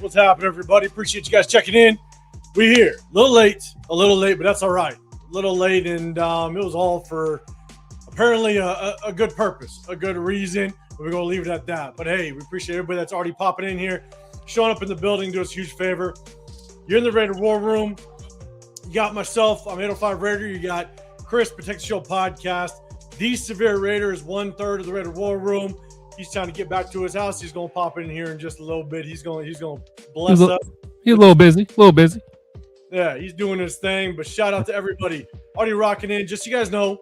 What's happening, everybody? Appreciate you guys checking in. We're here. A little late, but that's all right. A little late, and it was all for apparently a good purpose, a good reason. We're going to leave it at that. But, hey, we appreciate everybody that's already popping in here, showing up in the building, do us a huge favor. You're in the Raider War Room. You got myself. I'm 805 Raider. You got Chris, Protect the Show podcast. The Severe Raider is 1/3 of the Raider War Room. He's trying to get back to his house. He's going to pop in here in just a little bit. He's going to bless us. He's a little busy. Yeah, he's doing his thing. But shout out to everybody already rocking in. Just so you guys know,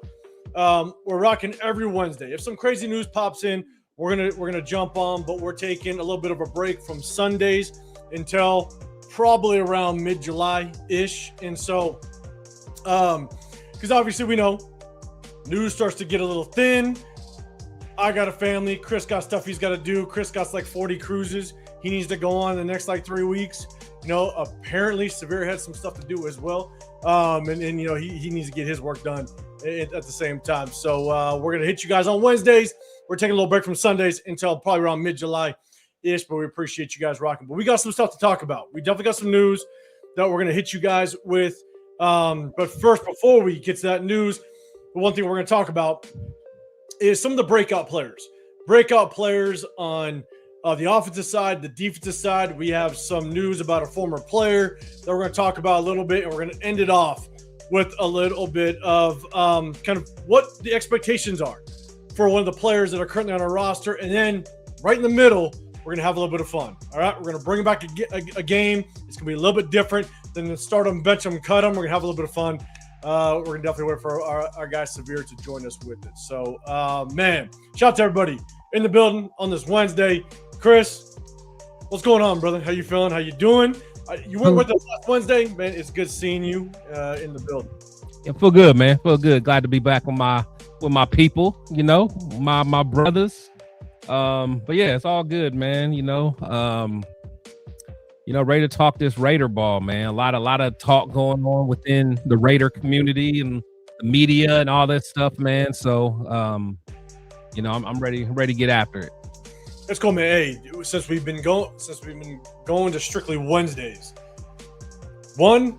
we're rocking every Wednesday. If some crazy news pops in, we're gonna jump on. But we're taking a little bit of a break from Sundays until probably around mid-July-ish. And so, because obviously we know news starts to get a little thin. I got a family. Chris got stuff he's got to do. Chris got like 40 cruises he needs to go on in the next like 3 weeks. You know, apparently Severe had some stuff to do as well. And you know, he needs to get his work done at the same time. So we're going to hit you guys on Wednesdays. We're taking a little break from Sundays until probably around mid-July-ish, but we appreciate you guys rocking. But we got some stuff to talk about. We definitely got some news that we're going to hit you guys with. But first, before we get to that news, the one thing we're going to talk about is some of the breakout players. Breakout players on the offensive side, the defensive side. We have some news about a former player that we're going to talk about a little bit, and we're going to end it off with a little bit of kind of what the expectations are for one of the players that are currently on our roster. And then right in the middle, we're going to have a little bit of fun. All right, we're going to bring back a game. It's going to be a little bit different than the start them, bench them, cut them. We're going to have a little bit of fun. We're going to definitely wait for our guy Severe to join us with it. So, man, shout out to everybody in the building on this Wednesday. Chris, what's going on, brother? How you feeling? How you doing? You went with us last Wednesday, man. It's good seeing you in the building. Yeah, feel good, man. Feel good. Glad to be back with my people. You know, my brothers. But yeah, it's all good, man. You know, ready to talk this Raider ball, man. A lot of talk going on within the Raider community and the media and all that stuff, man. So, I'm ready to get after it. Let's go, man. Hey, since we've been going to strictly Wednesdays, I'm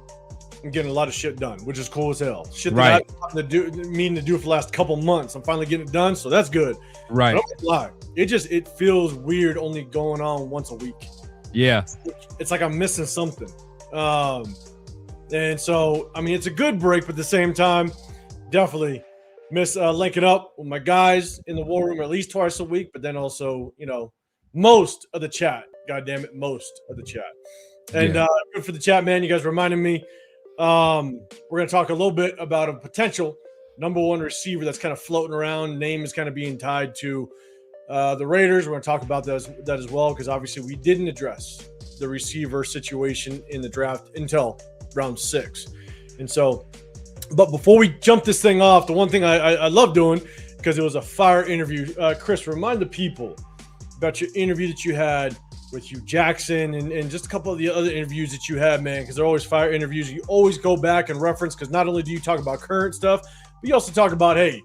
getting a lot of shit done, which is cool as hell. Shit that I've been meaning to do for the last couple months. I'm finally getting it done, so that's good. Right. But I don't lie. It feels weird only going on once a week. Yeah. It's like I'm missing something. And so, I mean, it's a good break, but at the same time, definitely miss linking up with my guys in the war room at least twice a week, but then also, most of the chat. God damn it, most of the chat. And good for the chat, man. You guys reminded me. We're going to talk a little bit about a potential number one receiver that's kind of floating around. Name is kind of being tied to the Raiders. We're going to talk about that as well, because obviously we didn't address the receiver situation in the draft until round 6. And so, but before we jump this thing off, the one thing I love doing, because it was a fire interview. Chris, remind the people about your interview that you had with Hugh Jackson and just a couple of the other interviews that you had, man, because they're always fire interviews. You always go back and reference, because not only do you talk about current stuff, but you also talk about, hey,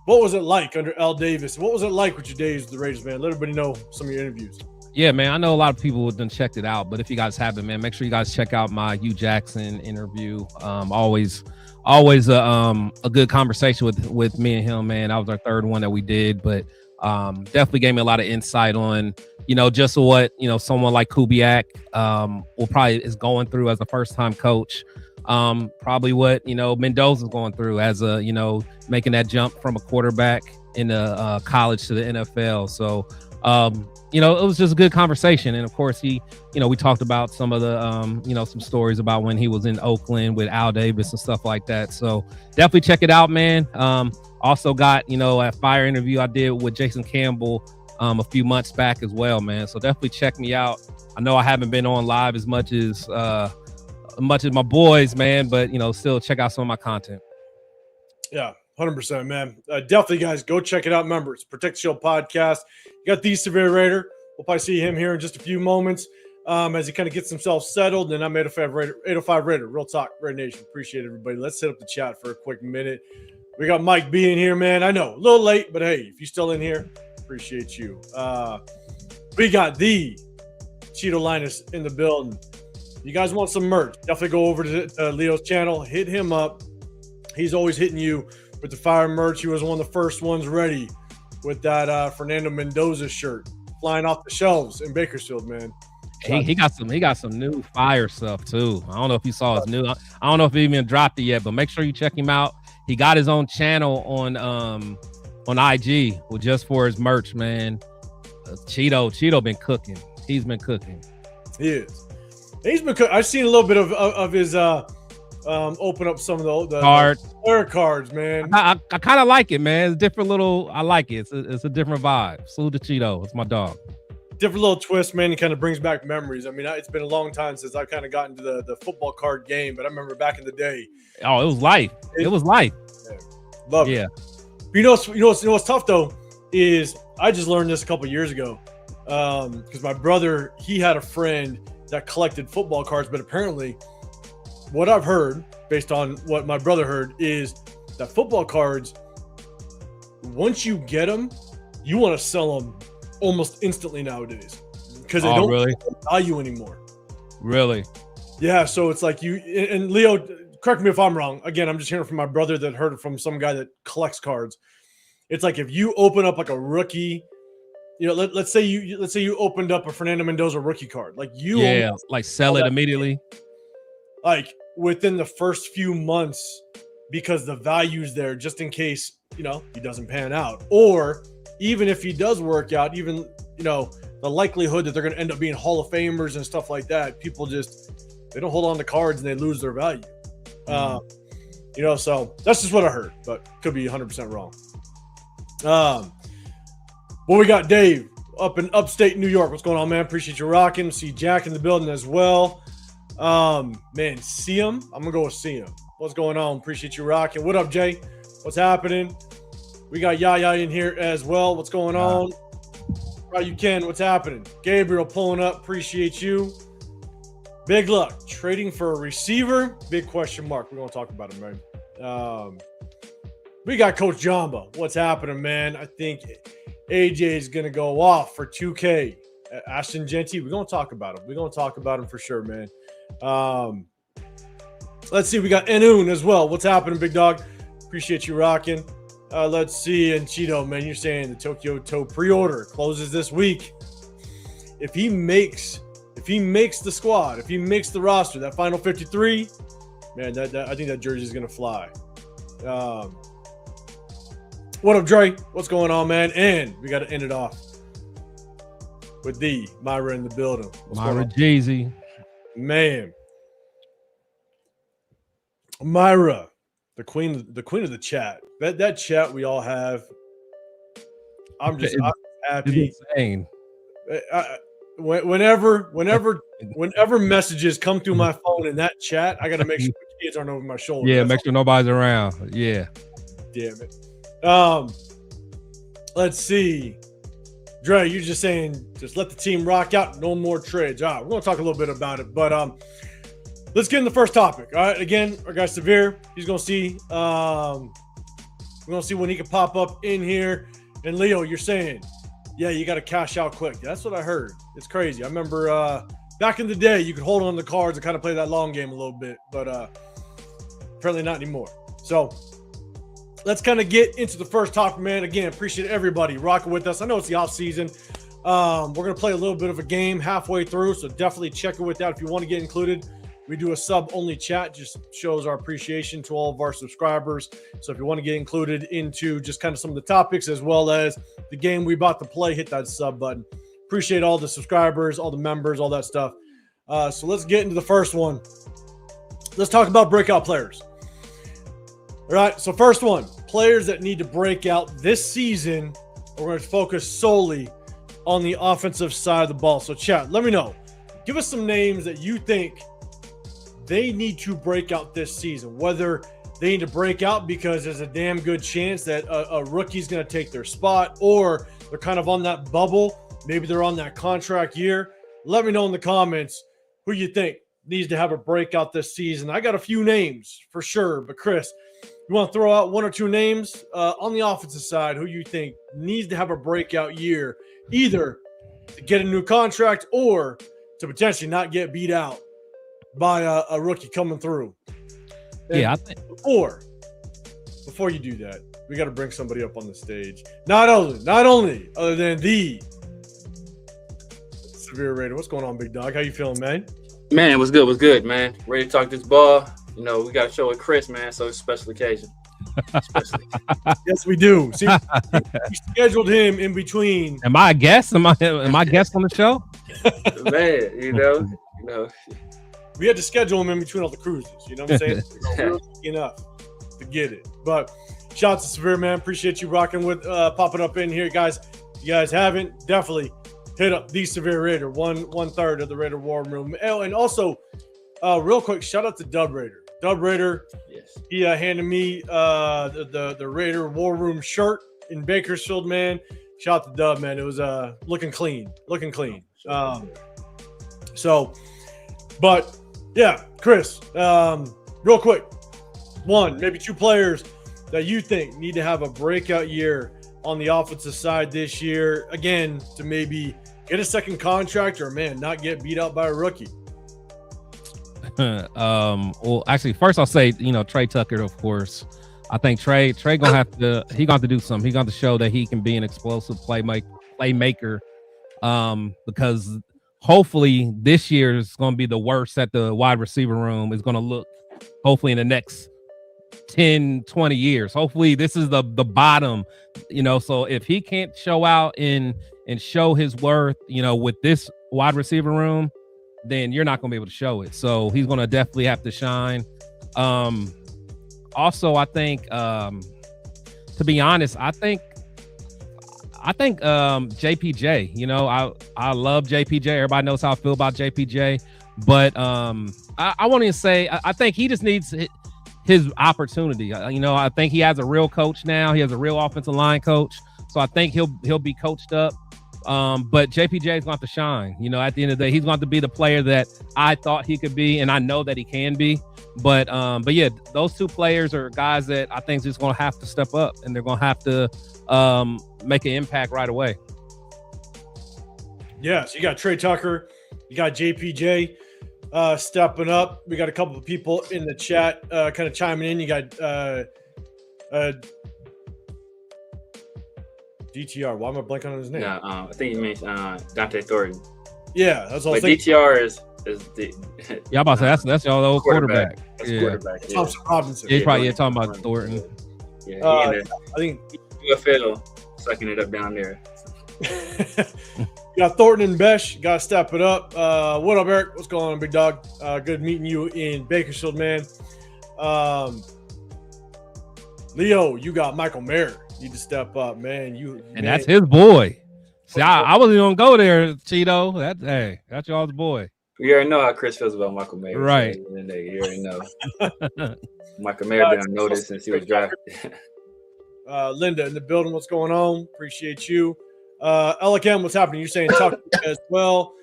what was it like under Al Davis? What was it like with your days with the Raiders, man? Let everybody know some of your interviews. Yeah, man, I know a lot of people have done checked it out, but if you guys haven't, man, make sure you guys check out my Hugh Jackson interview. Always a good conversation with me and him, man. That was our third one that we did, but definitely gave me a lot of insight on, just what, someone like Kubiak is going through as a first-time coach. Probably what, Mendoza's going through as making that jump from a quarterback in college to the NFL. So, it was just a good conversation. And of course we talked about some of the, some stories about when he was in Oakland with Al Davis and stuff like that. So definitely check it out, man. Also got, a fire interview I did with Jason Campbell a few months back as well, man. So definitely check me out. I know I haven't been on live as much as my boys, man, but still check out some of my content. Yeah, 100%, man. Definitely, guys, go check it out. Remember, it's Protect the Show podcast. You got the Severe Raider. We'll probably see him here in just a few moments as he kind of gets himself settled. And I'm 805 Raider, Real Talk, Raider Nation. Appreciate everybody. Let's hit up the chat for a quick minute. We got Mike B in here, man. I know, a little late, but hey, if you're still in here, appreciate you. We got the Cheeto Linus in the building. You guys want some merch? Definitely go over to Leo's channel. Hit him up. He's always hitting you with the fire merch. He was one of the first ones ready with that Fernando Mendoza shirt flying off the shelves in Bakersfield, man. He got some new fire stuff too. I don't know if you saw his new. I don't know if he even dropped it yet, but make sure you check him out. He got his own channel on IG with just for his merch, man. Cheeto been cooking. He's been cooking. He is. He's been. I've seen a little bit of his open up some of the player cards, man. I kind of like it, man. It's different little. I like it. It's a different vibe. Salute to Cheeto. It's my dog. Different little twist, man. It kind of brings back memories. I mean, it's been a long time since I kind of got into the football card game, but I remember back in the day. Oh, it was life. It was life. Yeah. Love it. But you know what's tough though is I just learned this a couple years ago because my brother, he had a friend that collected football cards, but apparently what I've heard based on what my brother heard is that football cards, once you get them, you want to sell them almost instantly nowadays because they don't really have value anymore. Really? Yeah. So it's like you and Leo, correct me if I'm wrong. Again, I'm just hearing from my brother that heard it from some guy that collects cards. It's like if you open up like a rookie, you know, let's say you opened up a Fernando Mendoza rookie card, like like sell it immediately, like within the first few months, because the value's there just in case, you know, he doesn't pan out, or even if he does work out, even, you know, the likelihood that they're going to end up being Hall of Famers and stuff like that, people they don't hold on to cards and they lose their value. You know, so that's just what I heard, but could be 100% wrong. Well, we got Dave up in upstate New York. What's going on, man? Appreciate you rocking. See Jack in the building as well. Man, see him. I'm gonna go with see him. What's going on? Appreciate you rocking. What up, Jay? What's happening? We got Yaya in here as well. What's going on? Right, you can. What's happening? Gabriel pulling up. Appreciate you. Big luck. Trading for a receiver? Big question mark. We're going to talk about him, right? We got Coach Jamba. What's happening, man? I think AJ is going to go off for 2K. Ashton Genty, we're going to talk about him. We're going to talk about him for sure, man. Let's see. We got Enun as well. What's happening, big dog? Appreciate you rocking. Let's see. And Cheeto, man, you're saying the Tokyo Toe pre-order closes this week. If he makes the squad, if he makes the roster, that final 53, man, I think that jersey is going to fly. What up, Dre? What's going on, man? And we got to end it off with the Myra in the building. Myra Jay-Z. Man. Myra, the queen of the chat. That chat we all have. I'm happy. It's insane. Whenever messages come through my phone in that chat, I gotta make sure the kids aren't over my shoulder. Yeah, make sure nobody's around. Yeah. Damn it. Let's see. Dre, you're just saying just let the team rock out, no more trades. All right, we're gonna talk a little bit about it, but let's get in the first topic. All right, again, our guy Severe, he's gonna see. We're gonna see when he can pop up in here. And Leo, you're saying, yeah, you got to cash out quick. That's what I heard. It's crazy. I remember back in the day, you could hold on the cards and kind of play that long game a little bit, but apparently not anymore. So let's kind of get into the first topic, man. Again, appreciate everybody rocking with us. I know it's the off season. We're going to play a little bit of a game halfway through, so definitely check it with that if you want to get included. We do a sub-only chat, just shows our appreciation to all of our subscribers. So if you want to get included into just kind of some of the topics as well as the game we about to play, hit that sub button. Appreciate all the subscribers, all the members, all that stuff. So let's get into the first one. Let's talk about breakout players. All right, so first one, players that need to break out this season. We're going to focus solely on the offensive side of the ball. So chat, let me know. Give us some names that you think they need to break out this season, whether they need to break out because there's a damn good chance that a rookie's going to take their spot, or they're kind of on that bubble. Maybe they're on that contract year. Let me know in the comments who you think needs to have a breakout this season. I got a few names for sure, but Chris, you want to throw out one or two names on the offensive side who you think needs to have a breakout year, either to get a new contract or to potentially not get beat out by a rookie coming through. And yeah, I think before you do that, we got to bring somebody up on the stage. Not only other than the Severe Raider. What's going on, big dog? How you feeling, man? Man, what's good, man. Ready to talk this ball. You know, we got to show with Chris, man, so it's a special occasion. Yes, we do. See, we scheduled him in between. Am I a guest? Am I a guest on the show? Man, you know. We had to schedule him in between all the cruises. You know what I'm saying? We're lucky enough to get it. But shout out to Severe, man. Appreciate you rocking with popping up in here, guys. If you guys haven't, definitely hit up the Severe Raider, one third of the Raider War Room. Oh, and also, real quick, shout out to Dub Raider. Dub Raider, yes. He handed me the Raider War Room shirt in Bakersfield, man. Shout out to Dub, man. It was looking clean. But yeah, Chris, real quick, one, maybe two players that you think need to have a breakout year on the offensive side this year, again, to maybe get a second contract or, man, not get beat out by a rookie. Well, actually, first I'll say, Trey Tucker, of course. I think Trey gonna have to do something. He got to show that he can be an explosive playmaker. Because hopefully this year is going to be the worst that the wide receiver room is going to look. Hopefully in the next 10, 20 years. Hopefully this is the bottom. So if he can't show out and show his worth, with this wide receiver room, then you're not going to be able to show it. So he's going to definitely have to shine. Also, I think, to be honest, I think JPJ, I love JPJ. Everybody knows how I feel about JPJ, but I want to say, I think he just needs his opportunity. I think he has a real coach now. He has a real offensive line coach. So I think he'll be coached up. But JPJ is going to have to shine. At the end of the day, he's going to have to be the player that I thought he could be, and I know that he can be. But yeah, those two players are guys that I think is just going to have to step up, and they're going to have to make an impact right away. Yeah, so you got Trey Tucker, you got JPJ stepping up. We got a couple of people in the chat kind of chiming in. You got DTR. Why am I blanking on his name? Yeah, I think you mean Dante Thornton. Yeah, that's all. But DTR is the yeah. I'm about to say that's y'all old quarterback. That's yeah. quarterback. Yeah. Thompson Robinson. Yeah, probably talking about Thornton. Yeah, I think UFL sucking it up down there. you got Thornton and Besh. Got to step it up. What up, Eric? What's going on, big dog? Good meeting you in Bakersfield, man. Leo, you got Michael Mayer. Need to step up, man. That's his boy. See, I wasn't even gonna go there, Cheeto. That's y'all's boy. You already know how Chris feels about Michael Mayer. Right. So you already know. Michael Mayer been on notice since he was drafted. Linda in the building. What's going on? Appreciate you. Alec M, what's happening? You're saying Tucker as well.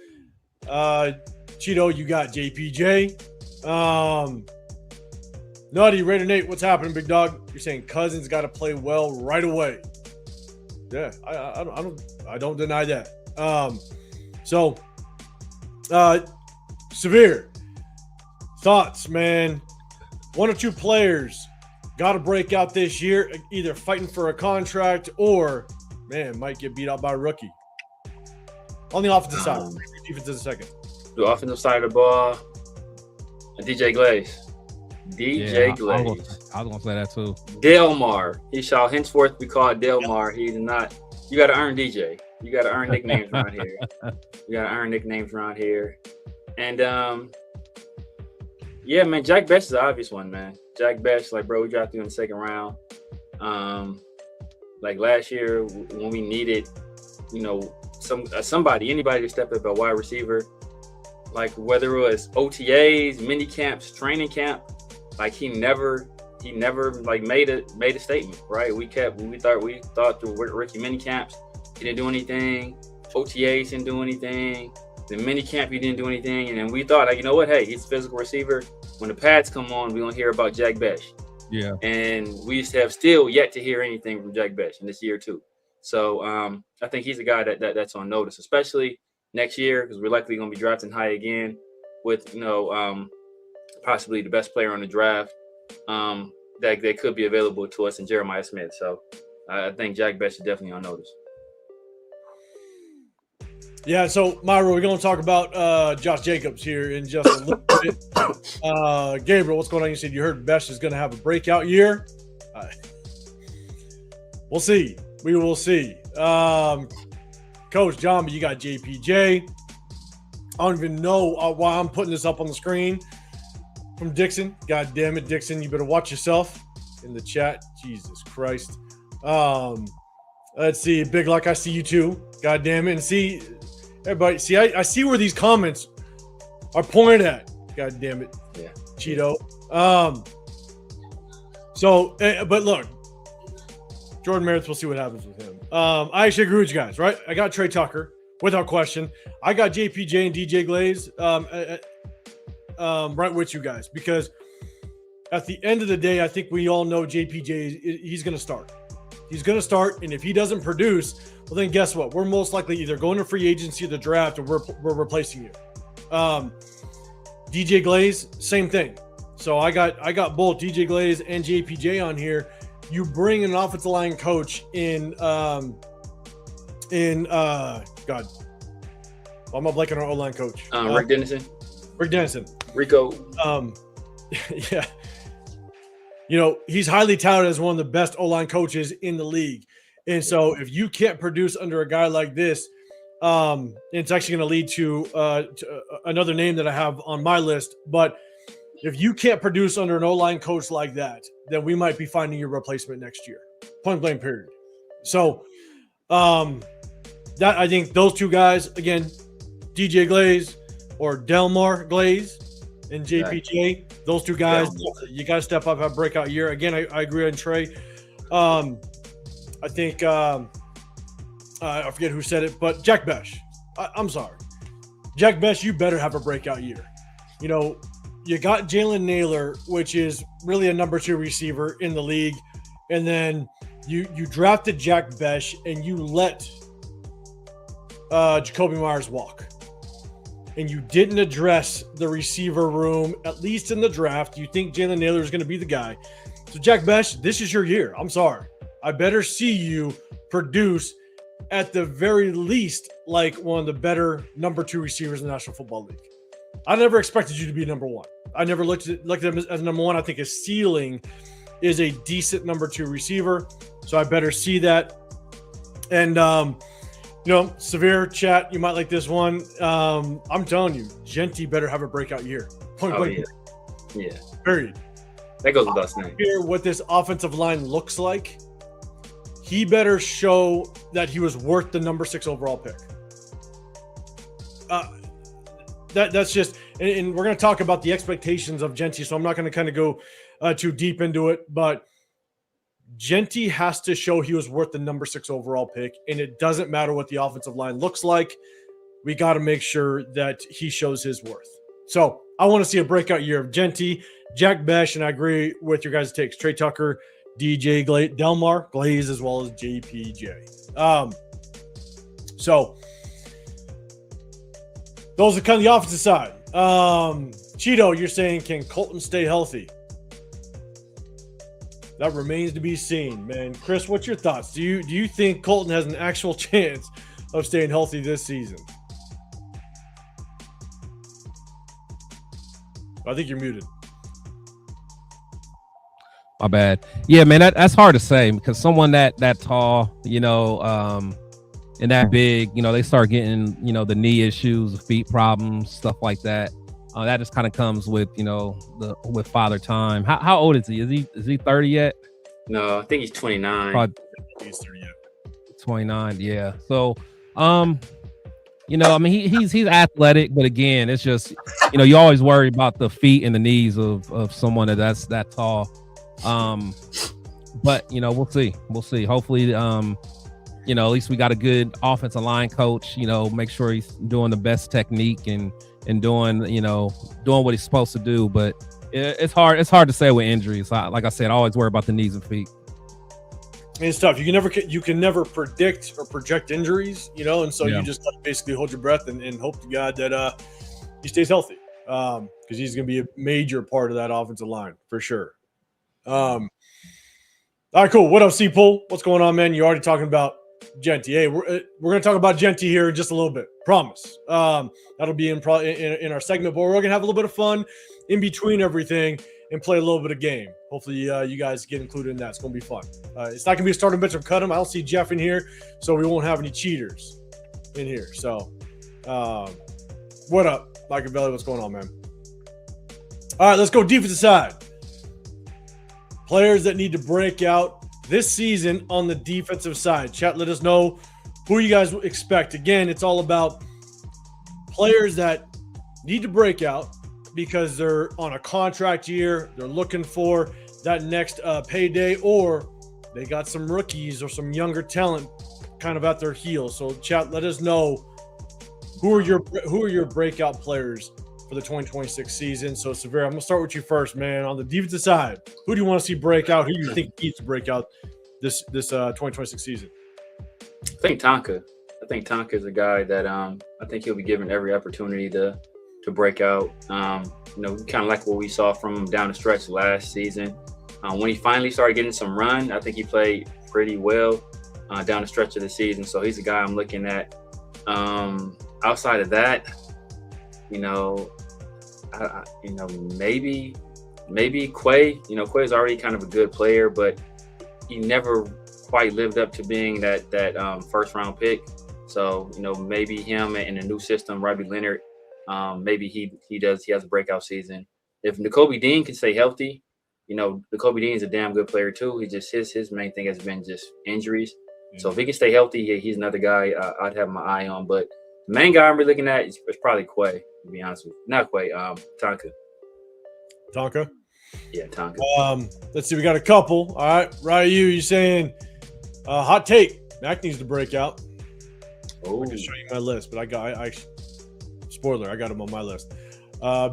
Cheeto, you got JPJ. Nutty, Raider Nate, what's happening, big dog? You're saying Cousins got to play well right away. Yeah, I don't deny that. Severe thoughts, man. One or two players got to break out this year, either fighting for a contract or, man, might get beat out by a rookie. On the offensive side, defense is a second. The offensive side of the ball, DJ Glaze. Glaze. I was gonna say that too. Delmar. He shall henceforth be called Delmar. He's not. You got to earn DJ. You got to earn nicknames around here. And yeah, man, Jack Best is the obvious one, man. Jack Best, like, bro, we drafted you in the second round. Like last year when we needed, anybody to step up at wide receiver, like whether it was OTAs, mini camps, training camp. Like he never like made a statement, right? We thought the rookie mini camps, he didn't do anything. OTAs didn't do anything. The mini camp, he didn't do anything. And then we thought, like, you know what? Hey, he's a physical receiver. When the pads come on, we don't hear about Jack Besh. Yeah. And we have still yet to hear anything from Jack Besh in this year too. So I think he's a guy that's on notice, especially next year, because we're likely going to be drafting high again with, possibly the best player on the draft that could be available to us in Jeremiah Smith. So I think Jack Best is definitely on notice. Yeah, so Myra, we're going to talk about Josh Jacobs here in just a little bit. Gabriel, what's going on? You said you heard Best is going to have a breakout year. We'll see. We will see. Coach John, you got JPJ. I don't even know why I'm putting this up on the screen from Dixon. God damn it, Dixon. You better watch yourself in the chat. Jesus Christ. Let's see. Big Luck, I see you too. God damn it. And see, everybody, see, I see where these comments are pointed at. God damn it. Yeah. Cheeto. But look, Jordan Meredith, we'll see what happens with him. I actually agree with you guys, right? I got Trey Tucker without question. I got JPJ and DJ Glaze right with you guys, because at the end of the day, I think we all know JPJ, he's going to start. He's going to start, and if he doesn't produce, well, then guess what? We're most likely either going to free agency or the draft, or we're replacing you. DJ Glaze, same thing. So I got both DJ Glaze and JPJ on here. You bring an offensive line coach in God, I'm not blanking on our O-line coach. Rick Dennison. Rick Dennison. Rico. Yeah. He's highly touted as one of the best O-line coaches in the league. And so if you can't produce under a guy like this, it's actually going to lead to another name that I have on my list. But if you can't produce under an O-line coach like that, then we might be finding your replacement next year. Point blank period. So that, I think those two guys, again, DJ Glaze or Delmar Glaze and JPJ, those two guys, you got to step up, have a breakout year. Again, I agree on Trey. I think I forget who said it, but Jack Besh. I'm sorry. Jack Besh, you better have a breakout year. You got Jalen Naylor, which is really a number 2 receiver in the league. And then you drafted Jack Besh and you let Jacoby Myers walk. And you didn't address the receiver room, at least in the draft. You think Jalen Naylor is going to be the guy. So Jack Besh, this is your year. I'm sorry. I better see you produce at the very least like one of the better number 2 receivers in the National Football League. I never expected you to be number 1. I never looked at him as number 1. I think his ceiling is a decent number 2 receiver. So I better see that. And, severe chat, you might like this one. I'm telling you, Genty better have a breakout year. Point blank. Yeah. Period. That goes without saying. Here, what this offensive line looks like, he better show that he was worth the number 6 overall pick. That's just, and we're going to talk about the expectations of Genty, so I'm not going to kind of go too deep into it, but Genty has to show he was worth the number 6 overall pick, and it doesn't matter what the offensive line looks like. We got to make sure that he shows his worth. So I want to see a breakout year of Genty, Jack Besh, and I agree with your guys' takes. Trey Tucker, DJ Delmar Glaze, as well as JPJ. So those are kind of the offensive side. Cheeto, you're saying, can Colton stay healthy? That remains to be seen, man. Chris, what's your thoughts? Do you think Colton has an actual chance of staying healthy this season? I think you're muted. My bad. Yeah, man, that's hard to say because someone that tall, and that big, they start getting, the knee issues, feet problems, stuff like that. That just kind of comes with, with father time. How old is he? Is he 30 yet? No, I think he's 29. Probably He's 30 yet. 29. Yeah. So, he's athletic, but again, it's just, you always worry about the feet and the knees of someone that's that tall. But we'll see. Hopefully, at least we got a good offensive line coach, make sure he's doing the best technique and doing what he's supposed to do. But it's hard to say with injuries. Like I said, I always worry about the knees and feet. it's tough. You can never predict or project injuries, and so you just gotta basically hold your breath and hope to God that he stays healthy, because he's going to be a major part of that offensive line for sure. All right, cool. What up, C-Pool? What's going on, man? You're already talking about Genty. Hey, we're going to talk about Genty here in just a little bit. Promise. That'll be in our segment, but we're going to have a little bit of fun in between everything and play a little bit of game. Hopefully, you guys get included in that. It's going to be fun. It's not going to be a starting bench of cut him. I don't see Jeff in here, so we won't have any cheaters in here. So, what up, Machiavelli? What's going on, man? All right, let's go defensive side. Players that need to break out this season on the defensive side. Chat, let us know who you guys expect. Again, it's all about players that need to break out because they're on a contract year. They're looking for that next payday, or they got some rookies or some younger talent kind of at their heels. So, chat, let us know who are your breakout players for the 2026 season. So, Severe, I'm going to start with you first, man. On the defensive side, who do you want to see break out? Who do you think needs to break out this 2026 season? I think Tonka. Is a guy that I think he'll be given every opportunity to break out. Kind of like what we saw from him down the stretch last season. When he finally started getting some run, I think he played pretty well down the stretch of the season. So he's a guy I'm looking at. Outside of that, maybe Quay. Quay is already kind of a good player, but he never quite lived up to being that first round pick. So maybe him in a new system, Robbie Leonard, maybe he has a breakout season. If Nakobe Dean can stay healthy, Nakobe Dean is a damn good player too. He just his main thing has been just injuries. Mm-hmm. So if he can stay healthy, he's another guy I'd have my eye on. But the main guy I'm really looking at is probably Quay, to be honest with you. Not Quay, Tonka. Tonka? Yeah, Tonka. Let's see, we got a couple. All right, you saying hot take, Mac needs to break out. Oh. I can show you my list, but I spoiler, I got him on my list.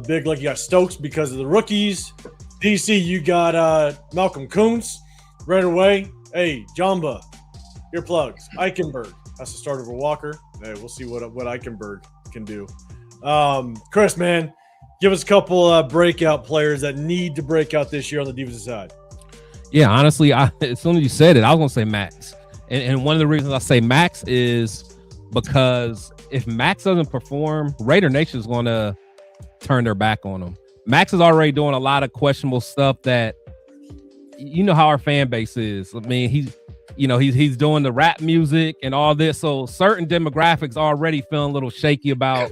Big, like you got Stokes because of the rookies. DC, you got Malcolm Kuntz right away. Hey, Jamba, earplugs. Eichenberg, that's the starter for Walker. Hey, we'll see what Eichenberg can do. Chris, man, give us a couple breakout players that need to break out this year on the defensive side. Yeah, honestly, as soon as you said it, I was going to say Max. And one of the reasons I say Max is because if Max doesn't perform, Raider Nation is going to turn their back on him. Max is already doing a lot of questionable stuff that, how our fan base is. I mean, he's doing the rap music and all this. So certain demographics already feeling a little shaky about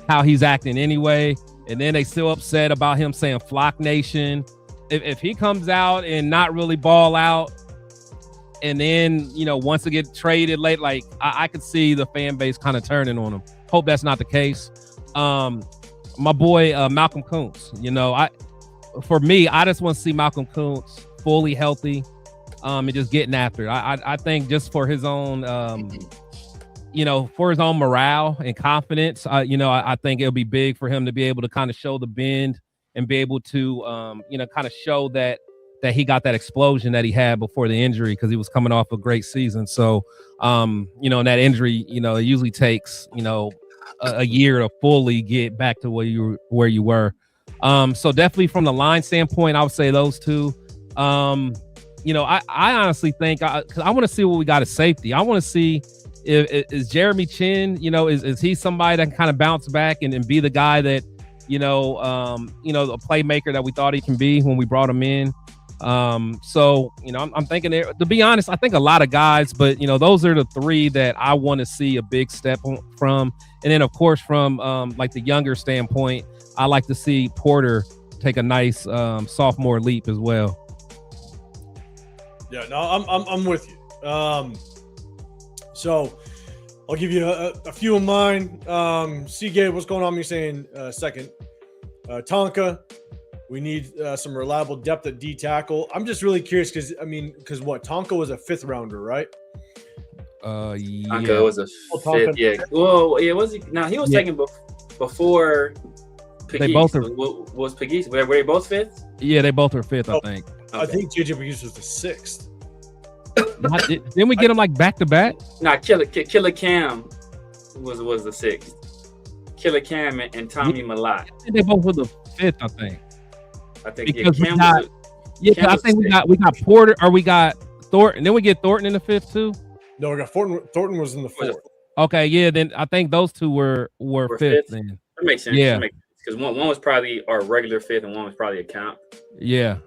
how he's acting anyway. And then they still upset about him saying Flock Nation. If he comes out and not really ball out, and then, once to get traded late, like I could see the fan base kind of turning on him. Hope that's not the case. My boy, Malcolm Kuntz, for me, I just want to see Malcolm Kuntz fully healthy and just getting after it. I think just for his own, for his own morale and confidence, I think it'll be big for him to be able to kind of show the bend and be able to, kind of show that he got that explosion that he had before the injury, because he was coming off a great season. So, and that injury, it usually takes, a year to fully get back to where you were. So definitely from the line standpoint, I would say those two. I honestly think, because I want to see what we got at safety. I want to see is Jeremy Chin, is he somebody that can kind of bounce back and be the guy that, the playmaker that we thought he can be when we brought him in. I'm thinking there, to be honest, I think a lot of guys, but those are the three that I want to see a big step from. And then of course, from like the younger standpoint, I like to see Porter take a nice sophomore leap as well. Yeah, no, I'm with you. So I'll give you a few of mine. Seagate, what's going on? Me saying second. Tonka, we need some reliable depth at D tackle. I'm just really curious because Tonka was a 5th rounder, right? Yeah. Tonka was a 5th. Yeah. Well, yeah. Was he? Now he was taken before. Pegues. They both are. Was Pegues? Were they both 5th? Yeah, they both are 5th, I think. Okay. I think JJ Pegues was the 6th. Didn't we get him like back to back? Nah, Killer Cam was the 6th. Killer Cam and Tommy Malott. I think they both were the 5th. I think. Because we got, I think we got Porter or we got Thornton. Then we get Thornton in the 5th too. No, we got Thornton. Thornton was in the 4th. Okay, yeah. Then I think those two were 5th. Then that makes sense. Yeah, because one was probably our regular 5th and one was probably a camp. Yeah.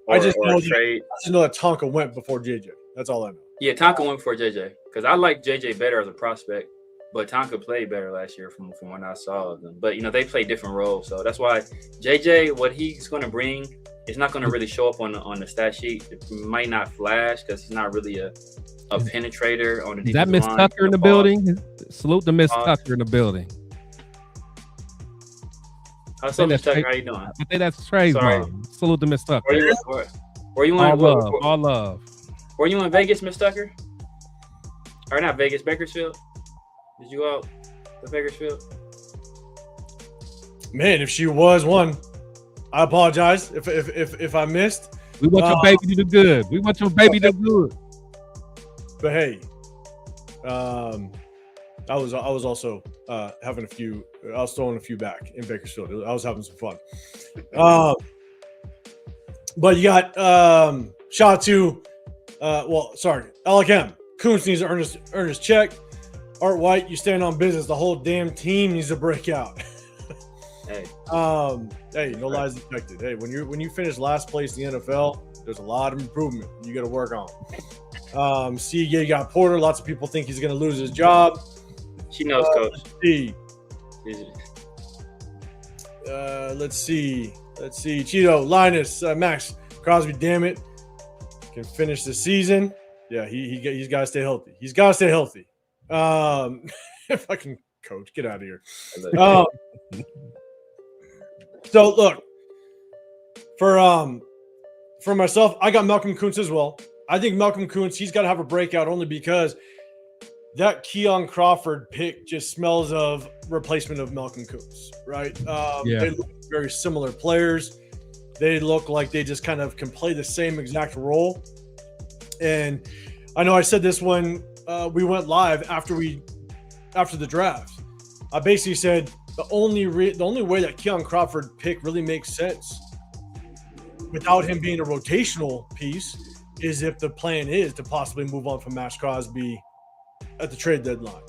I just know that Tonka went before JJ. That's all I know. Yeah, Tonka went before JJ because I like JJ better as a prospect, but Tonka played better last year from when I saw them. But they play different roles, so that's why JJ, what he's going to bring, is not going to really show up on the stat sheet. It might not flash because he's not really a penetrator on the defensive line. Is that Miss Tucker in the building? Salute to Miss Tucker in the building. How's up, Miss Tucker? How you doing? I think that's Trey's mom. Salute to Miss Tucker. Where you all love, all love. Were you in Vegas, Miss Tucker? Or not Vegas, Bakersfield? Did you go out to Bakersfield? Man, if she was one, I apologize if I missed. We want your baby to do good. We want your baby to do good. But hey, I was also having a few. I was throwing a few back in Bakersfield. I was having some fun. But you got shout out to LKM. Koontz needs to earn his check. Art White, you stand on business. The whole damn team needs to break out. Hey, no lies detected. Hey, when you finish last place in the NFL, there's a lot of improvement you got to work on. You got Porter. Lots of people think he's going to lose his job. She knows, Coach. Let's see. Cheeto, Linus, Max Crosby. Damn it, can finish the season. Yeah, he's got to stay healthy. He's got to stay healthy. Fucking Coach, get out of here. So look, for myself, I got Malcolm Kuntz as well. I think Malcolm Kuntz, he's got to have a breakout only because that Keon Crawford pick just smells of replacement of Malcolm Kuntz, right? They look very similar players. They look like they just kind of can play the same exact role. And I know I said this when we went live after the draft. I basically said the only way that Keon Crawford pick really makes sense without him being a rotational piece is if the plan is to possibly move on from Max Crosby at the trade deadline,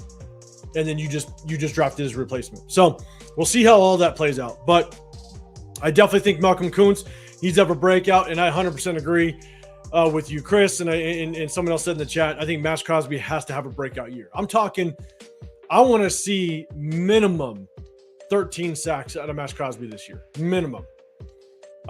and then you just drafted his replacement. So we'll see how all that plays out. But I definitely think Malcolm Kuntz needs to have a breakout, and I 100% agree with you, Chris, and someone else said in the chat. I think Max Crosby has to have a breakout year. I want to see minimum 13 sacks out of Max Crosby this year. Minimum.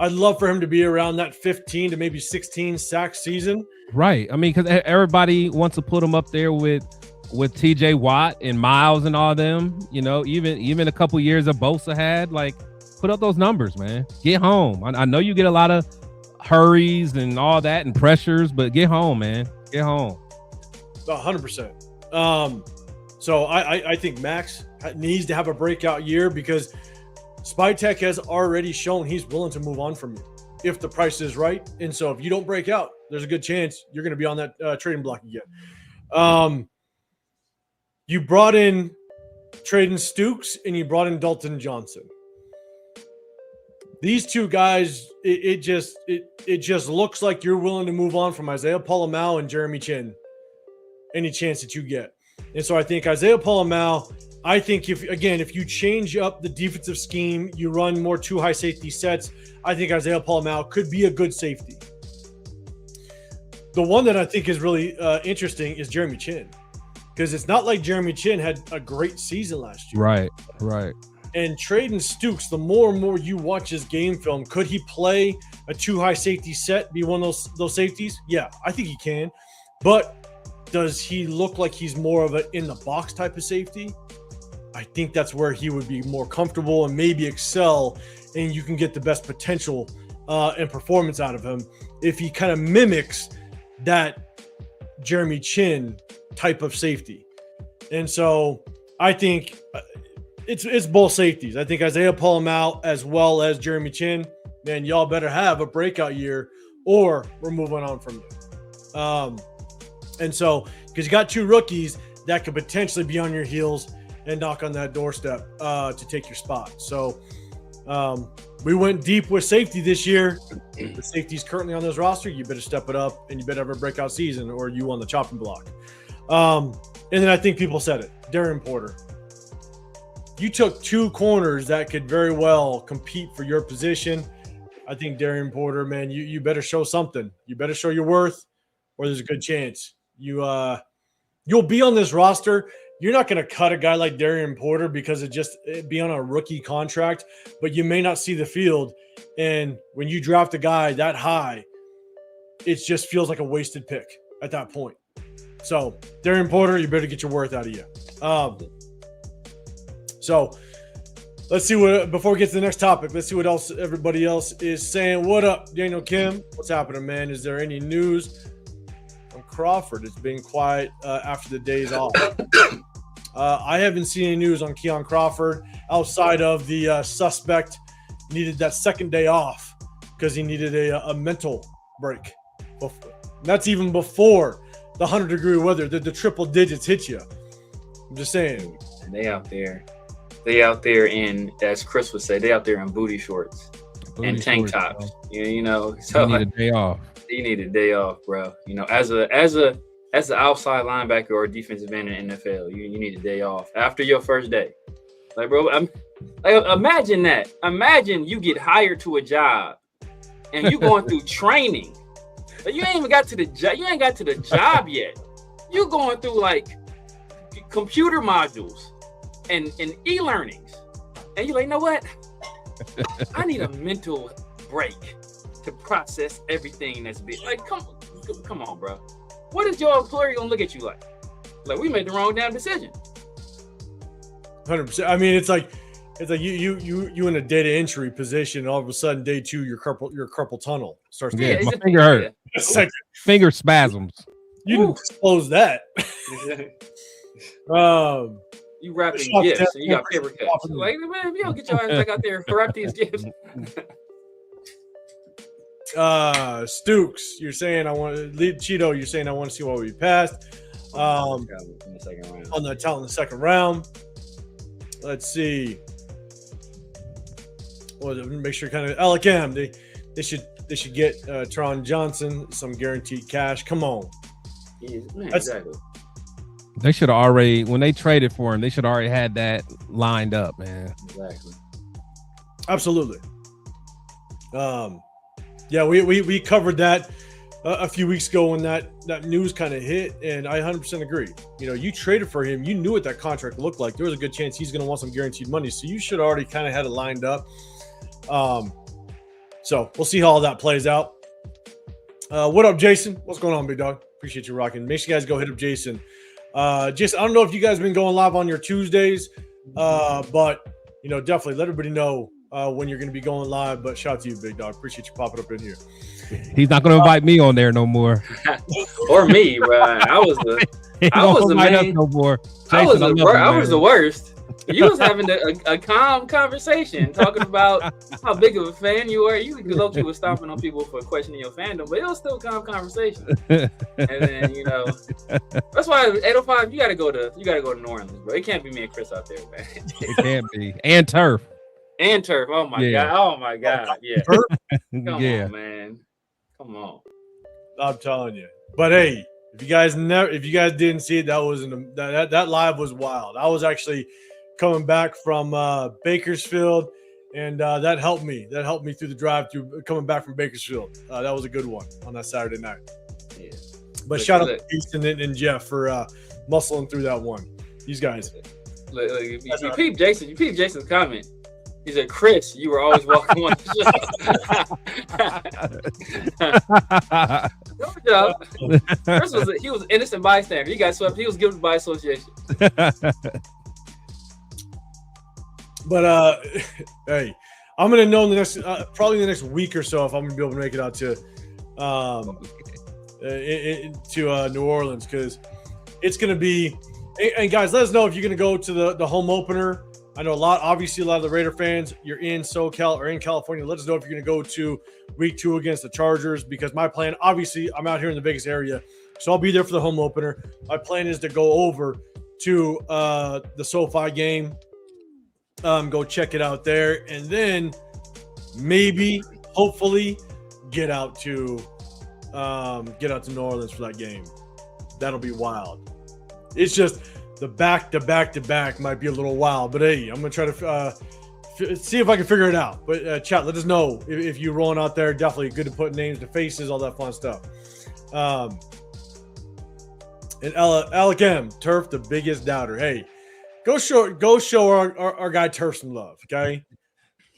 I'd love for him to be around that 15 to maybe 16 sack season. Right. I mean, because everybody wants to put him up there with TJ Watt and Miles and all them. Even a couple years that Bosa had. Like, put up those numbers, man. Get home. I know you get a lot of hurries and all that and pressures, but get home, man. Get home. 100%. So I think Max needs to have a breakout year because Spytek has already shown he's willing to move on from you if the price is right. And so if you don't break out, there's a good chance you're going to be on that trading block again. You brought in Traden Stukes and you brought in Dalton Johnson. These two guys, it just looks like you're willing to move on from Isaiah Pola-Mao and Jeremy Chin any chance that you get. And so I think Isaiah Pola-Mao, I think if you change up the defensive scheme, you run more two high safety sets, I think Isaiah Pola-Mao could be a good safety. The one that I think is really interesting is Jeremy Chin, because it's not like Jeremy Chin had a great season last year. Right. And Traden Stukes, the more and more you watch his game film, could he play a two high safety set, be one of those safeties? Yeah, I think he can. But does he look like he's more of an in the box type of safety? I think that's where he would be more comfortable and maybe excel, and you can get the best potential and performance out of him if he kind of mimics that Jeremy Chin type of safety. And so I think it's both safeties. I think Isaiah Pola-Mao as well as Jeremy Chin, man, y'all better have a breakout year or we're moving on from you. And so, because you got 2 rookies that could potentially be on your heels and knock on that doorstep to take your spot. So we went deep with safety this year. The safety's currently on this roster. You better step it up, and you better have a breakout season, or you on the chopping block. And then I think people said it. Darren Porter. You took 2 corners that could very well compete for your position. I think Darren Porter, man, you better show something. You better show your worth, or there's a good chance you'll be on this roster. You're not going to cut a guy like Darren Porter because it be on a rookie contract, but you may not see the field. And when you draft a guy that high, it just feels like a wasted pick at that point. So Darren Porter, you better get your worth out of you. So let's see before we get to the next topic, let's see what else everybody else is saying. What up, Daniel Kim? What's happening, man? Is there any news on Crawford? It's been quiet after the days off. I haven't seen any news on Keon Crawford outside of the suspect needed that second day off because he needed a mental break. That's even before the 100-degree weather, the triple digits hit you. I'm just saying. And they out there in, as Chris would say, they out there in booty shorts and tank tops. You know, so you need a day off. You need a day off, bro. You know, as an outside linebacker or defensive end in the NFL, you need a day off after your first day. Like, bro, imagine that. Imagine you get hired to a job and you going through training. But you ain't even got to the job. You ain't got to the job yet. You going through like computer modules and e-learnings, and you're like, you know what? I need a mental break to process everything that's big. Like, come on, bro. What is your employer gonna look at you like? Like, we made the wrong damn decision. 100%. I mean, it's like you in a data entry position, and all of a sudden, day 2, your carpal tunnel starts. Yeah, my finger hurt. Finger spasms. You didn't disclose that. You wrapping gifts, and you got paper cuts. Like, man, you don't get your ass back out there and wrap these gifts. Stooks, you're saying I want to lead Cheeto. You're saying I want to see what we passed. In the second round. On the talent in the second round. Let's see. Well, make sure kind of Alec M. They should get Tron Johnson some guaranteed cash. Come on. Yeah, man, exactly. They should have already, when they traded for him, they should already had that lined up, man. Exactly. Absolutely. Yeah, we covered that a few weeks ago when that news kind of hit, and I 100% agree. You know, you traded for him. You knew what that contract looked like. There was a good chance he's going to want some guaranteed money, so you should already kind of had it lined up. So we'll see how all that plays out. What up, Jason? What's going on, big dog? Appreciate you rocking. Make sure you guys go hit up Jason. Jason, I don't know if you guys have been going live on your Tuesdays, but, you know, definitely let everybody know when you're going to be going live. But shout out to you, big dog. Appreciate you popping up in here. He's not going to invite me on there no more. Or me, bro. I was the man. No more. Jason, I was the worst. You was having a calm conversation talking about how big of a fan you are. You low-key was stomping on people for questioning your fandom, but it was still a calm conversation. And then, you know, that's why 805, you gotta go to New Orleans, bro. It can't be me and Chris out there, man. It can't be. And turf. Oh my god. Oh my god. Yeah. Come on, man. Come on. I'm telling you. But hey, if you guys didn't see it, that live was wild. I was actually coming back from Bakersfield, and that helped me. That helped me through the drive-through coming back from Bakersfield. That was a good one on that Saturday night. Yeah. But shout out to Easton and Jeff for muscling through that one. These guys. You peep Jason's comment. He said, "Chris, you were always welcome on the show." Good job. Chris was an innocent bystander. He got swept. He was given by association. But hey, I'm gonna know in the next probably in the next week or so if I'm gonna be able to make it out to New Orleans, because it's gonna be. And guys, let us know if you're gonna go to the home opener. I know a lot of the Raider fans, you're in SoCal or in California. Let us know if you're gonna go to week 2 against the Chargers, because my plan, obviously, I'm out here in the Vegas area. So I'll be there for the home opener. My plan is to go over to the SoFi game, go check it out there, and then maybe, hopefully, get out to New Orleans for that game. That'll be wild. It's just the back might be a little wild, but hey, I'm gonna try to see if I can figure it out. But chat, let us know if you're rolling out there. Definitely good to put names to faces, all that fun stuff. And Alec M, Turf, the biggest doubter. Hey, go show our guy Turf some love, okay?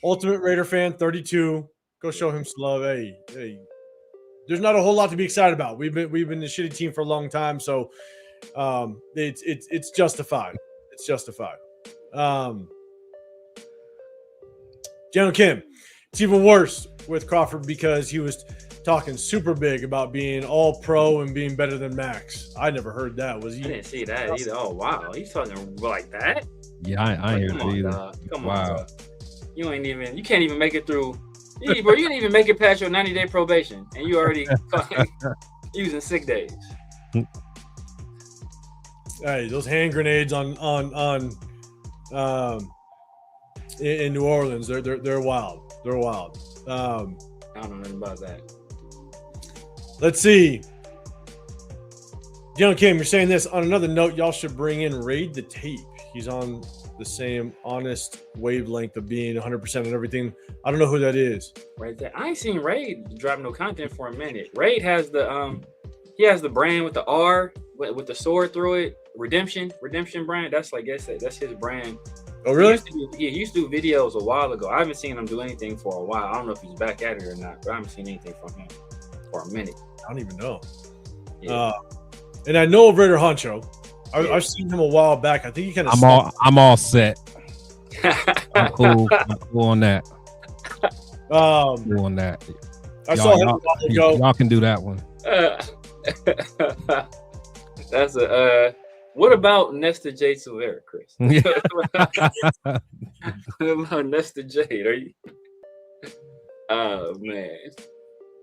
Ultimate Raider fan, 32. Go show him some love. Hey, there's not a whole lot to be excited about. We've been a shitty team for a long time, so it's justified. It's justified. General Kim, it's even worse with Crawford because he was talking super big about being all pro and being better than Max. I never heard that. I didn't see that either. Oh wow, he's talking like that. Yeah, I ain't heard it either. Come on, dog. You can't even make it through. Bro, you didn't even make it past your 90-day probation, and you already using sick days. Hey, those hand grenades in New Orleans, they're wild. They're wild. I don't know nothing about that. Let's see. Young Kim, you're saying this. On another note, y'all should bring in Raid the Tape. He's on the same honest wavelength of being 100% on everything. I don't know who that is. Right there. I ain't seen Raid drop no content for a minute. Raid has the brand with the R with the sword through it. Redemption brand. That's his brand. Oh, really? He used to do videos a while ago. I haven't seen him do anything for a while. I don't know if he's back at it or not, but I haven't seen anything from him for a minute. I don't even know. Yeah. And I know of Raider Honcho. I've seen him a while back. I think he kind of. I'm all set. I'm cool. I'm cool on that. Cool on that. I saw him a while ago. Y'all can do that one. That's a. What about Nesta Jade Silvera, Chris? What about Nesta Jade? Are you? Oh man.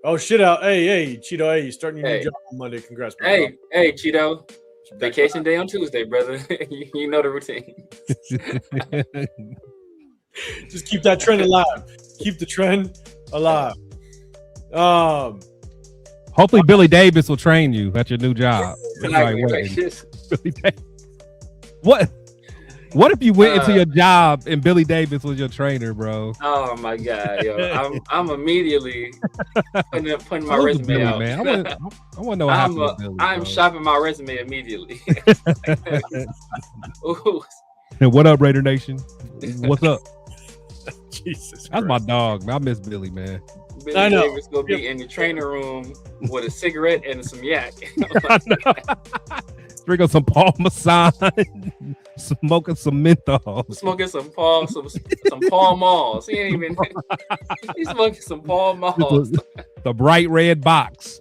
Oh shit out! Hey, Cheeto! Hey, you starting your new job on Monday? Congrats, bro. Hey, Cheeto! Vacation day on Tuesday, brother. you know the routine. Just keep that trend alive. Keep the trend alive. Hopefully, Billy Davis will train you at your new job. What if you went into your job and Billy Davis was your trainer, bro? Oh my God, yo! I'm immediately putting my resume out. Man. I want to know what happened to Billy, I'm shopping my resume immediately. And what up, Raider Nation? What's up? Jesus, that's my dog, man. I miss Billy, man. Billy Davis gonna be in the training room with a cigarette and some yak. Drinking some Parmesan, smoking some menthol, smoking some Paul Malls. He ain't even. He's smoking some Paul Malls. The bright red box.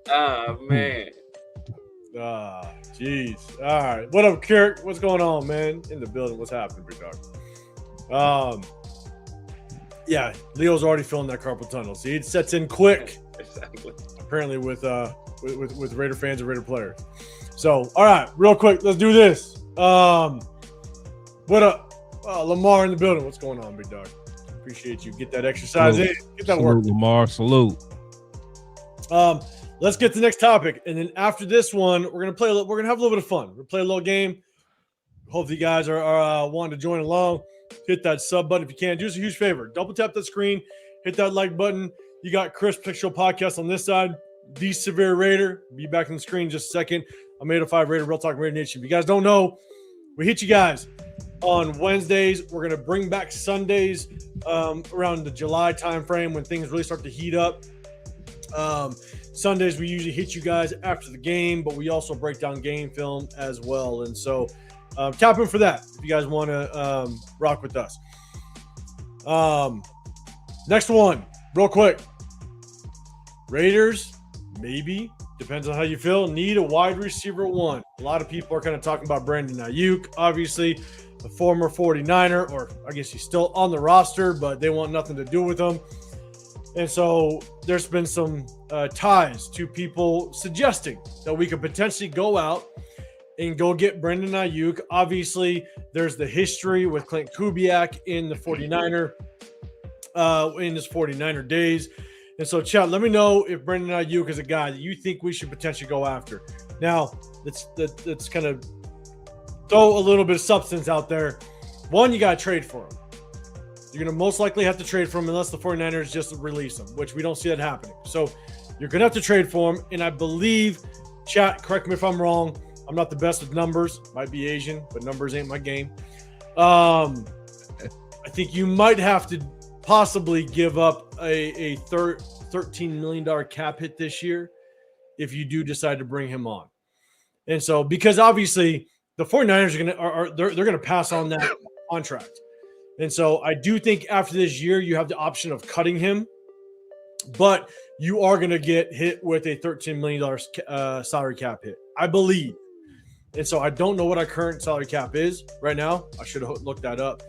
Oh man. Ah, jeez. All right. What up, Kirk? What's going on, man? In the building. What's happening, big dog? Yeah, Leo's already filling that carpal tunnel. See, it sets in quick. Exactly. Apparently, with Raider fans and Raider players. So, all right, real quick, let's do this. What up, Lamar in the building? What's going on, big dog? Appreciate you. Get that exercise in. Get that work. Lamar, salute. Let's get to the next topic, and then after this one, we're gonna have a little bit of fun. We'll play a little game. Hopefully, you guys are wanting to join along. Hit that sub button if you can. Do us a huge favor. Double tap that screen. Hit that like button. You got Chris Picture Podcast on this side. The Severe Raider. Be back on the screen in just a second. I'm 805 Raider, Real Talk Raider Nation. If you guys don't know, we hit you guys on Wednesdays. We're going to bring back Sundays around the July timeframe when things really start to heat up. Sundays, we usually hit you guys after the game, but we also break down game film as well. And so tap in for that if you guys want to rock with us. Next one, real quick. Raiders, maybe, depends on how you feel, need a wide receiver one. A lot of people are kind of talking about Brandon Ayuk, obviously, the former 49er, or I guess he's still on the roster, but they want nothing to do with him. And so there's been some ties to people suggesting that we could potentially go out and go get Brandon Ayuk. Obviously, there's the history with Clint Kubiak in the 49er, in his 49er days. And so, Chad, let me know if Brandon Ayuk is a guy that you think we should potentially go after. Now, let's kind of throw a little bit of substance out there. One, you got to trade for him. You're going to most likely have to trade for him unless the 49ers just release him, which we don't see that happening. So you're going to have to trade for him. And I believe, chat, correct me if I'm wrong, I'm not the best with numbers. Might be Asian, but numbers ain't my game. I think you might have to possibly give up a $13 million cap hit this year if you do decide to bring him on. And so, because obviously the 49ers are they're going to pass on that contract. And so I do think after this year, you have the option of cutting him, but you are going to get hit with a $13 million salary cap hit, I believe. And so I don't know what our current salary cap is right now. I should have looked that up.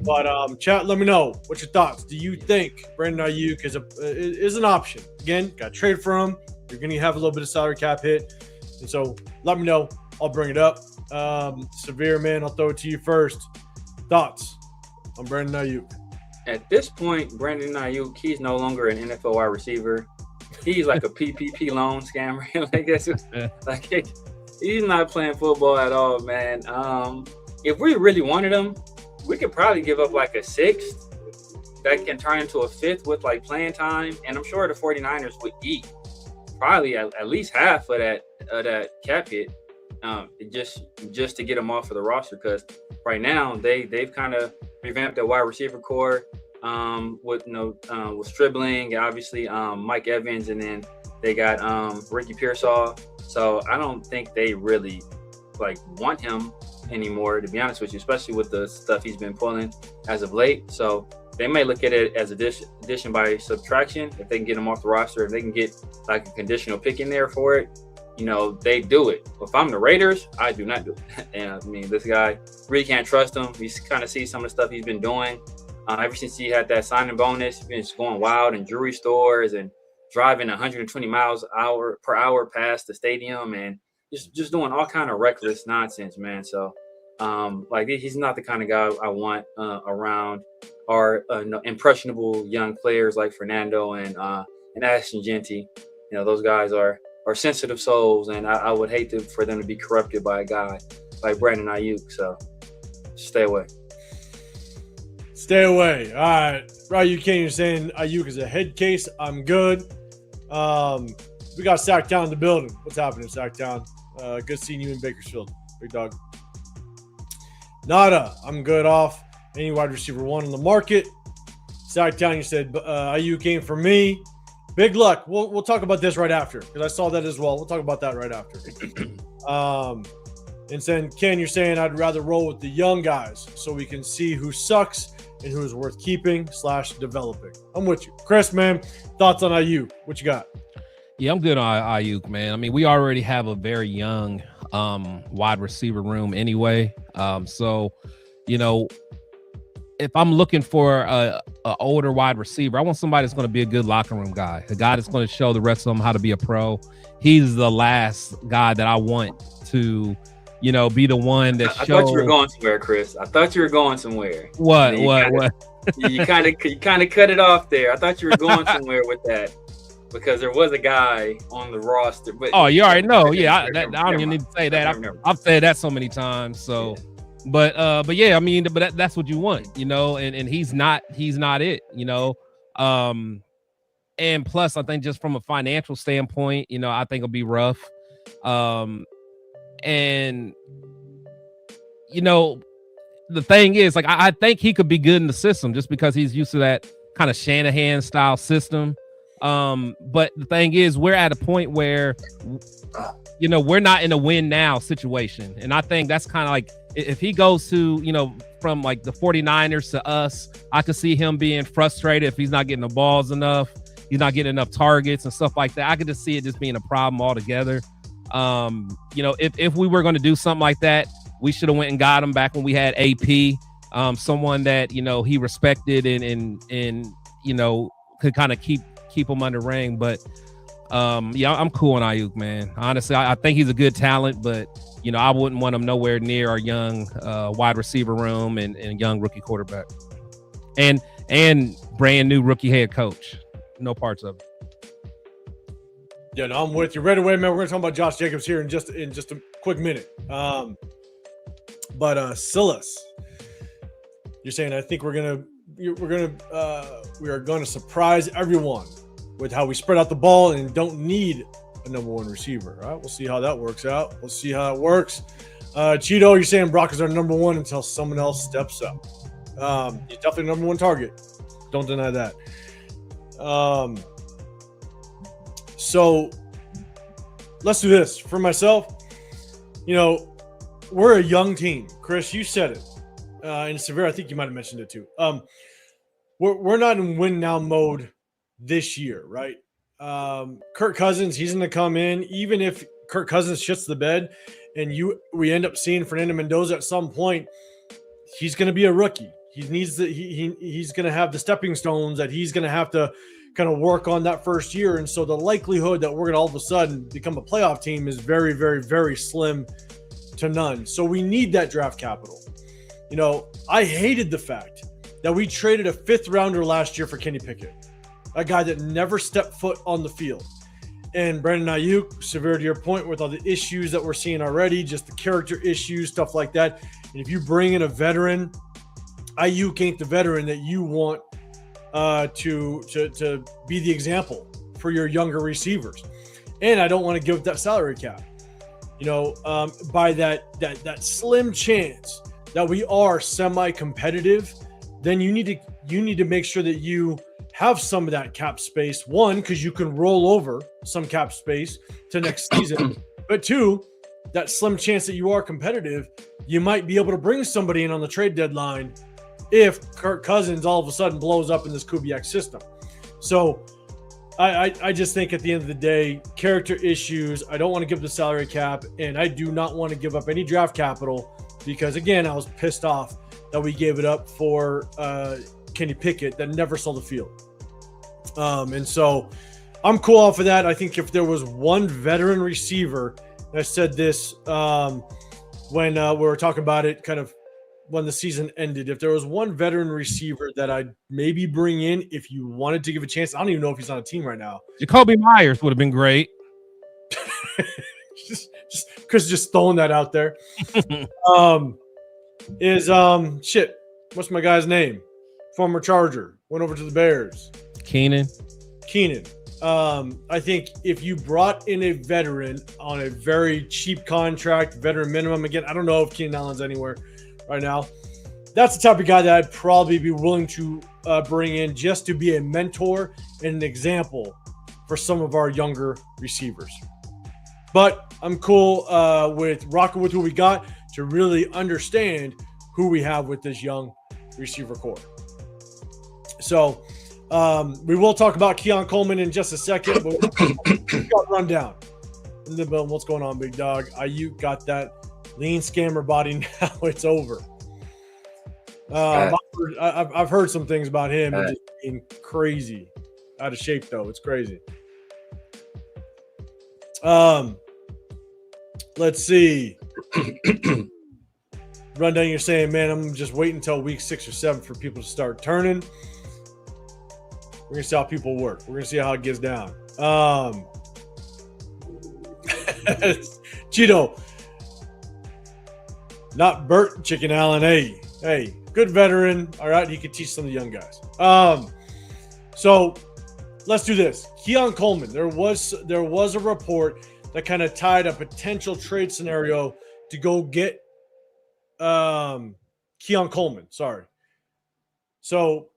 But chat, let me know. What's your thoughts? Do you think Brandon Ayuk is an option? Again, got to trade for him. You're going to have a little bit of salary cap hit. And so let me know. I'll bring it up. Severe, man, I'll throw it to you first. Thoughts on Brandon Ayuk? At this point, Brandon Ayuk, he's no longer an NFL wide receiver. He's like a PPP loan scammer. He's not playing football at all, man. If we really wanted him, we could probably give up like a sixth that can turn into a fifth with like playing time. And I'm sure the 49ers would eat probably at least half of that cap hit just to get him off of the roster. Because right now they've kind of revamped their wide receiver core with Stribling, obviously Mike Evans, and then they got Ricky Pearsall. So I don't think they really like want him anymore, to be honest with you, especially with the stuff he's been pulling as of late. So they may look at it as addition by subtraction. If they can get him off the roster, if they can get like a conditional pick in there for it, they do it. If I'm the Raiders, I do not do it. And I mean, this guy, really can't trust him. You kind of see some of the stuff he's been doing. Ever since he had that signing bonus, he's been just going wild in jewelry stores and driving 120 miles per hour past the stadium and just doing all kind of reckless nonsense, man. So, he's not the kind of guy I want around our impressionable young players like Fernando and Ashton Genty. Those guys are sensitive souls, and I would hate for them to be corrupted by a guy like Brandon Ayuk. So, stay away. Stay away. All right. Ryu Kane, you're saying Ayuk is a head case. I'm good. We got Sacktown in the building. What's happening, Sacktown? Good seeing you in Bakersfield. Big dog. Nada. I'm good off. Any wide receiver one in the market. Sacktown, you said Ayuk came for me. Big luck. We'll talk about this right after because I saw that as well. We'll talk about that right after. And then Ken, you're saying I'd rather roll with the young guys so we can see who sucks and who is worth keeping / developing. I'm with you. Chris, man, thoughts on Ayuk? What you got? Yeah, I'm good on Ayuk, man. I mean, we already have a very young wide receiver room anyway. So, if I'm looking for a older wide receiver, I want somebody that's going to be a good locker room guy, a guy that's going to show the rest of them how to be a pro. He's the last guy that I want to, be the one that shows. I thought you were going somewhere, Chris. I thought you were going somewhere. What? You kind of cut it off there. I thought you were going somewhere with that because there was a guy on the roster. But you already know. Yeah, I don't even need to say that. I've said that so many times. So. Yeah. But yeah, I mean, but that's what you want, and he's not it, and plus I think just from a financial standpoint, I think it'll be rough. And the thing is, like, I think he could be good in the system just because he's used to that kind of Shanahan style system. But the thing is, we're at a point where, we're not in a win now situation. And I think that's kind of like, if he goes to, from like the 49ers to us, I could see him being frustrated if he's not getting the balls enough. He's not getting enough targets and stuff like that. I could just see it just being a problem altogether. If we were going to do something like that, we should have went and got him back when we had AP, someone that, he respected and could kind of keep keep him under ring. But yeah, I'm cool on Ayuk, man. Honestly, I think he's a good talent, but you know, I wouldn't want him nowhere near our young wide receiver room and young rookie quarterback, and brand new rookie head coach. No parts of it. Yeah, no, I'm with you right away, man. We're gonna talk about Josh Jacobs here in just a quick minute. But Silas, you're saying I think we are gonna surprise everyone with how we spread out the ball and don't need a number one receiver. All right, we'll see how that works out. We'll see how it works. Cheeto, you're saying Brock is our number one until someone else steps up. He's definitely number one target. Don't deny that. So let's do this. For myself, you know, we're a young team. Chris, you said it. And Severe, I think you might have mentioned it too. We're not in win now mode this year, right? Kirk Cousins, he's going to come in. Even if Kirk Cousins shits the bed and we end up seeing Fernando Mendoza at some point, he's going to be a rookie. He's going to have the stepping stones that he's going to have to kind of work on that first year. And so the likelihood that we're going to all of a sudden become a playoff team is very, very, very slim to none. So we need that draft capital. You know, I hated the fact that we traded a 5th rounder last year for Kenny Pickett, a guy that never stepped foot on the field. And Brandon Ayuk, severe to your point, with all the issues that we're seeing already, just the character issues, stuff like that. And if you bring in a veteran, Ayuk ain't the veteran that you want to be the example for your younger receivers. And I don't want to give up that salary cap. You know, by that slim chance that we are semi-competitive, then you need to make sure that you have some of that cap space. One, because you can roll over some cap space to next season. But two, that slim chance that you are competitive, you might be able to bring somebody in on the trade deadline if Kirk Cousins all of a sudden blows up in this Kubiak system. So I just think at the end of the day, character issues, I don't want to give the salary cap, and I do not want to give up any draft capital because, again, I was pissed off that we gave it up for Kenny Pickett that never saw the field. And so I'm cool off of that. I think if there was one veteran receiver, and I said this when we were talking about it kind of when the season ended, if there was one veteran receiver that I'd maybe bring in if you wanted to give a chance, I don't even know if he's on a team right now. Jacoby Myers would have been great. just throwing that out there. What's my guy's name? Former Charger, went over to the Bears. Keenan. I think if you brought in a veteran on a very cheap contract, veteran minimum, again, I don't know if Keenan Allen's anywhere right now. That's the type of guy that I'd probably be willing to bring in just to be a mentor and an example for some of our younger receivers. But I'm cool with rocking with who we got to really understand who we have with this young receiver core. So we will talk about Keon Coleman in just a second, but we got rundown in the middle. What's going on, big dog? Ayuk got that lean scammer body. Now it's over. I've heard some things about him and just being crazy, out of shape though. It's crazy. Let's see. Rundown, you're saying, man, I'm just waiting until week 6 or 7 for people to start turning. We're gonna see how people work. We're gonna see how it gets down. Cheeto, not Burt Chicken Allen. Hey, good veteran. All right, he could teach some of the young guys. So let's do this. Keon Coleman. There was a report that kind of tied a potential trade scenario to go get Keon Coleman. Sorry. So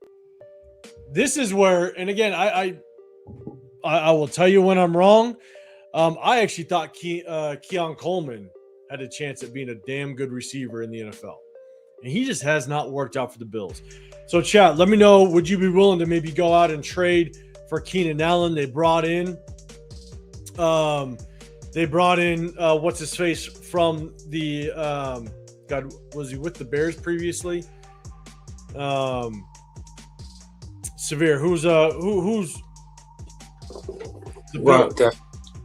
this is where, and again, I will tell you when I'm wrong. I actually thought Keon Coleman had a chance at being a damn good receiver in the NFL. And he just has not worked out for the Bills. So, chat, let me know, would you be willing to maybe go out and trade for Keenan Allen? They brought in what's his face from the God, was he with the Bears previously? Severe, who's The Well, Bills.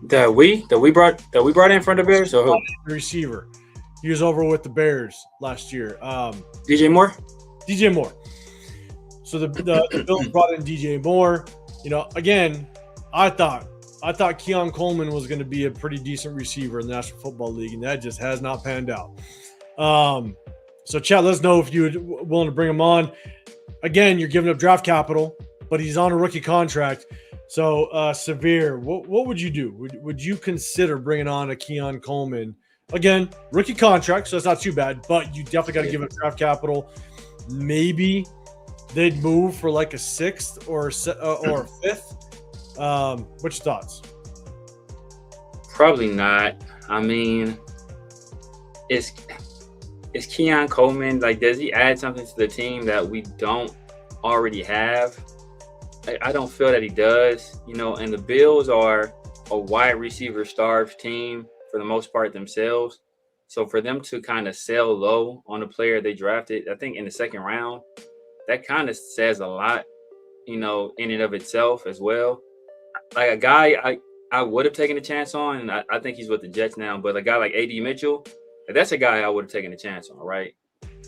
that we brought in from the Bears. So who? The receiver. He was over with the Bears last year. DJ Moore. DJ Moore. So the Bills brought in DJ Moore. You know, again, I thought Keon Coleman was going to be a pretty decent receiver in the National Football League, and that just has not panned out. So, Chad, let us know if you're willing to bring him on. Again, you're giving up draft capital, but he's on a rookie contract. So, Severe, what would you do? Would you consider bringing on a Keon Coleman? Again, rookie contract, so that's not too bad, but you definitely got to give up draft capital. Maybe they'd move for like a sixth or a fifth. What's your thoughts? Probably not. I mean, is Keon Coleman, like, does he add something to the team that we don't already have? I don't feel that he does, you know, and the Bills are a wide receiver starved team for the most part themselves. So for them to kind of sell low on a player they drafted, I think in the second round, that kind of says a lot, you know, in and of itself as well. Like a guy I would have taken a chance on, and I think he's with the Jets now, but a guy like A.D. Mitchell, that's a guy I would have taken a chance on, right?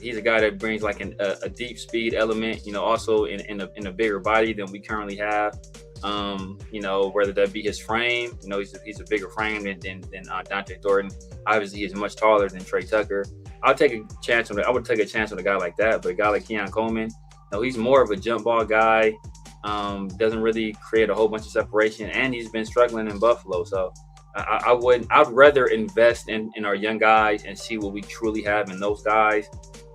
He's a guy that brings like a deep speed element, you know, also in a bigger body than we currently have. You know, whether that be his frame, you know, he's a bigger frame than Dante Thornton. Obviously, he's much taller than Trey Tucker. I would take a chance on a guy like that, but a guy like Keon Coleman, no, he's more of a jump ball guy. Doesn't really create a whole bunch of separation, and he's been struggling in Buffalo. So I'd rather invest in our young guys and see what we truly have in those guys,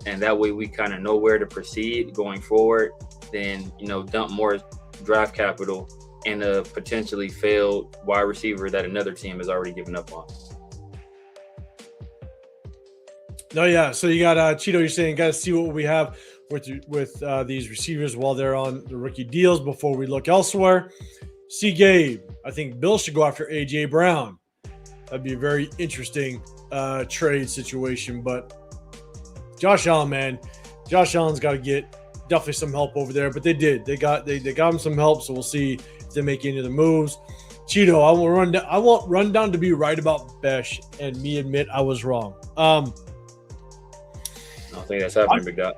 and that way we kind of know where to proceed going forward than, you know, dump more draft capital in a potentially failed wide receiver that another team has already given up on. No, yeah. So you got Cheeto. You're saying got to see what we have with these receivers while they're on the rookie deals before we look elsewhere. See, Gabe, I think Bill should go after AJ Brown. That'd be a very interesting trade situation. But Josh Allen, man, Josh Allen's got to get definitely some help over there. But they did. They got him some help. So we'll see if they make any of the moves. Cheeto, I won't run down to be right about Besh and me admit I was wrong. I don't think that's happening, Big Dot.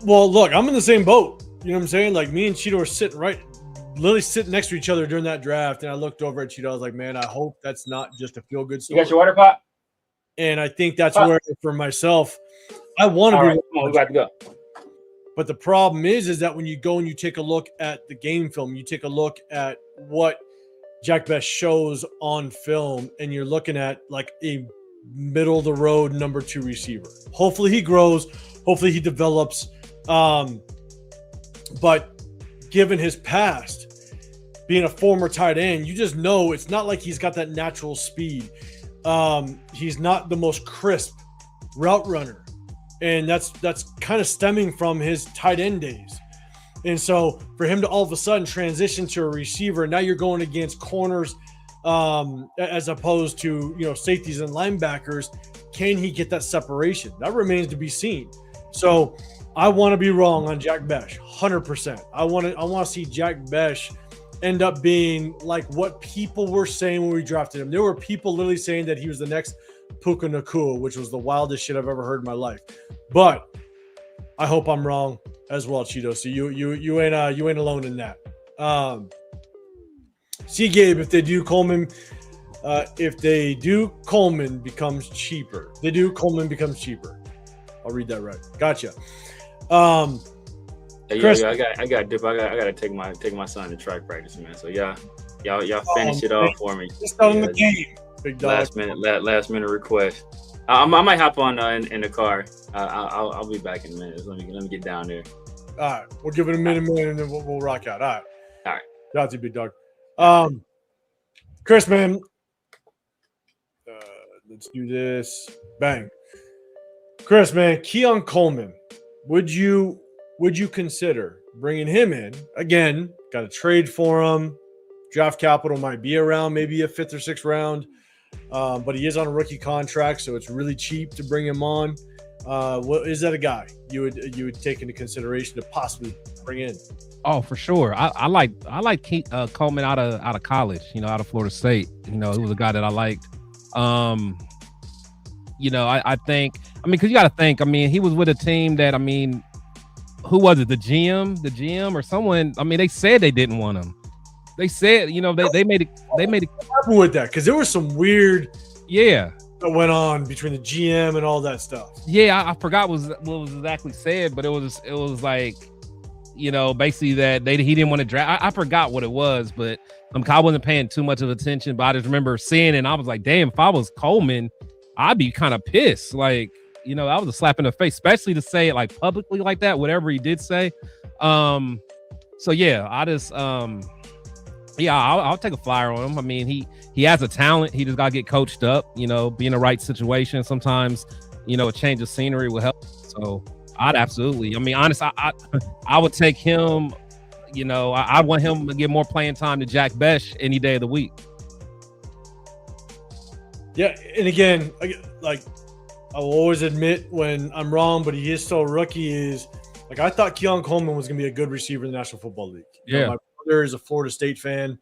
Well, look, I'm in the same boat. You know what I'm saying? Like, me and Cheeto are literally sitting next to each other during that draft. And I looked over at Cheeto. I was like, man, I hope that's not just a feel-good story. You got your water pot? And I think that's where, for myself, I want to be. Right, come on, we got to go. But the problem is that when you go and you take a look at the game film, you take a look at what Jack Best shows on film, and you're looking at like a middle-of-the-road number 2 receiver. Hopefully he grows. Hopefully he develops. But given his past, being a former tight end, you just know it's not like he's got that natural speed. He's not the most crisp route runner. And that's kind of stemming from his tight end days. And so for him to all of a sudden transition to a receiver, now you're going against corners as opposed to, you know, safeties and linebackers. Can he get that separation? That remains to be seen. So I want to be wrong on Jack Besh, 100%. I want to see Jack Besh end up being like what people were saying when we drafted him. There were people literally saying that he was the next Puka Nacua, which was the wildest shit I've ever heard in my life. But I hope I'm wrong as well, Cheeto. So you ain't alone in that. See, Gabe, if they do Coleman becomes cheaper. Coleman becomes cheaper. I'll read that right. Gotcha. Chris, I got dip. I gotta take my son to track practice, man. So y'all finish it off for me. Just on the game, big dog. Last minute request. I might hop on in the car. I'll be back in a minute. Let me get down there. All right, we'll give it a minute, and then we'll rock out. All right. Got you, big dog. Chris, man. Let's do this. Bang. Chris, man, Keon Coleman. Would you consider bringing him in? Again, got to trade for him. Draft capital might be around maybe a 5th or 6th round, but he is on a rookie contract, so it's really cheap to bring him on. What is that a guy you would take into consideration to possibly bring in? Oh, for sure. I like Coleman out of college, out of Florida State. He was a guy that I liked. I think, because you got to think, he was with a team that, who was it? The GM or someone. They said they didn't want him. They said, they made it. Careful with that, because there was some weird that went on between the GM and all that stuff. Yeah, I forgot what was exactly said, but it was like, basically that he didn't want to draft. I forgot what it was, but I wasn't paying too much of attention. But I just remember seeing it, and I was like, damn, if I was Coleman, I'd be kind of pissed. Like, that was a slap in the face, especially to say it like publicly like that, whatever he did say. So yeah, I just I'll take a flyer on him. He has a talent. He just got to get coached up, be in the right situation. Sometimes, a change of scenery will help. So I'd absolutely, honest, I would take him, I want him to get more playing time to Jack Besh any day of the week. Yeah. And again, like I will always admit when I'm wrong, but he is still a rookie. Is like, I thought Keon Coleman was going to be a good receiver in the National Football League. My brother is a Florida State fan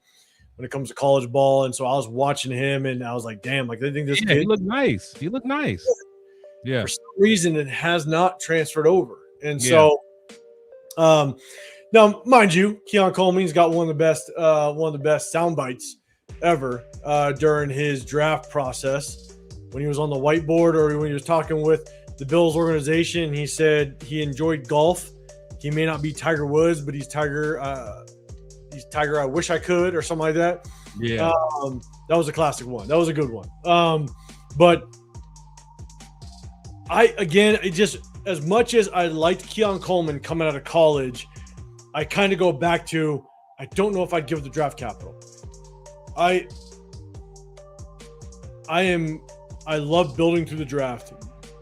when it comes to college ball, and so I was watching him, and I was like, "Damn! Like, I think this kid, he looked nice. Yeah. For some reason, it has not transferred over, and so, now, mind you, Keon Coleman's got one of the best sound bites ever during his draft process when he was on the whiteboard or when he was talking with the Bills organization. He said he enjoyed golf. He may not be Tiger Woods, but he's Tiger. He's Tiger. I wish I could, or something like that. Yeah, that was a classic one. That was a good one. But it just, as much as I liked Keon Coleman coming out of college, I kind of go back to, I don't know if I'd give the draft capital. I love building through the draft,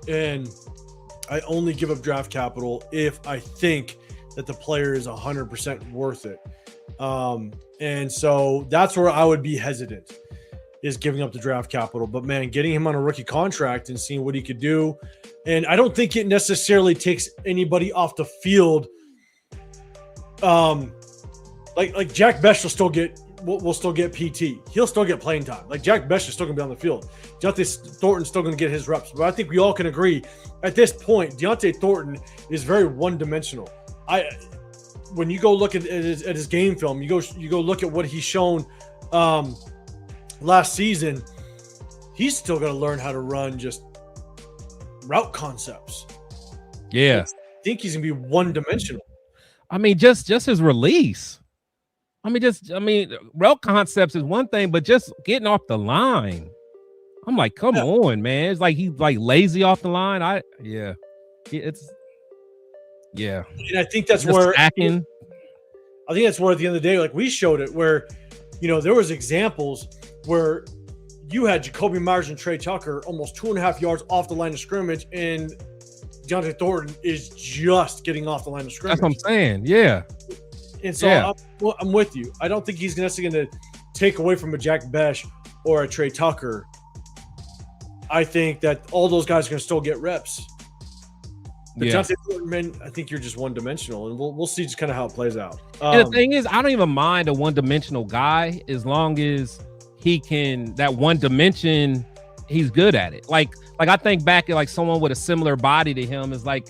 and I only give up draft capital if I think that the player is 100% worth it. And so that's where I would be hesitant, is giving up the draft capital. But man, getting him on a rookie contract and seeing what he could do. And I don't think it necessarily takes anybody off the field. Like Jack Besh will still get PT. He'll still get playing time. Like, Jack Besh is still going to be on the field. Deontay Thornton's still going to get his reps. But I think we all can agree at this point, Deontay Thornton is very one-dimensional. When you go look at his game film, you go look at what he's shown last season, he's still got to learn how to run just route concepts. Yeah. I think he's going to be one-dimensional. Just his release. Route concepts is one thing, but just getting off the line. I'm like, come on, man. It's like he's like lazy off the line. And I think that's where stacking. I think that's where at the end of the day, like we showed it, where there was examples where you had Jacoby Myers and Trey Tucker almost 2.5 yards off the line of scrimmage, and Deontay Thornton is just getting off the line of scrimmage. That's what I'm saying. Yeah. And so I'm with you. I don't think he's necessarily going to take away from a Jack Besh or a Trey Tucker. I think that all those guys are going to still get reps. But Deontay Thornton, man, I think you're just one-dimensional, and we'll see just kind of how it plays out. And the thing is, I don't even mind a one-dimensional guy as long as he can, that one dimension, he's good at it. Like I think back at like someone with a similar body to him is like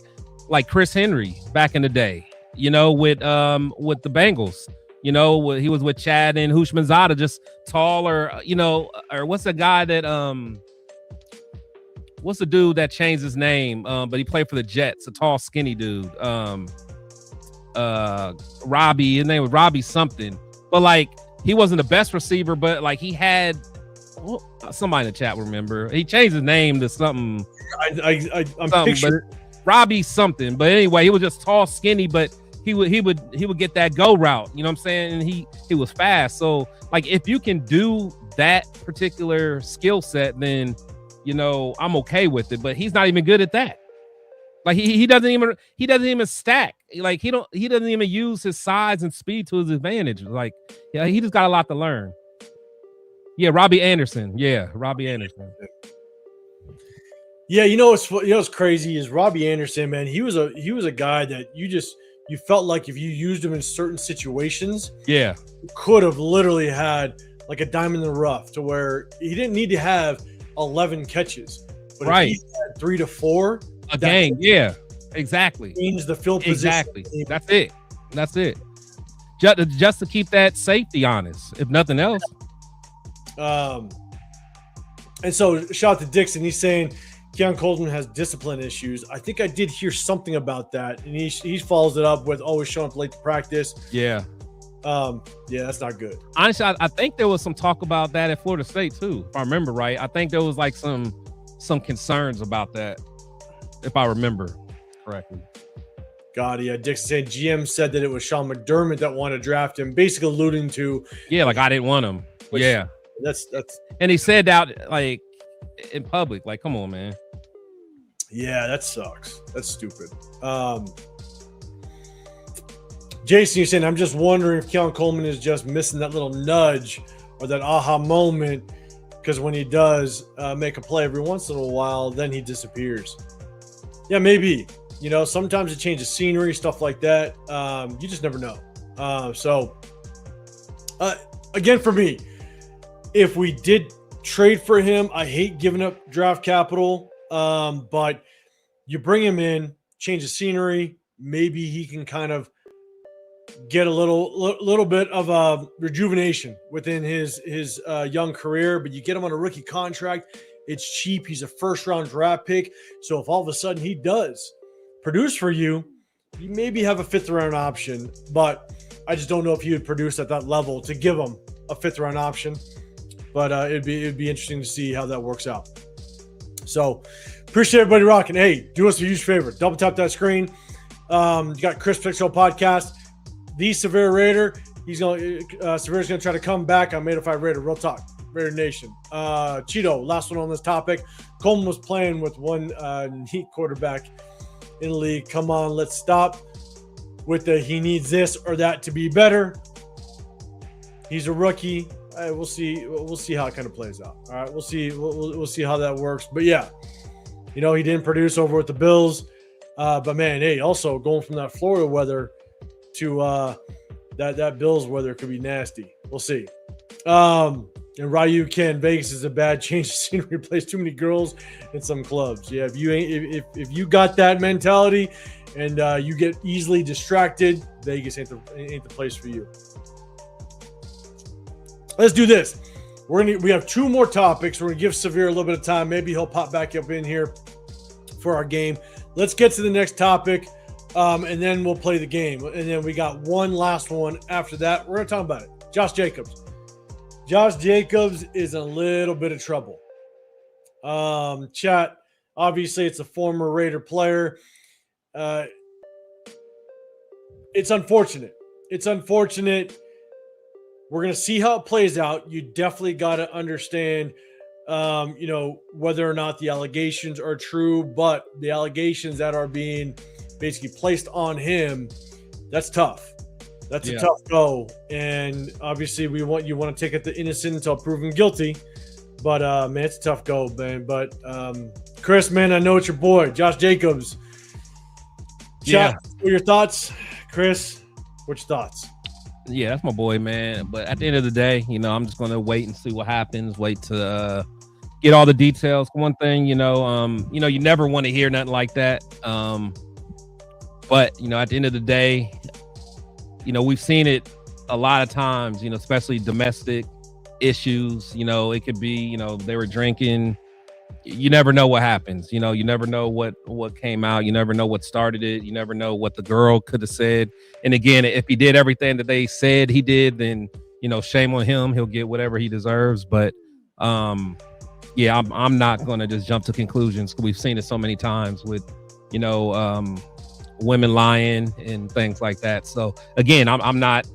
Chris Henry back in the day, with the Bengals. He was with Chad and Hushmanzada, just taller, or what's the guy that what's the dude that changed his name? But he played for the Jets, a tall, skinny dude. Robbie, his name was Robbie something. But like, he wasn't the best receiver, but like he had somebody in the chat will remember. He changed his name to something. I'm picturing Robbie something. But anyway, he was just tall, skinny, but he would get that go route. You know what I'm saying? And he was fast. So like, if you can do that particular skill set, then I'm okay with it. But he's not even good at that. Like he doesn't even stack. Like he doesn't even use his size and speed to his advantage. Like, he just got a lot to learn. Yeah, Robbie Anderson. Yeah, Robbie Anderson. Yeah, what's crazy is Robbie Anderson, man. He was a guy that you felt like if you used him in certain situations, Yeah, you could have literally had like a diamond in the rough to where he didn't need to have 11 catches, but right. if he had 3 to 4 A game. Yeah, exactly. Change the field position. Exactly. That's it. That's it. Just to keep that safety honest, if nothing else. And so shout out to Dixon. He's saying Keon Coleman has discipline issues. I think I did hear something about that, and he follows it up with always showing up late to practice. Yeah. Yeah, that's not good. Honestly, I think there was some talk about that at Florida State too, if I remember right. I think there was like some concerns about that, if I remember correctly. God, yeah. Dixon saying GM said that it was Sean McDermott that wanted to draft him, basically alluding to like I didn't want him. Yeah. That's and he said that like in public. Like, come on, man. Yeah, that sucks. That's stupid. Jason, you're saying I'm just wondering if Keon Coleman is just missing that little nudge or that aha moment, because when he does make a play every once in a while, then he disappears. Yeah, maybe. Sometimes it changes scenery, stuff like that. You just never know. Again, for me, if we did trade for him, I hate giving up draft capital, but you bring him in, change the scenery. Maybe he can kind of get a little bit of rejuvenation within his young career. But you get him on a rookie contract. It's cheap. He's a first-round draft pick. So if all of a sudden he does produce for you, you maybe have a fifth-round option. But I just don't know if he would produce at that level to give him a fifth-round option. But it'd be interesting to see how that works out. So appreciate everybody rocking. Hey, do us a huge favor. Double tap that screen. You got Chris Pixel Podcast. The Severe Raider. Severe's gonna try to come back on Made of Five Raider. Real talk. Raider Nation. Cheeto, last one on this topic. Coleman was playing with one neat quarterback in the league. Come on, let's stop with the he needs this or that to be better. He's a rookie. We'll see how it kind of plays out. All right, we'll see how that works. But yeah, he didn't produce over with the Bills. But man, hey, also going from that Florida weather to that Bills weather could be nasty. We'll see. And Ryu Ken, Vegas is a bad change of scenery. Plays too many girls in some clubs. Yeah, if you got that mentality and you get easily distracted, Vegas ain't the place for you. Let's do this. We have 2 more topics. We're gonna give Severe a little bit of time. Maybe he'll pop back up in here for our game. Let's get to the next topic, and then we'll play the game. And then we got one last one after that. We're gonna talk about it. Josh Jacobs. Josh Jacobs is in a little bit of trouble. Chat. Obviously, it's a former Raider player. It's unfortunate. We're going to see how it plays out. You definitely got to understand, whether or not the allegations are true, but the allegations that are being basically placed on him, that's tough. That's a tough go. And obviously you want to take it the innocent until proven guilty, but man, it's a tough go, man. But Chris, man, I know it's your boy, Josh Jacobs. Chat, what are your thoughts? Chris, what's your thoughts? Yeah, that's my boy, man. But at the end of the day, I'm just going to wait and see what happens. Wait to get all the details. One thing, you never want to hear nothing like that. But, at the end of the day, we've seen it a lot of times, especially domestic issues. It could be, they were drinking. You never know what happens. You never know what came out. You never know what started it. You never know what the girl could have said. And again, if he did everything that they said he did, then, shame on him. He'll get whatever he deserves. But I'm not going to just jump to conclusions. We've seen it so many times with, women lying and things like that. So again, I'm not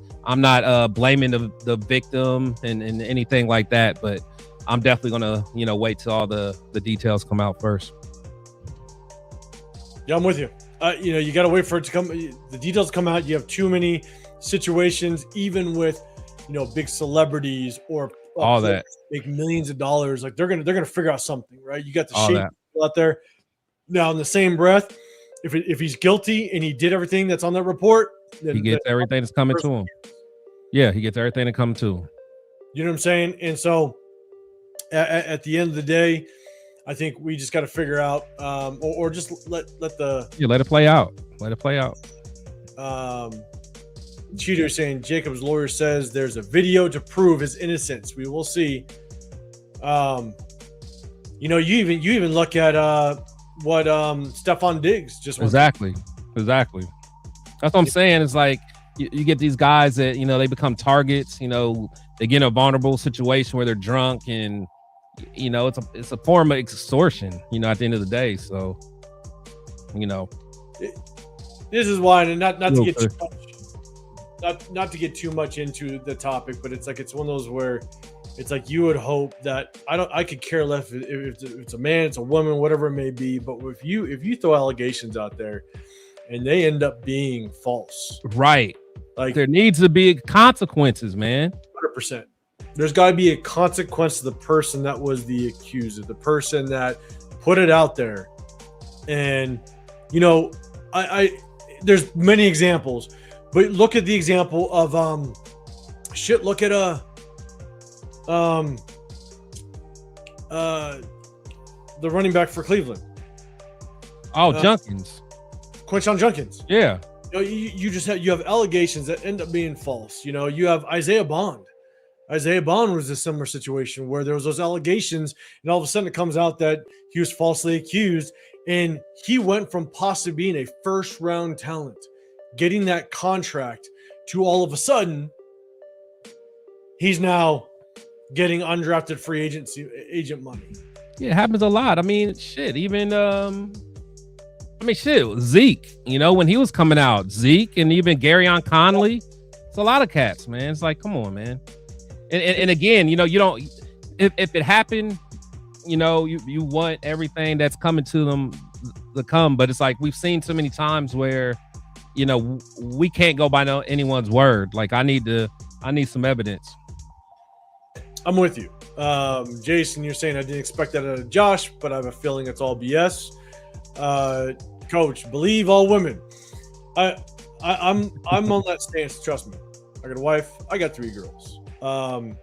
blaming the victim and anything like that, but I'm definitely gonna, wait till all the details come out first. Yeah, I'm with you. You got to wait for it to come. The details come out. You have too many situations, even with, big celebrities or all that make millions of dollars. Like they're gonna figure out something, right? You got the all shape that. people out there. Now, in the same breath, if he's guilty and he did everything that's on that report, then he gets everything that's coming to him. Yeah, he gets everything that comes to him. You know what I'm saying? And so at the end of the day, I think we just got to figure out, or just let it play out. Let it play out. Cheater saying Jacob's lawyer says there's a video to prove his innocence. We will see. You know, you even look at what Stephon Diggs just went exactly. That's what I'm saying. It's like you get these guys that, you know, they become targets. You know, they get in a vulnerable situation where they're drunk, and you know, it's a form of extortion. You know, at the end of the day. So, you know, this is why, and not to get too much, not to get too much into the topic, but it's like it's one of those where it's like you would hope that I could care less if it's a man, it's a woman, whatever it may be. But if you throw allegations out there and they end up being false, right? Like there needs to be consequences, man. 100%. There's got to be a consequence to the person that was the accuser, the person that put it out there. And you know, I there's many examples, but look at the example of look at the running back for Cleveland. Junkins. Quinshon Junkins. Yeah. You know, you have allegations that end up being false. You know, you have Isaiah Bond. Isaiah Bond was a similar situation where there was those allegations, and all of a sudden it comes out that he was falsely accused, and he went from possibly being a first-round talent, getting that contract, to all of a sudden he's now getting undrafted free agent money. Yeah, it happens a lot. I mean, shit. Even Zeke. You know, when he was coming out, Zeke, and even Garyon Conley. It's a lot of cats, man. It's like, come on, man. And again, you know, you don't. If it happened, you know, you want everything that's coming to them to come, but it's like we've seen so many times where, you know, we can't go by anyone's word. Like I need some evidence. I'm with you. Jason, you're saying I didn't expect that out of Josh, but I have a feeling it's all BS. Coach, believe all women. I'm on that stance. Trust me. I got a wife. I got 3 girls. I'm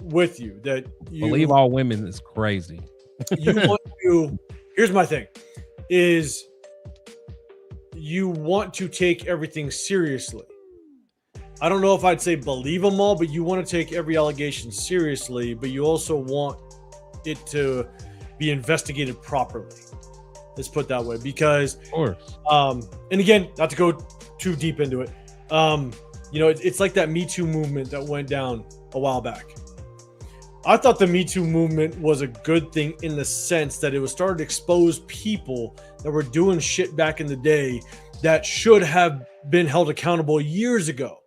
with you that you believe all women is crazy. You want to. Here's my thing: is you want to take everything seriously. I don't know if I'd say believe them all, but you want to take every allegation seriously, but you also want it to be investigated properly. Let's put it that way, because, of course. And again, not to go too deep into it, you know, it's like that Me Too movement that went down a while back. I thought the Me Too movement was a good thing in the sense that it was starting to expose people that were doing shit back in the day that should have been held accountable years ago.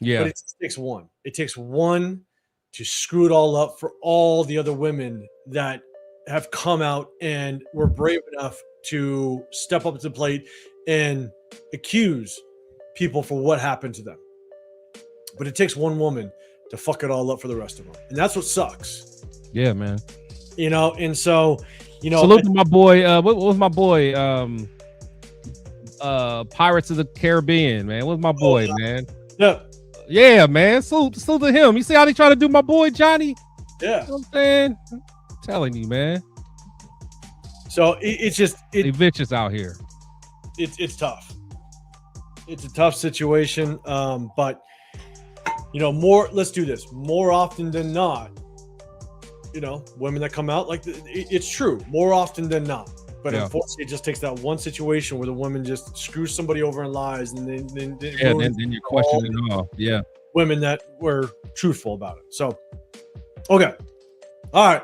Yeah. But it just takes one. It takes one to screw it all up for all the other women that have come out and were brave enough to step up to the plate and accuse people for what happened to them. But it takes one woman to fuck it all up for the rest of them. And that's what sucks. Yeah, man. You know, and so, you know. Salute to my boy. What was my boy? Pirates of the Caribbean, man. What's my boy, man? Yeah. Yeah, man. Salute to him. You see how they try to do my boy Johnny? Yeah. You know what I'm saying? I'm telling you, man. So it's just they vicious out here. It's tough. It's a tough situation. But you know, let's do this. More often than not, you know, women that come out, like it's true, more often than not. But unfortunately, it just takes that one situation where the woman just screws somebody over and lies, and then you question it all. Yeah, women that were truthful about it. So, okay, all right.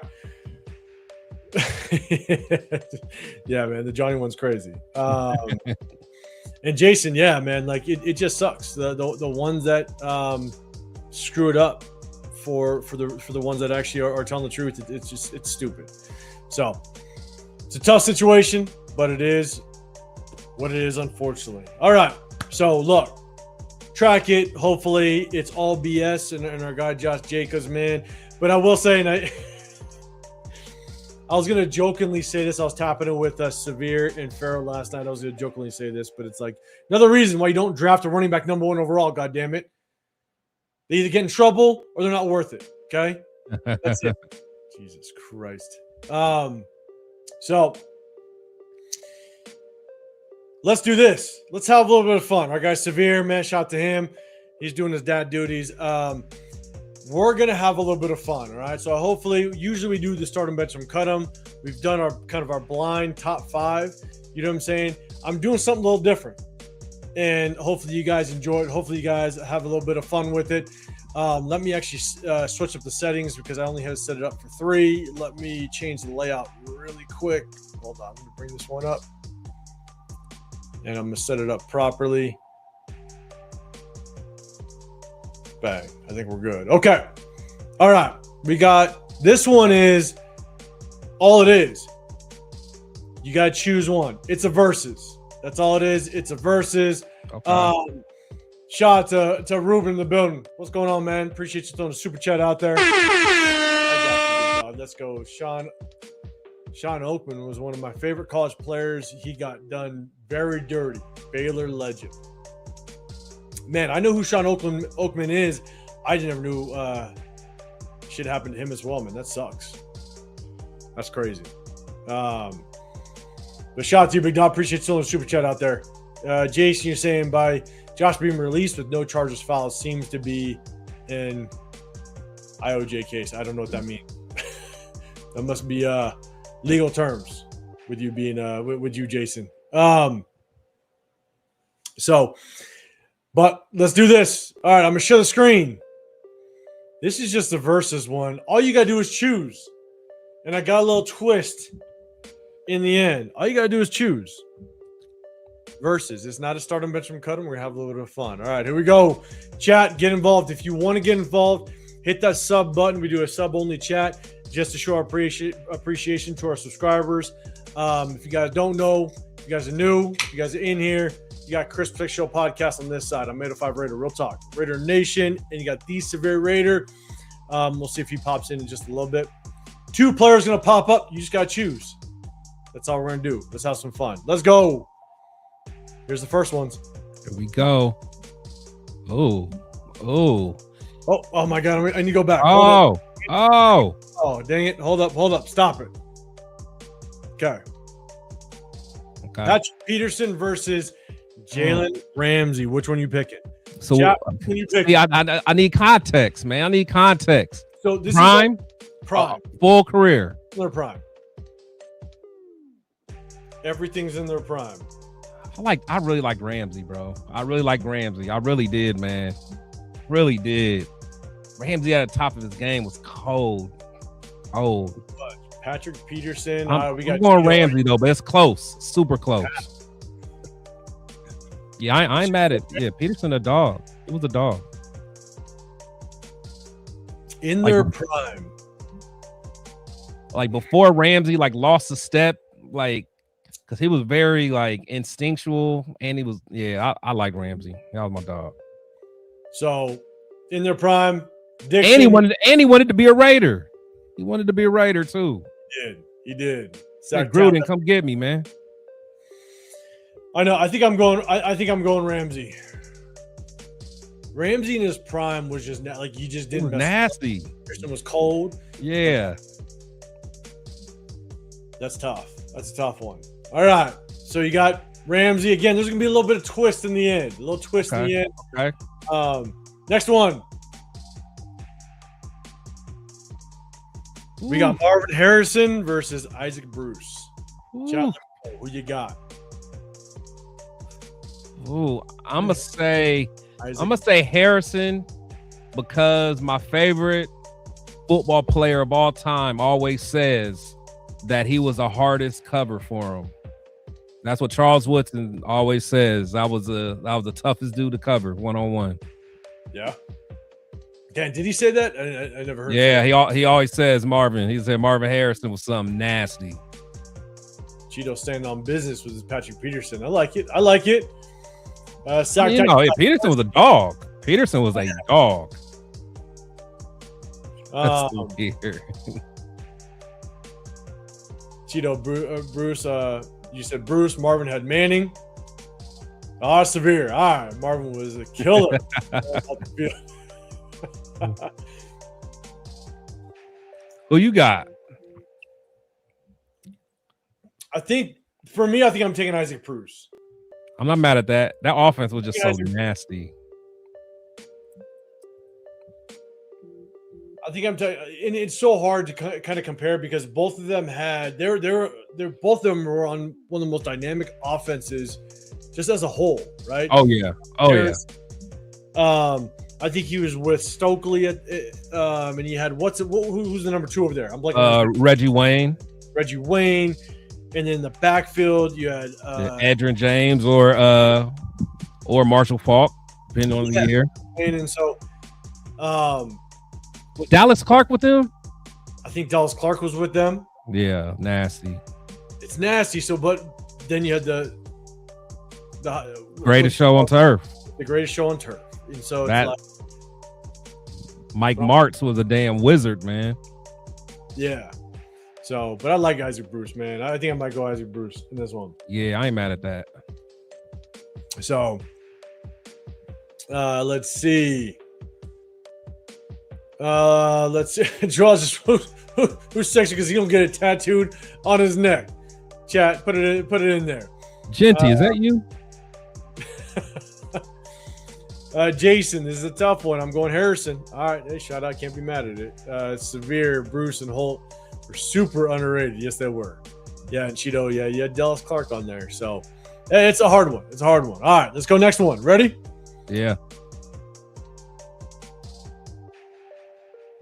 Yeah, man, the Johnny one's crazy. And Jason, yeah, man, like it just sucks. The ones that screw it up for the ones that actually are telling the truth. It's stupid. So. It's a tough situation, but it is what it is, unfortunately. All right. So, look, track it. Hopefully, it's all BS and our guy Josh Jacobs, man. But I will say, and I was gonna jokingly say this. I was tapping it with Severe and Pharaoh last night. I was gonna jokingly say this, but it's like another reason why you don't draft a running back #1 overall. God damn it! They either get in trouble or they're not worth it. Okay, that's it. Jesus Christ. So let's do this. Let's have a little bit of fun. Our guy Severe, man, shout out to him. He's doing his dad duties. We're going to have a little bit of fun, all right? So hopefully, usually we do the start and bench and cut them. We've done our kind of our blind top 5. You know what I'm saying? I'm doing something a little different. And hopefully you guys enjoy it. Hopefully you guys have a little bit of fun with it. Let me actually switch up the settings because I only had to set it up for 3. Let me change the layout really quick. Hold on. Let me bring this one up. And I'm going to set it up properly. Bang. I think we're good. Okay. All right. We got this one is all it is. You got to choose one. It's a versus. That's all it is. It's a versus. Okay. Shout out to Ruben in the building. What's going on, man? Appreciate you throwing a super chat out there. Let's go. Sean Oakman was one of my favorite college players. He got done very dirty. Baylor legend. Man, I know who Sean Oakman is. I never knew shit happened to him as well, man. That sucks. That's crazy. But shout out to you, Big Dog. Appreciate still a super chat out there. Jason, you're saying by Josh being released with no charges filed seems to be an IOJ case. I don't know what that means. That must be legal terms with you being with you, Jason. But let's do this. All right, I'm gonna share the screen. This is just the versus one. All you gotta do is choose. And I got a little twist in the end. All you gotta do is choose. Versus. It's not a start and bench and cut them. We're gonna have a little bit of fun. All right, here we go. Chat, get involved. If you want to get involved, hit that sub button. We do a sub-only chat just to show our appreciation to our subscribers. If you guys don't know, if you guys are new, if you guys are in here, you got Chris Pick Show podcast on this side. I'm 805 Raider, Real Talk, Raider Nation, and you got the Severe Raider. We'll see if he pops in just a little bit. 2 players going to pop up. You just got to choose. That's all we're going to do. Let's have some fun. Let's go. Here's the first ones. Here we go. Oh, my God. I need to go back. Oh, dang it. Hold up. Stop it. Okay. Patrick Peterson versus Jalen Ramsey. Which one you picking? So when you pick, I need context, man. I need context. So this prime, is full career. Their prime. Everything's in their prime. I really like Ramsey, bro. I really like Ramsey. I really did, man. Really did. Ramsey at the top of his game was cold. Patrick Peterson. I'm going Ramsey though, but it's close, super close. Yeah, I ain't mad at. Yeah, Peterson a dog. It was a dog. In their prime. Like before Ramsey lost a step, because he was very instinctual, and he was I like Ramsey. That was my dog. So in their prime, Dixon, and he wanted to be a Raider. He wanted to be a Raider too. He did. Like Gruden, come get me, man. I know. I think I'm going Ramsey. Ramsey in his prime was just you just didn't. Nasty. Peterson was cold. Yeah. That's tough. That's a tough one. All right. So you got Ramsey again. There's gonna be a little bit of twist in the end. A little twist in the end. Okay. Next one. We got Marvin Harrison versus Isaac Bruce. Who you got? I'm gonna say Harrison because my favorite football player of all time always says that he was the hardest cover for him. That's what Charles Woodson always says. I was the toughest dude to cover 1-on-1. Yeah. Dan, did he say that? I never heard. Yeah, he always says Marvin. He said Marvin Harrison was something nasty. Cheeto standing on business with Patrick Peterson. I like it. Peterson was a dog. Peterson was a dog. That's so weird. Cheeto, Bruce. You said Bruce. Marvin had Manning. Severe. All right, Marvin was a killer. Who you got? I think I'm taking Isaac Bruce. I'm not mad at that. That offense was just so nasty. I think and it's so hard to kind of compare because both of them had both of them were on one of the most dynamic offenses just as a whole, right? Oh yeah. I think he was with Stokely and he had who's the number 2 over there? I'm like Reggie Wayne, and then the backfield you had Adrian James or Marshall Faulk, depending on the year. And so Dallas Clark with them? I think Dallas Clark was with them. Yeah, nasty. It's nasty. So, but then you had the greatest show on turf. The greatest show on turf. And so that it's Mike Martz was a damn wizard, man. Yeah. So, but I like Isaac Bruce, man. I think I might go Isaac Bruce in this one. Yeah, I ain't mad at that. So, let's see. Draws just who's sexy because he don't get it tattooed on his neck. Chat, put it in there. Genty, is that you? Jason, this is a tough one. I'm going Harrison. All right, hey, shout out. Can't be mad at it. Severe, Bruce, and Holt were super underrated. Yes, they were. Yeah, and Cheeto, yeah, you had Dallas Clark on there. So, hey, it's a hard one. All right, let's go next one. Ready? Yeah.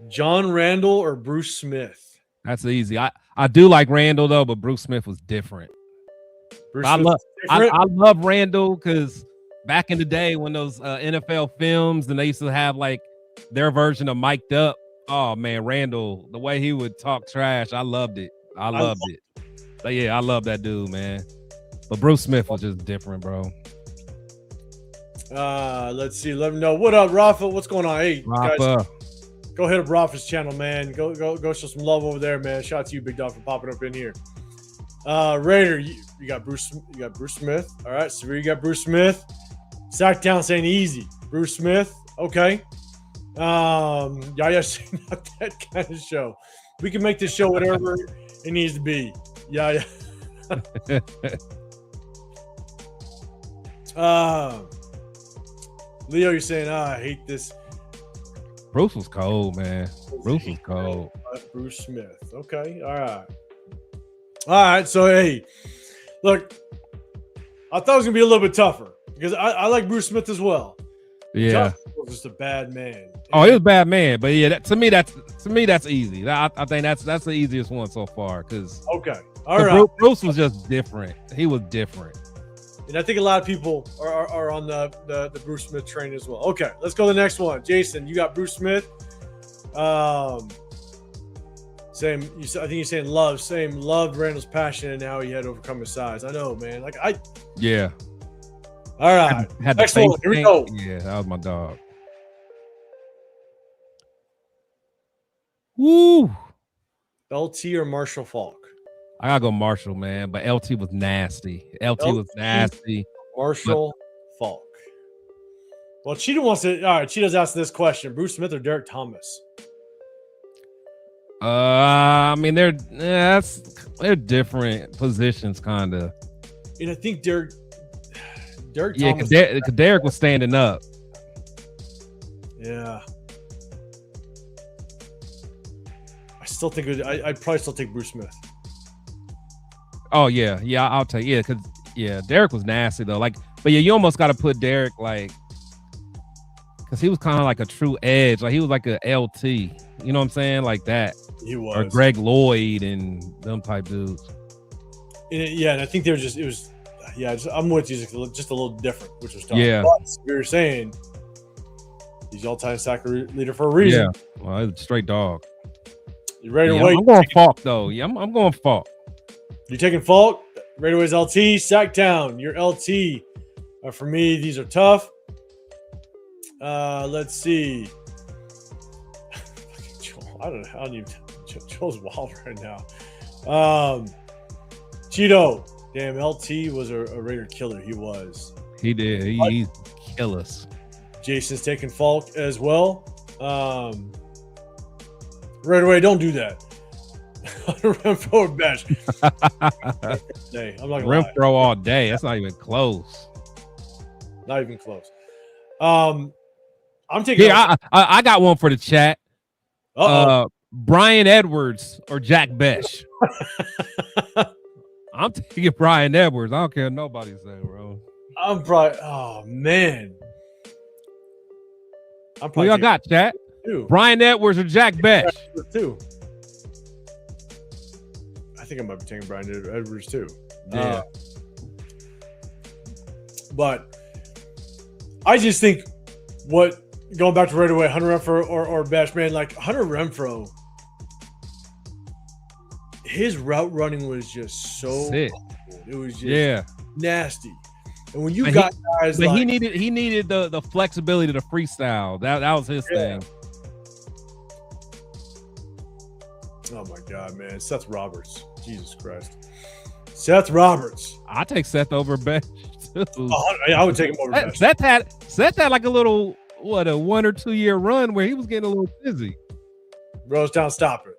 John Randall or Bruce Smith? That's easy. I do like Randall though, but Bruce Smith was different. I love Randall because back in the day when those NFL films and they used to have like their version of mic'd up. Oh man, Randall, the way he would talk trash, I loved it. I loved it. But yeah, I love that dude, man. But Bruce Smith was just different, bro. Let's see. Let me know. What up, Rafa? What's going on? Hey, Rafa. Guys. Go hit up Rafa's channel, man. Go show some love over there, man. Shout out to you, Big Dog, for popping up in here. Raider, you got Bruce Smith. All right, so you got Bruce Smith. Sacktown saying easy. Bruce Smith. Okay. Yaya not that kind of show. We can make this show whatever it needs to be. Yeah. Leo, you're saying, I hate this. Bruce was cold, man. Bruce was cold. Bruce Smith. Okay. All right. So, hey, look, I thought it was going to be a little bit tougher because I like Bruce Smith as well. Yeah. Justin was just a bad man. Oh, he was a bad man. But yeah, to me, that's easy. I think that's the easiest one so far. Cause okay. All right. Bruce was just different. He was different. And I think a lot of people are on the Bruce Smith train as well. Okay, let's go to the next one. Jason, you got Bruce Smith. Same. I think you're saying love. Same. Loved Randall's passion and how he had to overcome his size. I know, man. Yeah. All right. Had next one. Here we go. Yeah, that was my dog. Woo. LT or Marshall Faulk? I gotta go Marshall, man. But LT was nasty. LT was nasty. Marshall Faulk. Well, Cheetah wants to. All right, Cheetah's asked this question: Bruce Smith or Derek Thomas? I mean, they're different positions, kind of. And I think Derek. Yeah, because Derek was standing up. Yeah. I still think I'd probably still take Bruce Smith. Oh yeah, I'll take because Derek was nasty though. But you almost got to put Derek because he was kind of like a true edge. Like he was like a LT. You know what I'm saying? Like that. He was. Or Greg Lloyd and them type dudes. And I think they were just. It was. Yeah, I'm with you. Just a little different, which was tough. Yeah. But we were saying he's all-time sack leader for a reason. Yeah. Well, he's a straight dog. You ready to wait? I'm going Faulk though. Yeah, I'm going Faulk. You're taking Faulk. Raiders LT. Sacktown. Your LT. For me, these are tough. Let's see. Joel, I don't know. Joel's wild right now. Cheeto. Damn, LT was a Raider killer. He was. He did. He kill us. Jason's taking Falk as well. Right away, don't do that. Renfro or Bash. Hey, I'm not gonna lie. Renfro all day. That's not even close. Not even close. I'm taking. Yeah, I got one for the chat. Uh-oh. Brian Edwards or Jack Besh. I'm taking Brian Edwards. I don't care what nobody say, bro. I'm probably. Oh man. I'm Who probably. y'all got, chat? Two. Brian Edwards or Jack Besh? Two. I think I might be taking Brian Edwards too. Yeah. But I just think going back to right away, Hunter Renfro or Bash, man, like Hunter Renfro, his route running was just so sick. Cool. It was just nasty. And when you got guys but like, he needed the flexibility to freestyle. That was his thing. Oh my God, man. Seth Roberts. Jesus Christ. Seth Roberts. I take Seth over Besh too. I would take him over Besh. Seth had like a little, a 1 or 2 year run where he was getting a little busy. Rosetown, stop it.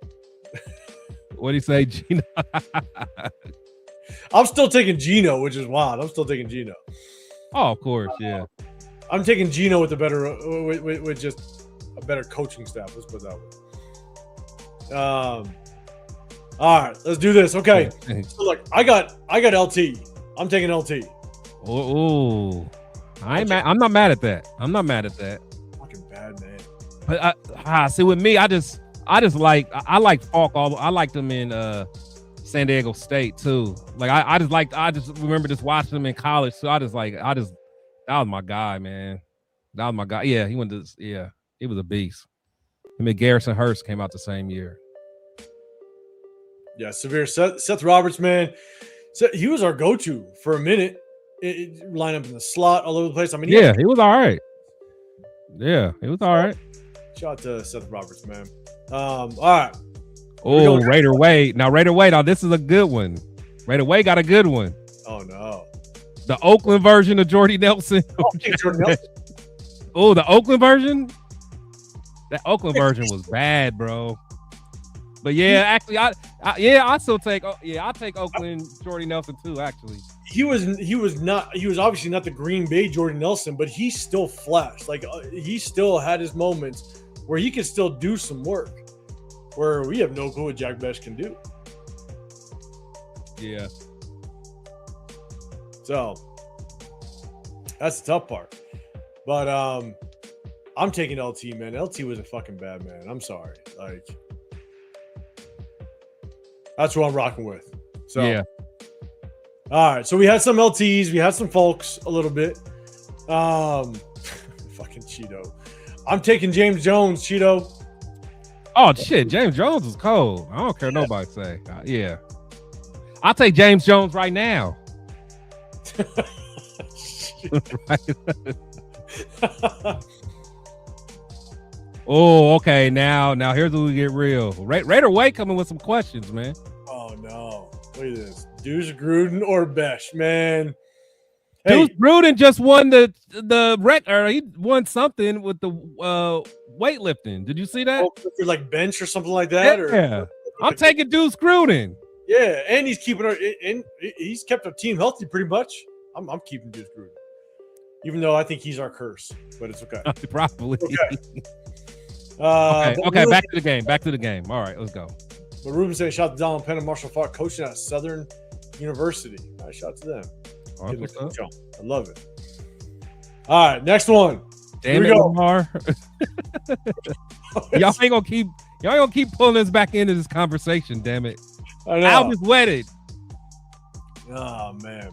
What'd he say, Gino? I'm still taking Gino, which is wild. I'm still taking Gino. Oh, of course, yeah. I'm taking Gino with a better, with just a better coaching staff. Let's put it that way. All right, let's do this. Okay, so look, I got LT. I'm taking LT. Oh, I'm not mad at that. I'm not mad at that. Fucking bad, man. But see, with me, I like Falk. I liked him in San Diego State too. Like I just remember just watching him in college. So that was my guy, man. That was my guy. Yeah, he was a beast. Him and Garrison Hurst came out the same year. Yeah, severe. Seth Roberts, man. He was our go-to for a minute. Line up in the slot all over the place. I mean, he was all right. Yeah, he was all right. Shout out to Seth Roberts, man. All right. Oh, Raider Wade. Now, this is a good one. Raider Wade got a good one. Oh, no. The Oakland version of Jordy Nelson. Oh, the Oakland version? That Oakland version was bad, bro. But yeah, actually, I still take. I'll take Oakland Jordy Nelson too. Actually, he was obviously not the Green Bay Jordy Nelson, but he still flashed. Like he still had his moments where he could still do some work. Where we have no clue what Jack Besh can do. Yeah. So that's the tough part. But I'm taking LT, man. LT was a fucking bad man. I'm sorry. Like. That's what I'm rocking with. So, yeah. All right. So we had some LTs. We had some folks a little bit. Fucking Cheeto. I'm taking James Jones, Cheeto. Oh, shit. James Jones is cold. I don't care nobody say. Yeah. I'll take James Jones right now. Oh, okay. Now here's where we get real. Raider Way coming with some questions, man. Oh no! Look at this. Deuce Gruden or Besh, man. Deuce Gruden just won the record. He won something with the weightlifting. Did you see that? Oh, for like bench or something like that. Yeah. I'm taking Deuce Gruden. Yeah, and he's kept our team healthy pretty much. I'm keeping Deuce Gruden, even though I think he's our curse, but it's okay. Probably. Okay. Okay. Back to the game. All right, let's go. But Ruben saying, shout out to Donald Penn and Marshall Falk coaching at Southern University. Nice shout out to them. I love it. All right, next one. Damn it, Lamar. Y'all ain't gonna keep pulling us back into this conversation. Damn it. I know. Albus wedded. Oh man.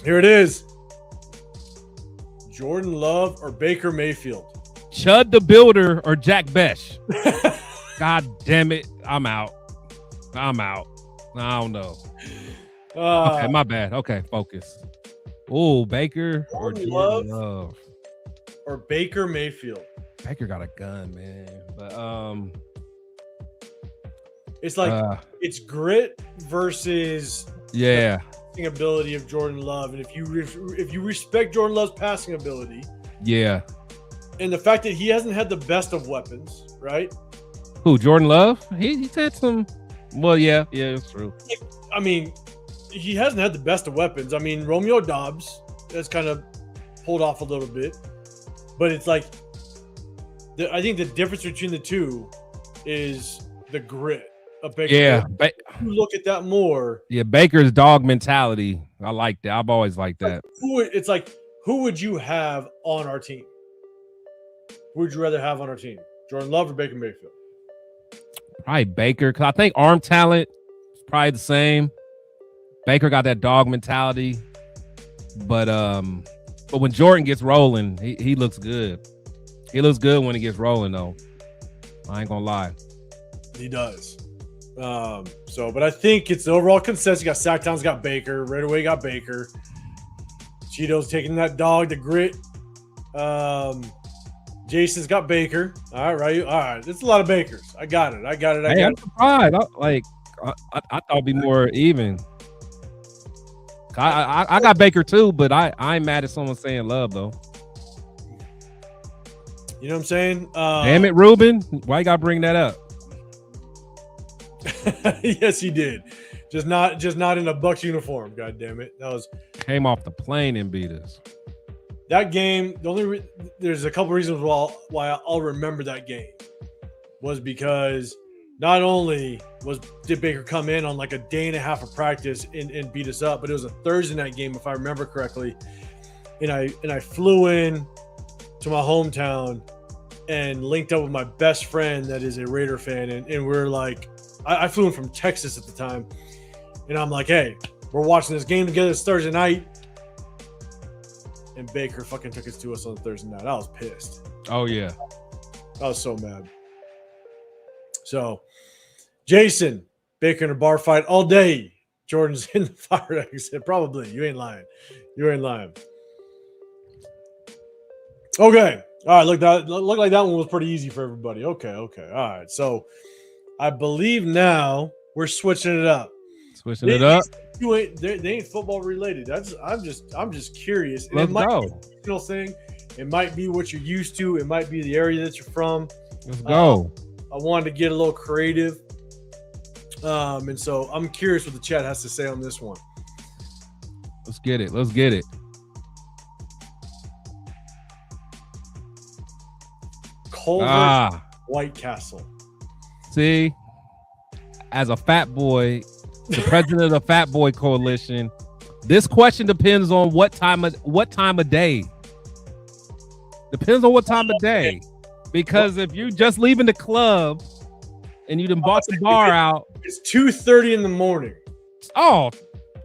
Here it is. Jordan Love or Baker Mayfield? Chud the Builder or Jack Besh? God damn it. I'm out. I don't know. Okay, my bad. Okay, focus. Oh, Baker or Jordan Love? Or Baker Mayfield? Baker got a gun, man. But It's like it's grit versus yeah. the passing ability of Jordan Love, and if you respect Jordan Love's passing ability, yeah, and the fact that he hasn't had the best of weapons, right? Who, Jordan Love? He's had some. Well, yeah, it's true. I mean, he hasn't had the best of weapons. I mean, Romeo Doubs has kind of pulled off a little bit, but it's like I think the difference between the two is the grit of Baker. Yeah, you look at that more. Yeah, Baker's dog mentality. I like that. I've always liked that. It's like, who would you have on our team? Who would you rather have on our team? Jordan Love or Baker Mayfield? Probably Baker, because I think arm talent is probably the same. Baker got that dog mentality, but when Jordan gets rolling, he looks good. He looks good when he gets rolling, though. I ain't gonna lie. He does. But I think it's the overall consensus. You got Sacktown's got Baker. Right away got Baker. Cheeto's taking that dog, the grit. Jason's got Baker. All right. It's a lot of Bakers. I got it. I'm surprised. I thought it'd be more even. I got Baker too, but I ain't mad at someone saying Love though. You know what I'm saying? Damn it, Ruben. Why you gotta bring that up? Yes, he did. Just not in a Bucs uniform. God damn it. That was came off the plane and beat us. That game. There's a couple reasons why I'll remember that game was because not only did Baker come in on like a day and a half of practice and beat us up, but it was a Thursday night game if I remember correctly, and I flew in to my hometown and linked up with my best friend that is a Raider fan, and we're like, I flew in from Texas at the time, and I'm like, hey, we're watching this game together. It's Thursday night, and Baker fucking took it to us on Thursday night. I was pissed. Oh yeah, I was so mad. So, Jason, Baker in a bar fight all day. Jordan's in the fire exit. Probably. You ain't lying. Okay. All right. Look like that one was pretty easy for everybody. Okay. All right. So, I believe now we're switching it up. They ain't football related. I'm just curious. And Let's go. Be a regional thing. It might be what you're used to. It might be the area that you're from. Let's go. I wanted to get a little creative. And so I'm curious what the chat has to say on this one. Let's get it. Culver, White Castle. See, as a fat boy, the president of the Fat Boy Coalition, this question depends on what time of day. Depends on what time of day. Because if you're just leaving the club and you done bought the bar out, it's 2:30 in the morning. Oh,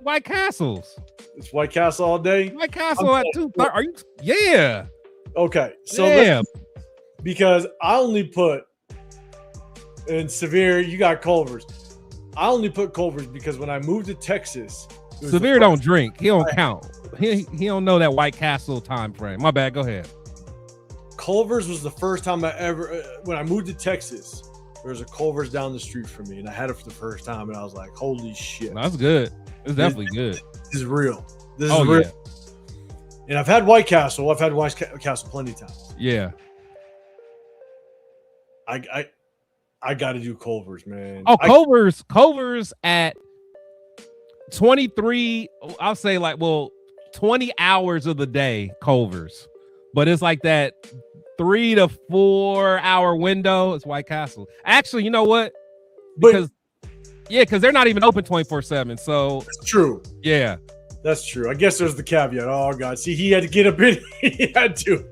White Castles. It's White Castle all day. White Castle at 2:30. Are you? Yeah. Okay, so because I only put in Severe. You got Culver's. I only put Culver's because when I moved to Texas, Severe don't drink. He don't count. He don't know that White Castle time frame. My bad. Go ahead. Culver's was the first time I ever, when I moved to Texas, there was a Culver's down the street from me, and I had it for the first time, and I was like, holy shit. That's good. It's definitely good. This is real. This is real. Yeah. And I've had White Castle. I've had White Castle plenty of times. Yeah. I got to do Culver's, man. Oh, Culver's at 23, I'll say 20 hours of the day, Culver's. But it's like that 3 to 4 hour window. It's White Castle. Actually, you know what? Because they're not even open 24/7. So that's true. Yeah, that's true. I guess there's the caveat. Oh God, see, he had to get up in. He had to.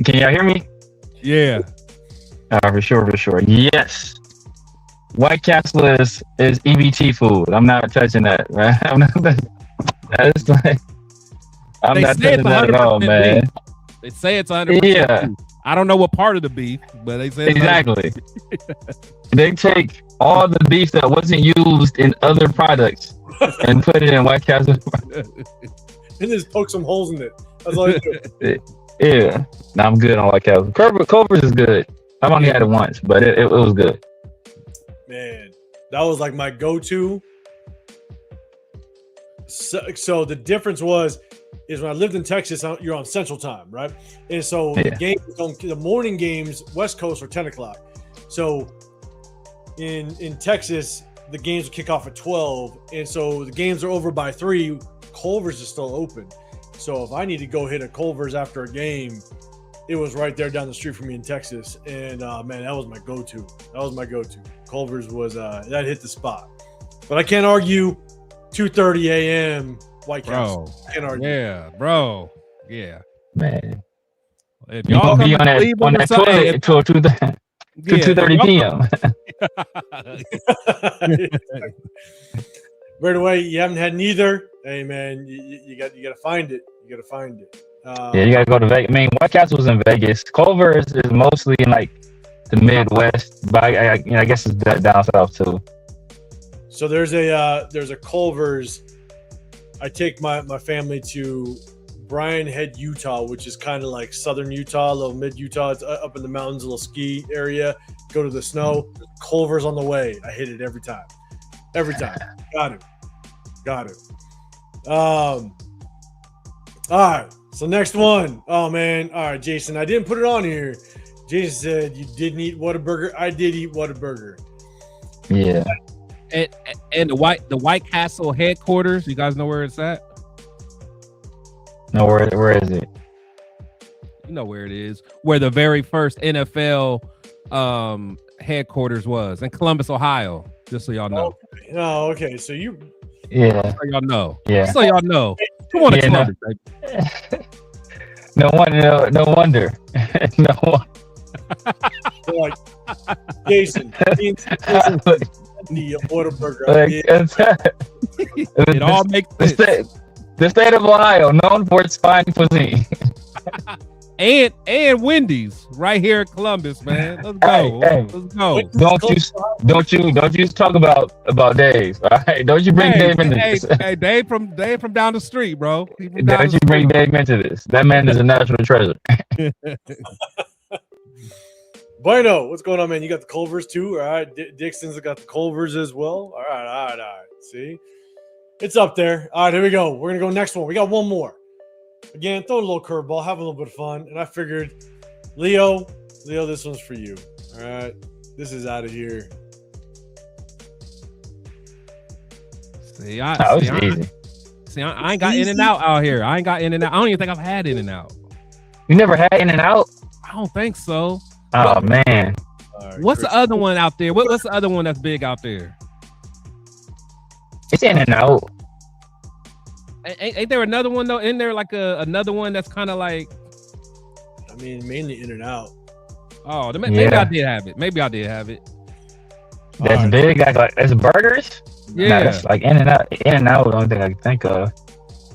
Can y'all hear me? Yeah. For sure. Yes. White Castle is EBT food. I'm not touching that, right? That's like. I'm not touching that at all, man. Beef. They say it's 100%. Yeah. Beef. I don't know what part of the beef, but they say exactly. They take all the beef that wasn't used in other products and put it in White Castle. And just poke some holes in it. That's all you do. Yeah. No, I'm good on White Castle. Culver's is good. I've only had it once, but it was good. Man, that was like my go-to. So the difference is when I lived in Texas, you're on Central Time, right? And so the morning games, West Coast, are 10 o'clock. So in Texas, the games kick off at 12, and so the games are over by 3. Culver's is still open. So if I need to go hit a Culver's after a game, it was right there down the street from me in Texas. And man, that was my go-to. Culver's was that hit the spot. But I can't argue 2:30 a.m. White Castle. Can't argue. Yeah, bro. Yeah. Man. If y'all be on that toilet until 2:30 p.m. Right away, you haven't had neither. Hey man, you got to find it. You got to find it. You got to go to Vegas. I mean, White Castle's in Vegas. Culver's is mostly in like the Midwest, but I guess it's down south too. So there's a Culver's. I take my family to Bryan Head, Utah, which is kind of like southern Utah, a little mid Utah. It's up in the mountains, a little ski area. Go to the snow. Culver's on the way. I hit it every time. Got it. All right. So next one. Oh man. All right, Jason. I didn't put it on here. Jason said you didn't eat Whataburger. I did eat Whataburger. Yeah. And the White Castle headquarters. You guys know where it's at? No, where is it? You know where it is. Where the very first NFL headquarters was in Columbus, Ohio. Just so y'all know. Oh, okay. So you. Yeah. Just so y'all know. Yeah. Just so y'all know. Come on, Columbus, baby. No wonder. No wonder. Like Jason. The Whataburger. It all makes sense. The state of Ohio, known for its fine cuisine. and Wendy's right here in Columbus, man. Let's go. Hey. Let's go. Don't you talk about Dave. All right. Don't you bring Dave into this. Hey, Dave from down the street, bro. Don't you bring Dave into this. That man is a national treasure. Bueno, what's going on, man? You got the Culver's too, all right? Dixon's got the Culver's as well. All right. See, it's up there. All right, here we go. We're gonna go next one. We got one more. Again, throw a little curveball, have a little bit of fun, and I figured, Leo, this one's for you. All right, this is out of here. See, I ain't got In-N-Out out here. I ain't got In-N-Out. I don't even think I've had In-N-Out. You never had In-N-Out? I don't think so. Oh man. Right, what's the other one out there? What's the other one that's big out there? It's In-N-Out. Ain't there another one though? In there like another one that's kind of like? I mean, mainly In-N-Out. Oh, maybe I did have it. That's big. Like it's burgers. Yeah, nah, that's like In-N-Out. In-N-Out, the only thing I can think of.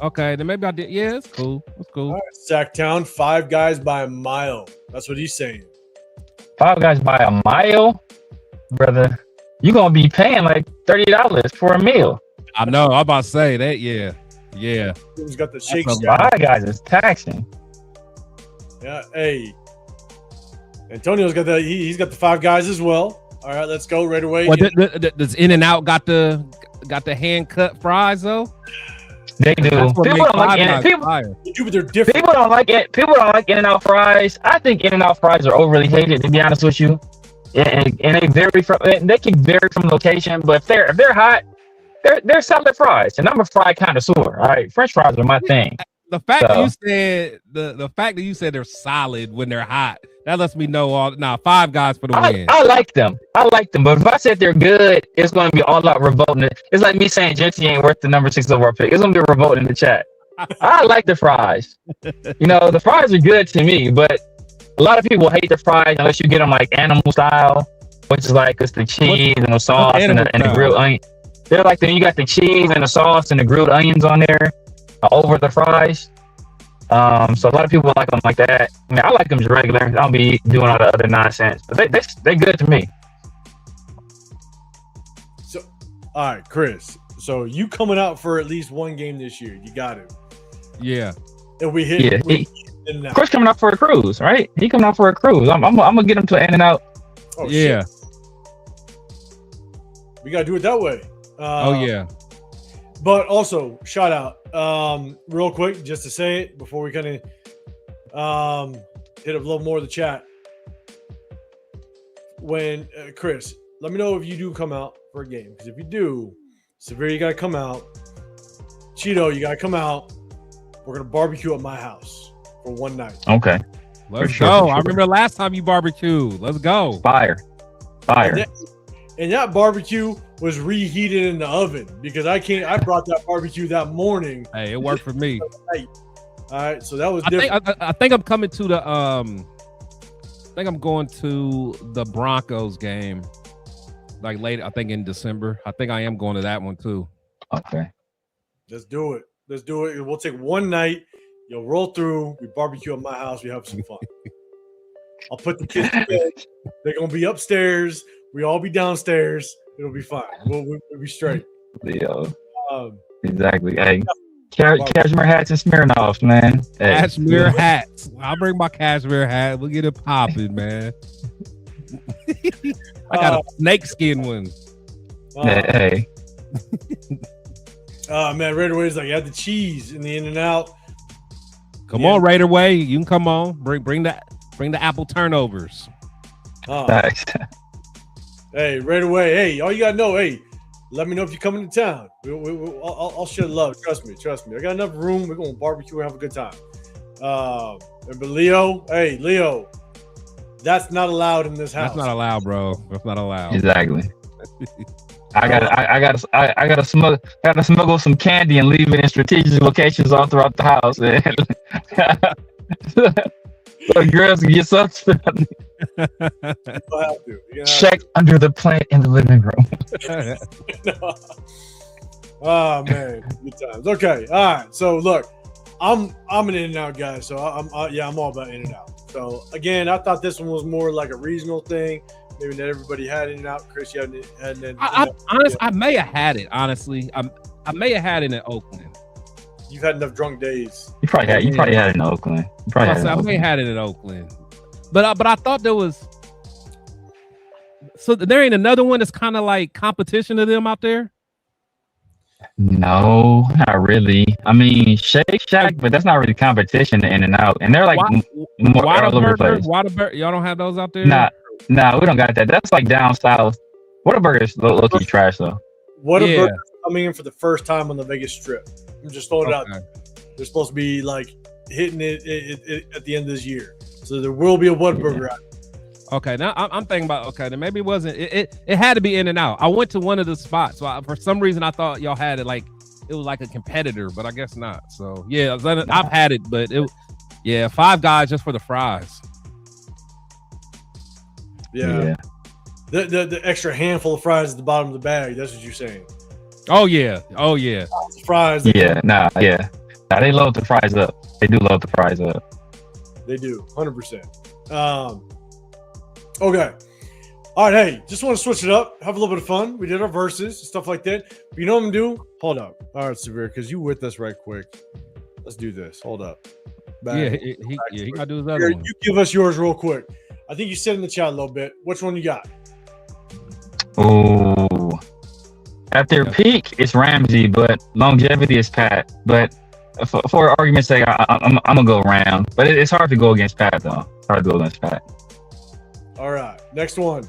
Okay, then maybe I did. Yeah, it's cool. All right, Sacktown, Five Guys by a mile. That's what he's saying. Five Guys by a mile, brother. You gonna be paying like $30 for a meal. I know. I'm about to say that. Yeah. He's got the shake. Five Guys is taxing. Yeah. Hey, Antonio's got the. He's got the Five Guys as well. All right, let's go right away. Well, does In-N-Out got the hand cut fries though? They do. People don't like but they're different. People don't like it. People don't like In-N-Out fries. I think In-N-Out fries are overly hated, to be honest with you. And they can vary from location, but if they're hot, they're solid fries. And I'm a fry connoisseur. All right, French fries are my thing. The fact that you said the fact that you said they're solid when they're hot, that lets me know Five Guys for the win. I like them. But if I said they're good, it's going to be all out revolting. It's like me saying Genty ain't worth the number 6 overall pick. It's going to be revolting in the chat. I like the fries. The fries are good to me, but a lot of people hate the fries unless you get them like animal style, which is like it's the cheese and the sauce and the grilled onion. They're like you got the cheese and the sauce and the grilled onions on there over the fries. So a lot of people like them like that. I mean, I like them just regular. I don't be doing all the other nonsense. But they're good to me. So, all right, Chris. So you coming out for at least one game this year? You got it. Yeah. And we hit In-N-Out. Chris coming out for a cruise, right? He coming out for a cruise. I'm gonna get him to an In-N-Out. Oh, yeah. Shit. We gotta do it that way. Oh yeah. But also, shout out, real quick, just to say it before we kind of hit a little more of the chat. When Chris, let me know if you do come out for a game, because if you do, Severe, you gotta come out. Cheeto, you gotta come out. We're gonna barbecue at my house for one night. Okay. Let's sure, go. for sure. I remember last time you barbecued. Let's go. Fire. And that barbecue was reheated in the oven because I brought that barbecue that morning. Hey, it worked for me. All right, so that was different. I think I'm coming to the I think I'm going to the Broncos game like late, I think in December. I think I am going to that one too. Okay. Let's do it. We'll take one night. You'll roll through. We barbecue at my house. We have some fun. I'll put the kids to bed. They're gonna be upstairs. We all be downstairs. It'll be fine. We'll be straight. Yeah. Exactly. Hey, cashmere hats and Smirnoffs, man. Hey. Cashmere hats. I'll bring my cashmere hat. We'll get it popping, man. I got a snakeskin one. Hey. Man, Raider Way is like, you had the cheese in the In-N-Out. Come on, Raider Way. You can come on. Bring the apple turnovers. Thanks. Hey, Raider Way. Hey, all you gotta know. Hey, let me know if you're coming to town. I'll share love. Trust me. I got enough room. We're gonna barbecue and have a good time. But Leo, that's not allowed in this house. That's not allowed, bro. That's not allowed. Exactly. I gotta smuggle some candy and leave it in strategic locations all throughout the house. So girls can get something. Check under the plant in the living room. Oh man, good times. Okay, all right. So look, I'm an In-N-Out guy, so I'm all about In-N-Out. So again, I thought this one was more like a regional thing. Maybe not everybody had In-N-Out. Chris, you had it. I may have had it. Honestly, I may have had it in Oakland. You've had enough drunk days. You probably had it in Oakland. I may have had it in Oakland, but I thought there was. So there ain't another one that's kind of like competition to them out there. No, not really. I mean, Shake Shack, but that's not really competition to In-N-Out, and they're like more all over the place. Whataburger, y'all don't have those out there? Nah, we don't got that. That's like down south. Whataburger's low-key trash though. Whataburger's coming in for the first time on the Vegas Strip. I'm just throwing it out there. They're supposed to be like hitting it at the end of this year, so there will be a Whataburger out there. Okay, now I'm thinking about then maybe it wasn't. It had to be In-N-Out. I went to one of the spots, so for some reason I thought y'all had it like it was like a competitor, but I guess not. So yeah, I've had it, but Five Guys just for the fries. Yeah. The extra handful of fries at the bottom of the bag. That's what you're saying. Oh yeah. Fries. Nah, they load the fries up. They do load the fries up. They do, 100%. Okay. All right, hey, just want to switch it up, have a little bit of fun. We did our verses, stuff like that. But you know what I'm going to do? Hold up. All right, Severe, because you with us right quick. Let's do this. Hold up. He got to do his other one. You give us yours real quick. I think you said in the chat a little bit. Which one you got? Oh, at their peak, it's Ramsey, but longevity is Pat. But for argument's sake, I'm gonna go Ram. But it's hard to go against Pat, though. It's hard to go against Pat. All right, next one.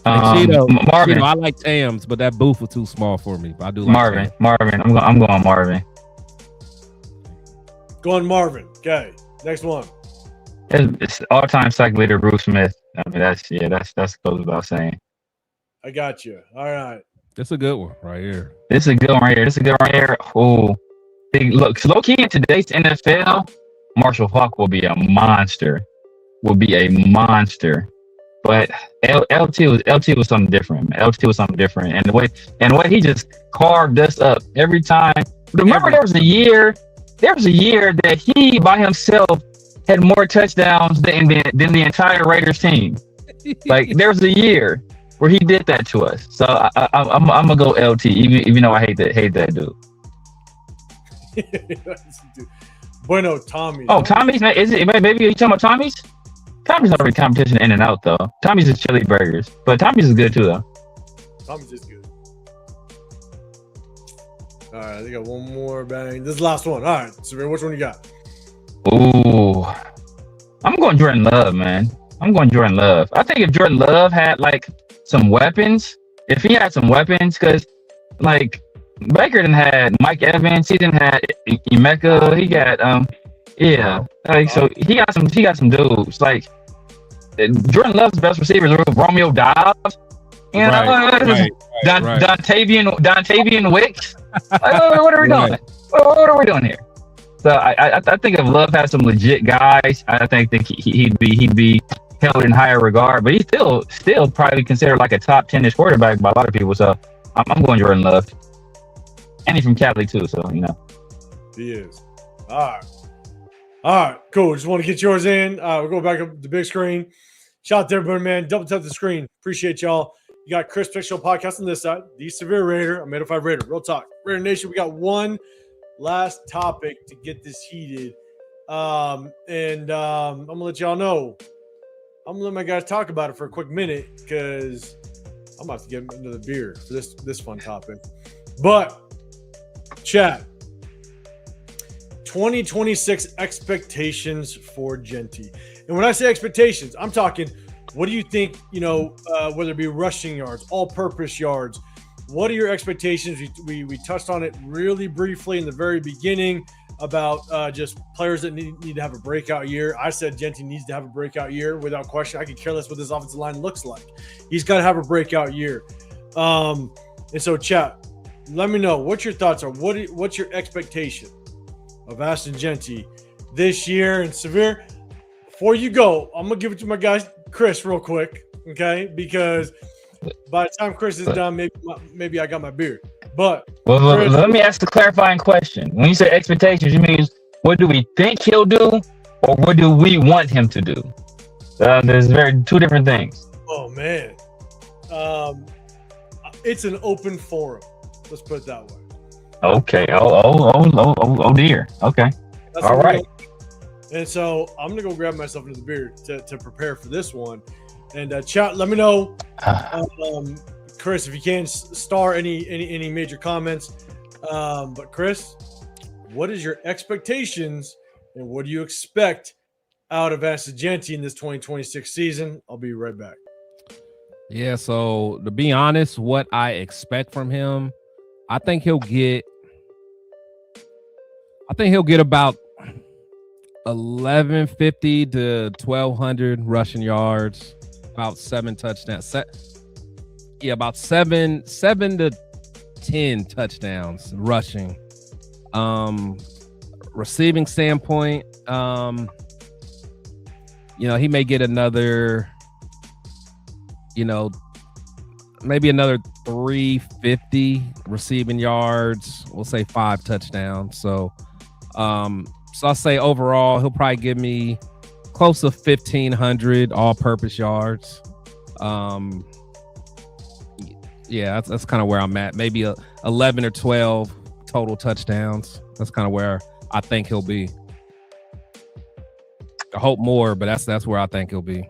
Marvin. I like Tams, but that booth was too small for me. But I do like Marvin. Marvin. I'm going Marvin. Going Marvin. Okay, next one. It's all-time sack leader Bruce Smith. I mean, that's goes without saying. I got you. All right. That's a good one right here. This is a good one right here. Oh, look, low key in today's NFL, Marshall Faulk will be a monster. But LT was something different. LT was something different, and the way he just carved us up every time. Remember, there was a year that he by himself had more touchdowns than the entire Raiders team. Like there was a year where he did that to us. So I'm gonna go LT, even though I hate that dude. Bueno, Tommy's. Oh, Tommy's, man. Is it? Maybe you talking about Tommy's? Tommy's not really competition in and out though. Tommy's is chili burgers, but Tommy's is good too though. Tommy's is good. All right, I think I got one more bang. This is the last one. All right, so which one you got? Ooh, I'm going Jordan Love, man. I'm going Jordan Love. I think if Jordan Love had like some weapons, because like Baker didn't had Mike Evans, he didn't have Emeka, he got so he got some dudes like Jordan Love's best receivers are Romeo Dobbs, you know, Dontavian Wicks. What are we doing? What are we doing here? So I think if Love had some legit guys, I think that he'd be held in higher regard. But he's still probably considered like a top 10-ish quarterback by a lot of people. So I'm going Jordan Love, and he's from Cali too. So you know, he is. All right, cool. Just want to get yours in. We'll go back up the big screen. Shout out to everybody, man. Double tap the screen. Appreciate y'all. You got Chris Pick Show podcast on this side. The Severe Raider. I'm 805 Raider. Real talk. Raider Nation, we got one last topic to get this heated. I'm going to let y'all know. I'm going to let my guys talk about it for a quick minute because I'm about to get another beer for this fun topic. But, chat. 2026 expectations for Genty. And when I say expectations, I'm talking, what do you think, whether it be rushing yards, all-purpose yards, what are your expectations? We touched on it really briefly in the very beginning about just players that need to have a breakout year. I said Genty needs to have a breakout year without question. I could care less what this offensive line looks like. He's got to have a breakout year. And so, chat, let me know what your thoughts are. What's your expectation of Ashton Genty this year? And Severe, before you go, I'm going to give it to my guy Chris real quick, okay? Because by the time Chris is done, maybe I got my beard. But Chris, let me ask the clarifying question. When you say expectations, you mean what do we think he'll do, or what do we want him to do? There's two different things. Oh man, it's an open forum. Let's put it that way. Okay. Oh dear. Okay. That's all right. And so I'm gonna go grab myself another beer to prepare for this one. And chat, let me know, Chris, if you can star any major comments. But Chris, what is your expectations and what do you expect out of Ashton Genty in this 2026 season? I'll be right back. Yeah, so to be honest, what I expect from him, I think he'll get about 1,150 to 1,200 rushing yards, about 7 touchdowns. About 7 to 10 touchdowns rushing. Receiving standpoint, he may get another, maybe another 350 receiving yards. We'll say 5 touchdowns. So I'll say overall, he'll probably give me close to 1,500 all-purpose yards. Yeah, that's kind of where I'm at. Maybe 11 or 12 total touchdowns. That's kind of where I think he'll be. I hope more, but that's where I think he'll be.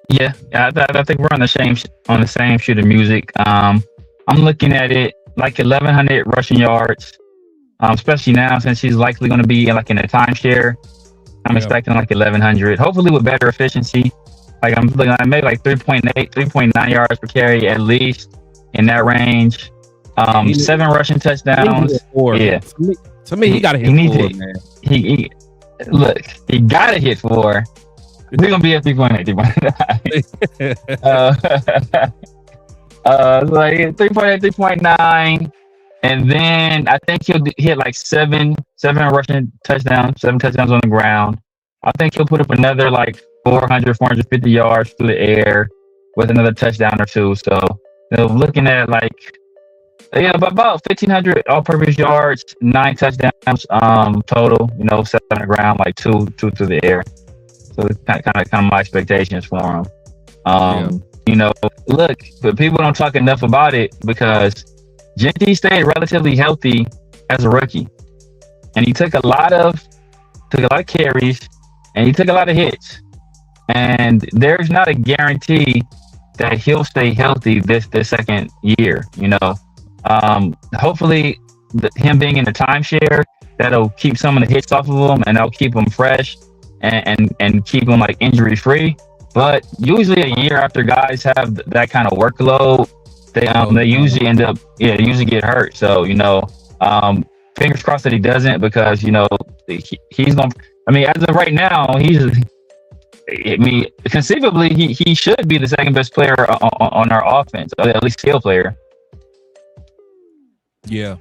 Yeah, I think we're on the same sheet of music. I'm looking at it like 1,100 rushing yards, especially now since he's likely going to be in a timeshare. I'm expecting like 1,100, hopefully with better efficiency. Like I'm looking at maybe like 3.9 yards per carry at least in that range. 7 rushing touchdowns. Yeah. To me, he got to hit 4, man. He got to hit 4. We're gonna be at 3.8, 3.9. Like 3.8, 3.9, and then I think he'll hit like 7 rushing touchdowns, 7 touchdowns on the ground. I think he'll put up another like 450 yards through the air with another touchdown or 2. So looking at about 1,500 all-purpose yards, 9 touchdowns total. 7 on the ground, like 2 through the air. So it's kind of my expectations for him. Look, but people don't talk enough about it because Genty stayed relatively healthy as a rookie. and he took a lot of carries, and he took a lot of hits. And there's not a guarantee that he'll stay healthy this second year. Hopefully, him being in the timeshare, that'll keep some of the hits off of him, and that'll keep him fresh and keep him like injury free. But usually a year after guys have that kind of workload, they usually end up usually get hurt. So fingers crossed that he doesn't, because he's gonna. I mean, as of right now, conceivably he should be the second best player on our offense, at least skill player. Yeah.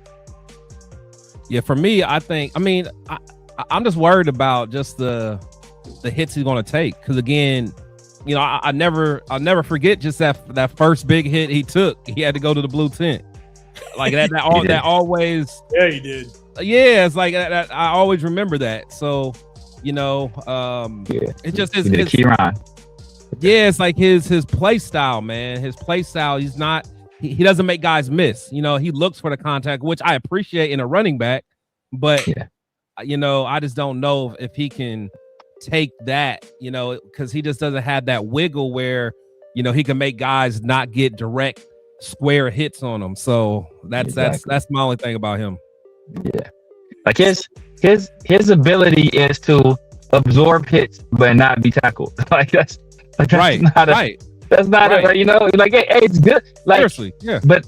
For me, I'm just worried about just the hits he's going to take, because again, I never forget just that first big hit he took. He had to go to the blue tent, like that always. Yeah, he did. Yeah, it's like that, I always remember that. So it just is his key run. Yeah, it's like his play style, man. His play style. He's not. He doesn't make guys miss. He looks for the contact, which I appreciate in a running back, but I just don't know if he can take that, because he just doesn't have that wiggle where, he can make guys not get direct square hits on him. So that's my only thing about him. Yeah, like his ability is to absorb hits but not be tackled. That's right. That's not right. Like hey, it's good. Like seriously, yeah. But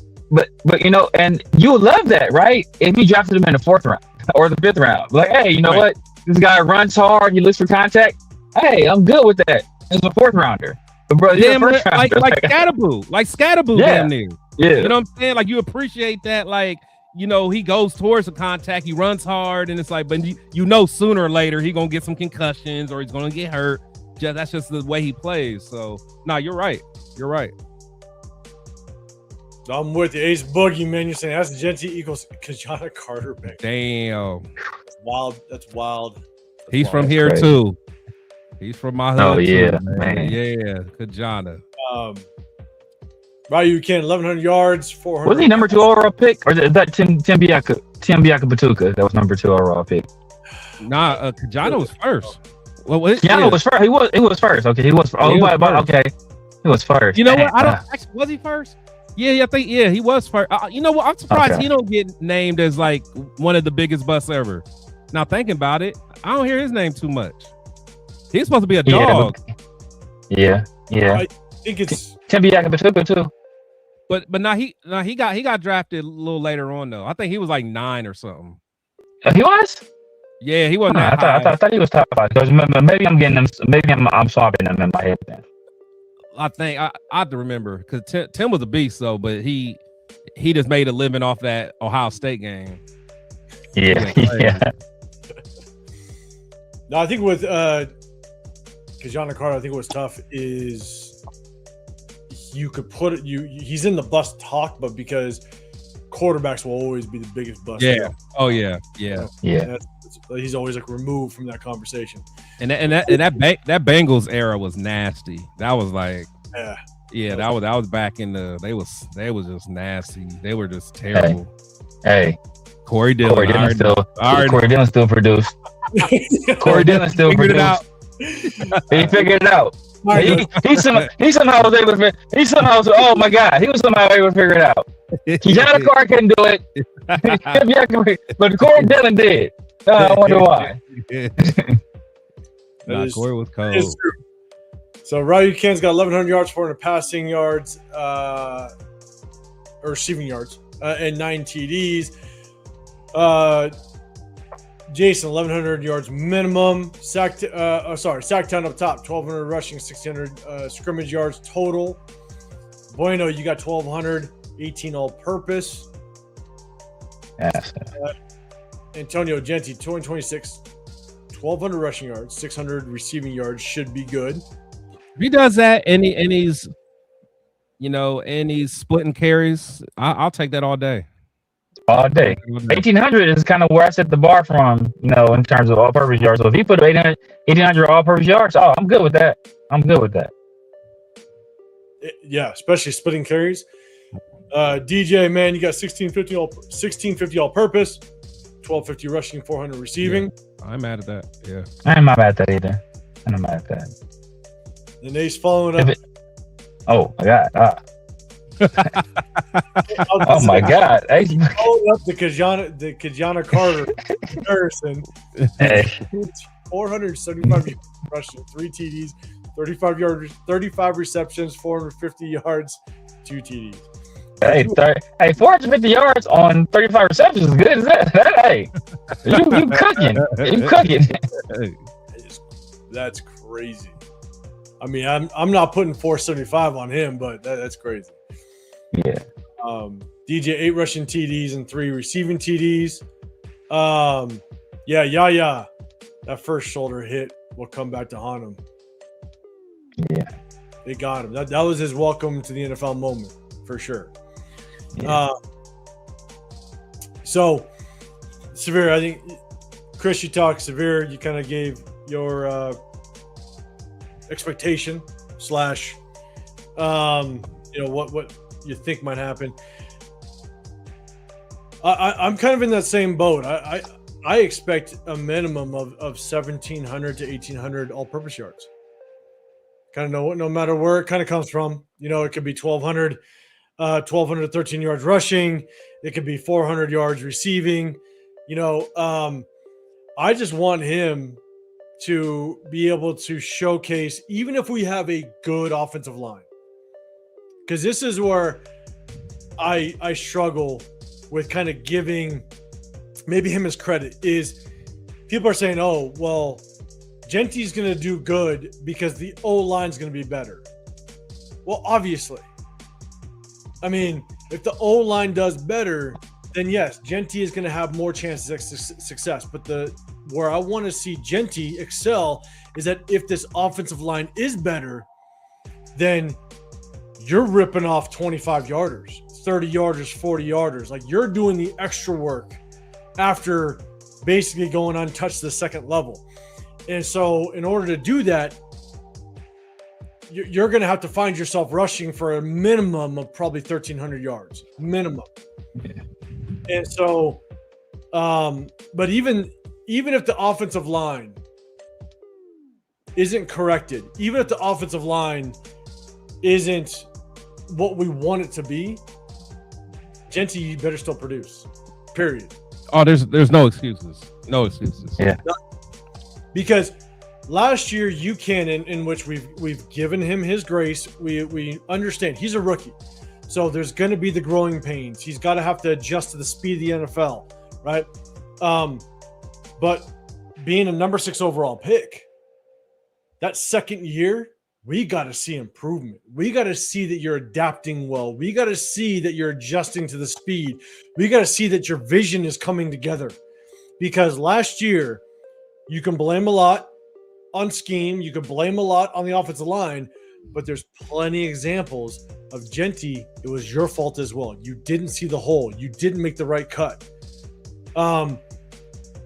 and you love that, right? If you drafted him in the 4th round or the 5th round, like, hey, what? This guy runs hard. He looks for contact. Hey, I'm good with that. As a 4th rounder, but bro, damn, like Scatterboo, damn near. Yeah, you know what I'm saying? Like, you appreciate that, like, he goes towards the contact, he runs hard, and it's like, but sooner or later he gonna get some concussions or he's gonna get hurt. That's just the way he plays. So, no, you're right. I'm with you. Ace Boogie, man. You're saying that's Genty equals Kajana Carter back. Damn. That's wild. He's from here crazy. Too. He's from my hood. Oh yeah, too, man. Yeah, Kajana. Ryu Ken, 1,100 yards, 400. Was he number 2 overall pick, or is that Tim Biaka Batuka? That was number 2 overall pick. Nah, Kajana was first. Well, Kajana was first. He was first. Okay, he was. Okay, he was first. You know what? Was he first? Yeah, I think he was first. You know what? I'm surprised he don't get named as like one of the biggest busts ever. Now thinking about it, I don't hear his name too much. He's supposed to be a dog. Yeah. I think it's Tim Biaka Batuka too. But he got drafted a little later on though. I think he was like 9 or something. He was. Yeah, he wasn't. I thought he was top 5. Because maybe I'm getting them. Maybe I'm swapping them in my head then. I think I have to remember, because Tim was a beast though, but he just made a living off that Ohio State game. Yeah. No, I think with Kajana Carter, I think what's tough is you could put it. He's in the bust talk, but because quarterbacks will always be the biggest bust. Yeah. Oh yeah. He's always like removed from that conversation. And that Bengals era was nasty. That was like that was back in the they was just nasty. They were just terrible. Hey. Corey Dillon still produced. Corey Dillon still produced. He figured it out. He somehow was able to. Oh my God! He was somehow able to figure it out. Kajana Carter couldn't do it, but Corey Dillon did. I wonder why. Corey was cold. So Ryu Ken's got 1,100 yards, 400 passing yards, or receiving yards, and 9 TDs. Jason, 1,100 yards minimum. Sacktown up top, 1,200 rushing, 1,600 scrimmage yards total. Bueno, you got 1,200, 18 all-purpose. Yes. Antonio Genti, 2026, 1,200 rushing yards, 600 receiving yards should be good. If he does that and he's splitting carries, I'll take that all day. All day. 1,800 is kind of where I set the bar from, in terms of all-purpose yards. So if he put 1,800 all-purpose yards, I'm good with that. Yeah, especially splitting carries. DJ, man, you got 1,650 all-purpose, 1250 rushing, 400 receiving. Yeah, I'm mad at that. Yeah. I ain't mad at that either. I'm not mad at that. And Ace following up. Oh my God. Oh my God. Ace following up the Kajana Carter comparison. Hey. 475 yards rushing, 3 TDs, 35 receptions, 450 yards, 2 TDs. Hey, 450 yards on 35 receptions is good. Is that? Hey, you cooking? You cooking? That's crazy. I mean, I'm not putting 475 on him, but that's crazy. Yeah. DJ 8 rushing TDs and 3 receiving TDs. Yeah. That first shoulder hit will come back to haunt him. Yeah. They got him. That was his welcome to the NFL moment for sure. Yeah. So, Severe, I think, Chris, you talked. Severe, you kind of gave your expectation / what you think might happen. I'm kind of in that same boat. I expect a minimum of 1,700 to 1,800 all-purpose yards. Kind of no matter where it kind of comes from. It could be 1,200 to 13 yards rushing. It could be 400 yards receiving. I just want him to be able to showcase, even if we have a good offensive line, because this is where I struggle with kind of giving maybe him his credit. Is people are saying, oh, well, Genty's going to do good because the O-line's going to be better. Well, obviously. I mean, if the O-line does better, then yes, Genty is going to have more chances of success. But where I want to see Genty excel is that if this offensive line is better, then you're ripping off 25-yarders, 30-yarders, 40-yarders. Like, you're doing the extra work after basically going untouched to the second level. And so in order to do that, you're going to have to find yourself rushing for a minimum of probably 1,300 yards, minimum. Yeah. And so, but even if the offensive line isn't corrected, even if the offensive line isn't what we want it to be, Genty, you better still produce, period. Oh, there's no excuses. No excuses. Yeah. Because last year, in which we've given him his grace, we understand he's a rookie, so there's going to be the growing pains. He's got to have to adjust to the speed of the NFL, right? But being a number 6 overall pick, that second year, we got to see improvement. We got to see that you're adapting well. We got to see that you're adjusting to the speed. We got to see that your vision is coming together. Because last year, you can blame a lot on scheme. You can blame a lot on the offensive line, but there's plenty of examples of Genty. It was your fault as well. You didn't see the hole. You didn't make the right cut.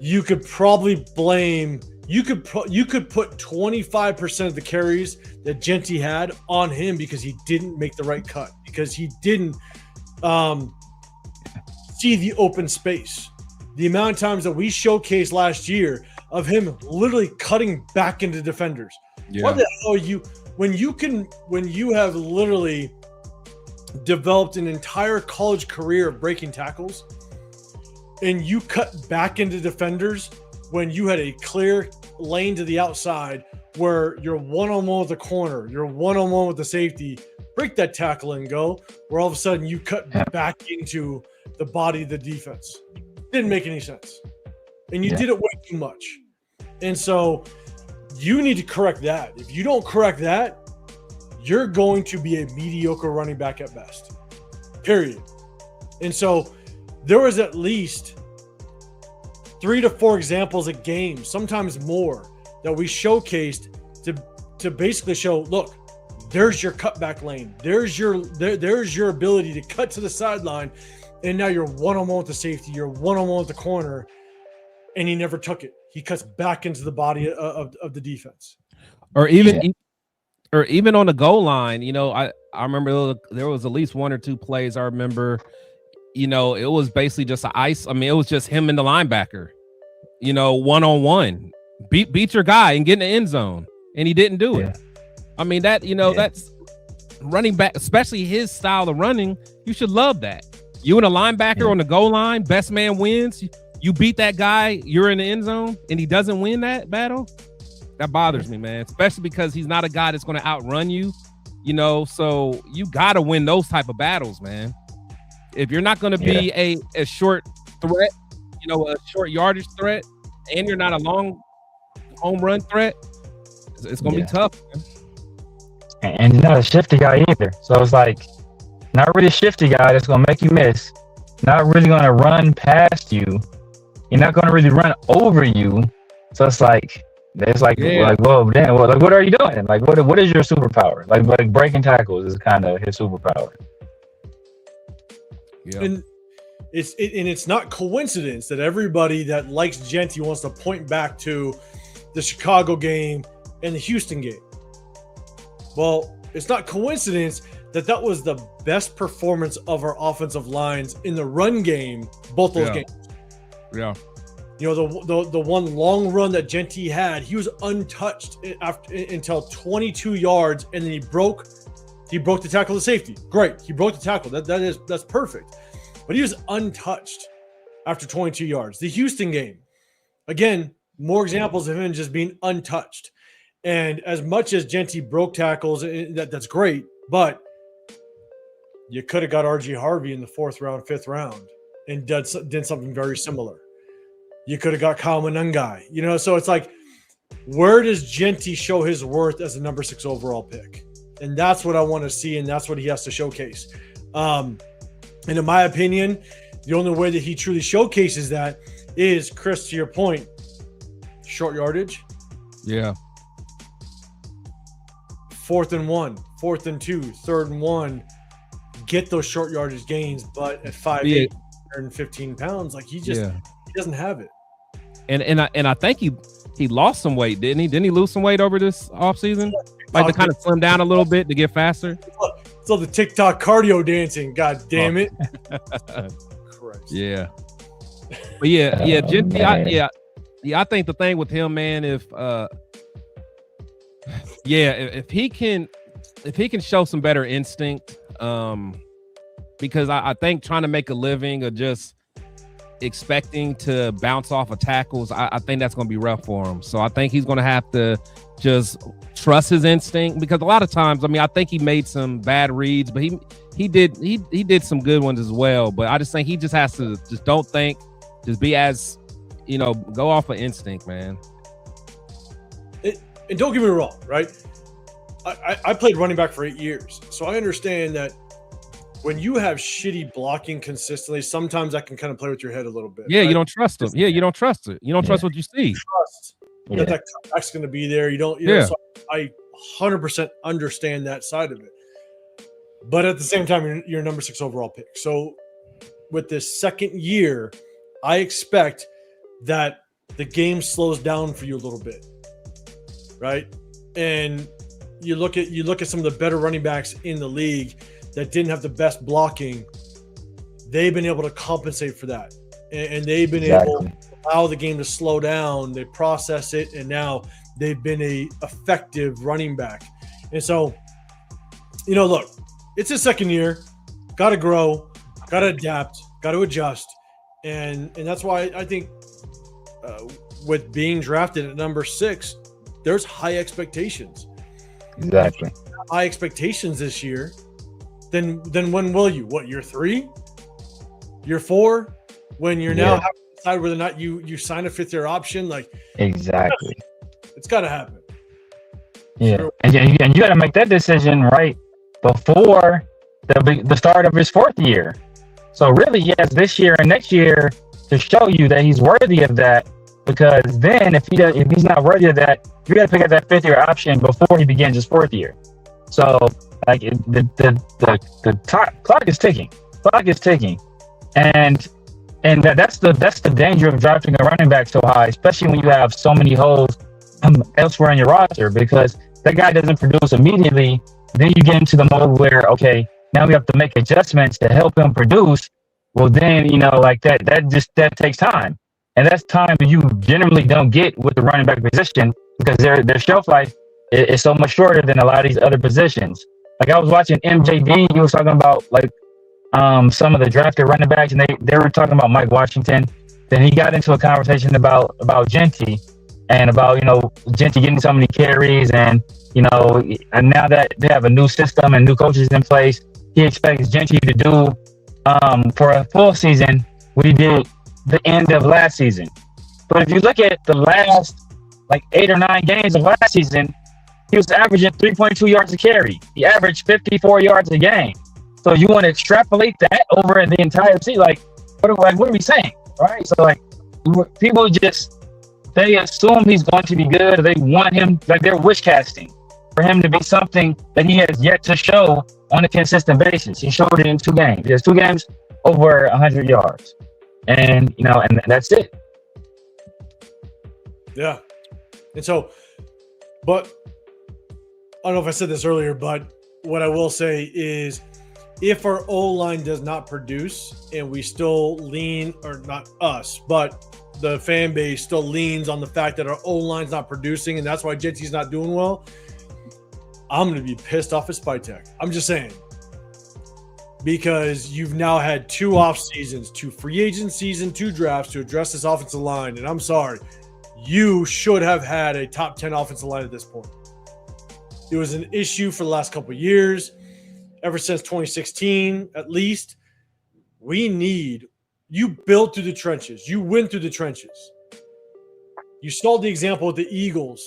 You could probably blame. You could put 25% of the carries that Genty had on him because he didn't make the right cut, because he didn't see the open space. The amount of times that we showcased last year of him literally cutting back into defenders. Yeah. What the hell are you when you have literally developed an entire college career of breaking tackles and you cut back into defenders when you had a clear lane to the outside where you're one-on-one with the corner, you're one-on-one with the safety, break that tackle and go, where all of a sudden you cut back into the body of the defense. Didn't make any sense. And you did it way too much. And so you need to correct that. If you don't correct that, you're going to be a mediocre running back at best. Period. And so there was at least 3 to 4 examples a game, sometimes more, that we showcased to basically show, look, there's your cutback lane. There's your ability to cut to the sideline, and now you're one-on-one with the safety. You're one-on-one with the corner, and he never took it. He cuts back into the body of the defense. Or even on the goal line, I remember there was at least 1 or 2 plays I remember you know, it was basically just an ice. I mean, it was just him and the linebacker, you know, 1-on-1. Beat your guy and get in the end zone. And he didn't do it. I mean, that, you know, that's running back, especially his style of running. You should love that. You and a linebacker on the goal line, best man wins. You beat that guy, you're in the end zone, and he doesn't win that battle. That bothers me, man, especially because he's not a guy that's going to outrun you, you know, so you got to win those type of battles, man. If you're not going to be a short threat, you know, a short yardage threat, and you're not a long home run threat, it's going to be tough, man. And you're not a shifty guy either. So it's like, not really a shifty guy that's going to make you miss. Not really going to run past you. You're not going to really run over you. So it's like, whoa, damn, well, like, what are you doing? Like, what is your superpower? Like breaking tackles is kind of his superpower. Yeah. And it's not coincidence that everybody that likes Genty wants to point back to the Chicago game and the Houston game. Well, it's not coincidence that was the best performance of our offensive lines in the run game, both those games. Yeah. You know, the one long run that Genty had, he was untouched until 22 yards, and then he broke the tackle to safety. Great. He broke the tackle. That's perfect. But he was untouched after 22 yards. The Houston game, again, more examples of him just being untouched. And as much as Genty broke tackles, that's great, but you could have got RG Harvey in the 4th round, 5th round, and did something very similar. You could have got Kyle Manungai, you know. So it's like, where does Genty show his worth as a number 6 overall pick? And that's what I want to see, and that's what he has to showcase. And in my opinion, the only way that he truly showcases that is, Chris, to your point, short yardage. Yeah. 4th and 1, 4th and 2, 3rd and 1, get those short yardage gains. But at 5'8", 115 pounds, like he doesn't have it. And I think he lost some weight, didn't he? Didn't he lose some weight over this offseason? Like to kind of slim down a little bit to get faster. So the TikTok cardio dancing, god damn it. Christ. Yeah. But Genty, I think the thing with him, man, if he can show some better instinct, because I think trying to make a living or just expecting to bounce off of tackles, I think that's going to be rough for him. So I think he's going to have to just trust his instinct, because a lot of times, I mean, I think he made some bad reads, but he did some good ones as well. But I just think he just has to just don't think, just be as, you know, go off of instinct, man. And don't get me wrong, right? I played running back for 8 years, so I understand that when you have shitty blocking consistently, sometimes that can kind of play with your head a little bit. Yeah, right? You don't trust them. Yeah, you don't trust it. You don't trust what you see. Trust that cutback's going to be there. You don't. You know, so I 100% understand that side of it. But at the same time, you're number 6 overall pick. So with this second year, I expect that the game slows down for you a little bit, right? And you look at some of the better running backs in the league that didn't have the best blocking. They've been able to compensate for that, and they've been able to allow the game to slow down. They process it, and now they've been a effective running back. And so, you know, look, it's his second year. Got to grow, got to adapt, got to adjust, and that's why I think with being drafted at number 6, there's high expectations. Exactly. High expectations this year. Then when will you? What, year 3? Year 4? When you're now having to decide whether or not you sign a 5th-year option? Like, exactly. It's got to happen. Yeah. Sure. And you got to make that decision right before the start of his 4th year. So really, he has this year and next year to show you that he's worthy of that. Because then, if he's not worthy of that, you got to pick up that 5th-year option before he begins his 4th year. So, like, the clock is ticking. Clock is ticking, and that's the danger of drafting a running back so high, especially when you have so many holes elsewhere in your roster. Because that guy doesn't produce immediately, then you get into the mode where, okay, now we have to make adjustments to help him produce. well, then, like that takes time. And that's time that you generally don't get with the running back position because their shelf life is so much shorter than a lot of these other positions. Like I was watching MJD, he was talking about like some of the drafted running backs, and they were talking about Mike Washington. Then he got into a conversation about Genty and about Genty getting so many carries, and and now that they have a new system and new coaches in place, he expects Genty to do for a full season what he did the end of last season. But if you look at the last like 8 or 9 games of last season, he was averaging 3.2 yards a carry. He averaged 54 yards a game. So you want to extrapolate that over the entire season? Like, what are we saying, right? So like, people they assume he's going to be good. Or they want him, like they're wish casting for him to be something that he has yet to show on a consistent basis. He showed it in 2 games. He has 2 games over 100 yards, and and that's it. Yeah, and so, but I don't know if I said this earlier, but what I will say is, if our O-line does not produce and we still lean, or not us, but the fan base still leans on the fact that our O-line's not producing and that's why Genty's not doing well, I'm going to be pissed off at Spytek. I'm just saying. Because you've now had 2 off seasons, 2 free agent season, 2 drafts to address this offensive line. And I'm sorry, you should have had a top 10 offensive line at this point. It was an issue for the last couple of years. Ever since 2016, at least, you built through the trenches. You went through the trenches. You saw the example with the Eagles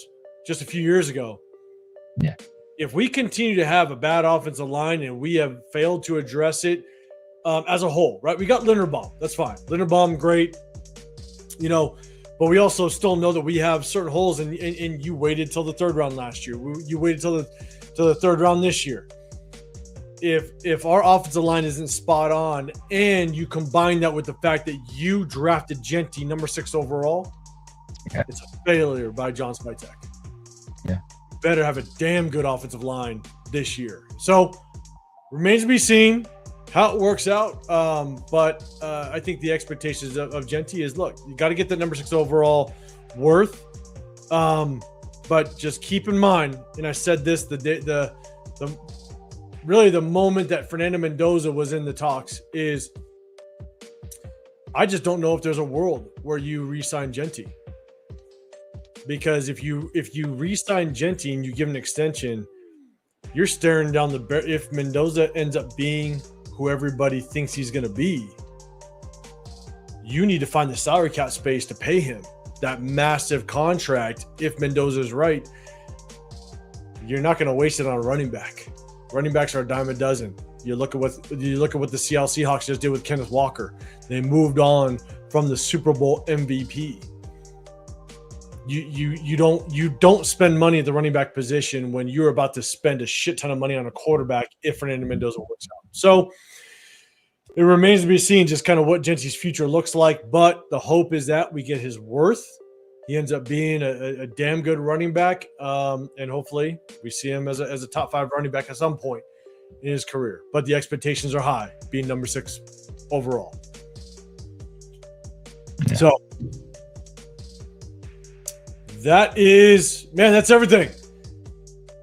just a few years ago. Yeah. If we continue to have a bad offensive line and we have failed to address it as a whole, right? We got Linderbaum. That's fine. Linderbaum, great. But we also still know that we have certain holes, and you waited till the 3rd round last year. You waited till the 3rd round this year. If our offensive line isn't spot on, and you combine that with the fact that you drafted Genty number 6 overall, it's a failure by John Spytek. Yeah, better have a damn good offensive line this year. So remains to be seen how it works out. But I think the expectations of Genty is, look, you got to get the number 6 overall worth. But just keep in mind, and I said this really the moment that Fernando Mendoza was in the talks is, I just don't know if there's a world where you re-sign Genty. Because if you re-sign Genty and you give an extension, you're staring down if Mendoza ends up being who everybody thinks he's going to be, you need to find the salary cap space to pay him that massive contract. If Mendoza is right, you're not going to waste it on a running back. Running backs are a dime a dozen. You look at what the Seattle Seahawks just did with Kenneth Walker. They moved on from the Super Bowl MVP. You don't spend money at the running back position when you're about to spend a shit ton of money on a quarterback if Fernando Mendoza works out. So it remains to be seen just kind of what Genty's future looks like. But the hope is that we get his worth. He ends up being a damn good running back, and hopefully we see him as a top 5 running back at some point in his career. But the expectations are high, being number 6 overall. Yeah. So that's everything.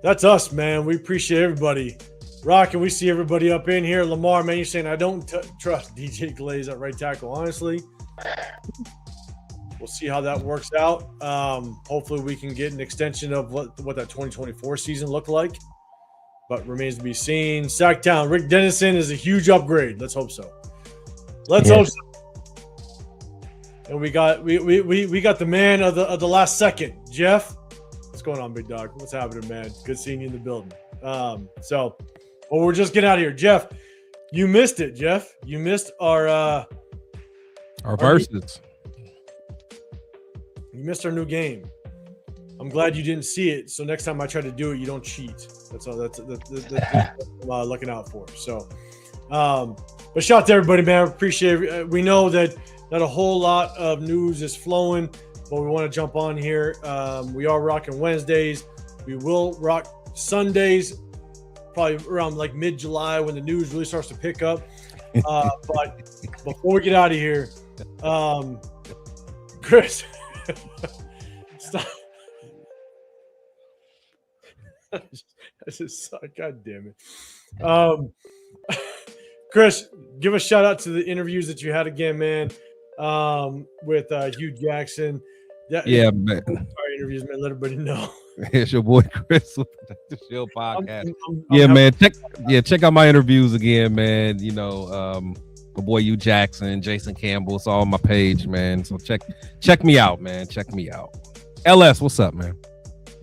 That's us, man. We appreciate everybody. Rock, and we see everybody up in here. Lamar, man, you're saying I don't trust DJ Glaze at right tackle. Honestly, we'll see how that works out. Hopefully we can get an extension of what that 2024 season looked like, but remains to be seen. Sacktown, Rick Dennison is a huge upgrade. Let's hope so. Let's hope so. And we got the man of the last second, Jeff. What's going on, big dog? What's happening, man? Good seeing you in the building. Well, we're just getting out of here. Jeff, you missed it, Jeff. You missed our verses. You missed our new game. I'm glad you didn't see it. So next time I try to do it, you don't cheat. That's all. That's what I'm looking out for. So, but shout out to everybody, man. Appreciate it. We know that not a whole lot of news is flowing, but we want to jump on here. We are rocking Wednesdays. We will rock Sundays. probably around like mid-July when the news really starts to pick up. But before we get out of here, Chris, stop. That's just God damn it. Chris, give a shout out to the interviews that you had again, man. With Hugh Jackson. Yeah, man. Our interviews, man. Let everybody know. It's your boy Chris with the Shield Podcast. I'm man. Check out my interviews again, man. You know, my boy Hugh Jackson, Jason Campbell. It's all on my page, man. So check me out, man. Check me out. LS, what's up, man?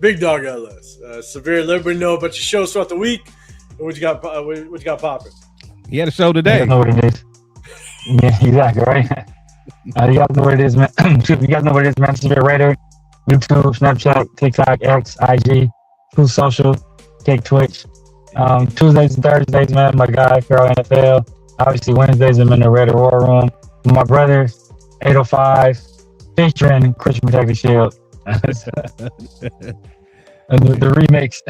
Big Dog LS. Severe. Let everybody know about your shows throughout the week. What you got? What you got popping? He had a show today. You know what it is. Yeah, exactly, right? You guys know what it is, man. You guys know what it is, man. Severe Raider. YouTube, Snapchat, TikTok, X, IG, True Social, Take Twitch. Tuesdays and Thursdays, man, my guy, PharoahNFL. Obviously, Wednesdays, I'm in the Raider War Room. With my brothers, 805, featuring Christian Protective Shield. And the remix.